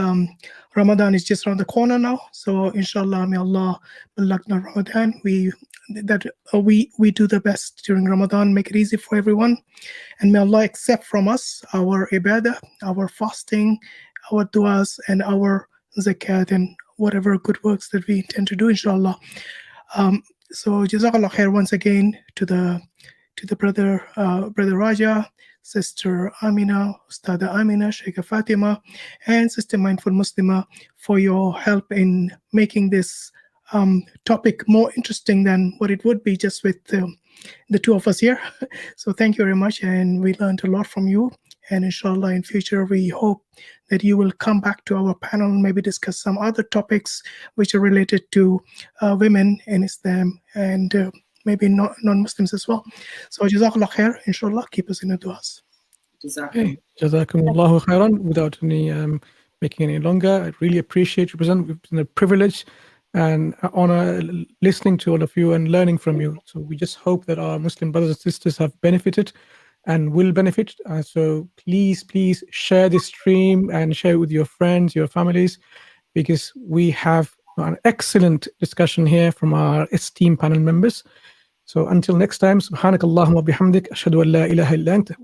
Ramadan is just around the corner now, so inshallah, may Allah balagna Ramadan. We do the best during Ramadan, make it easy for everyone, and may Allah accept from us our ibadah, our fasting, our du'as, and our zakat, and whatever good works that we intend to do, inshallah. So Jazakallah khair once again to the brother Raja, Sister Aminah, Ustadhah Aminah, Sheikha Fatima, and Sister Mindful Muslimah for your help in making this topic more interesting than what it would be just with the two of us here. So thank you very much, and we learned a lot from you. And inshallah, in future, we hope that you will come back to our panel and maybe discuss some other topics which are related to women in Islam and maybe non-Muslims as well. So Jazakallah khair, inshallah, keep us in the du'as. Okay, Jazakumullahu khairan. Without any making any longer, I really appreciate you present. It's been a privilege and an honor listening to all of you and learning from you. So we just hope that our Muslim brothers and sisters have benefited and will benefit. So please share this stream and share it with your friends, your families, because we have an excellent discussion here from our esteemed panel members. So until next time, subhanakallahumma bihamdik, ashhadu an la ilaha illa anta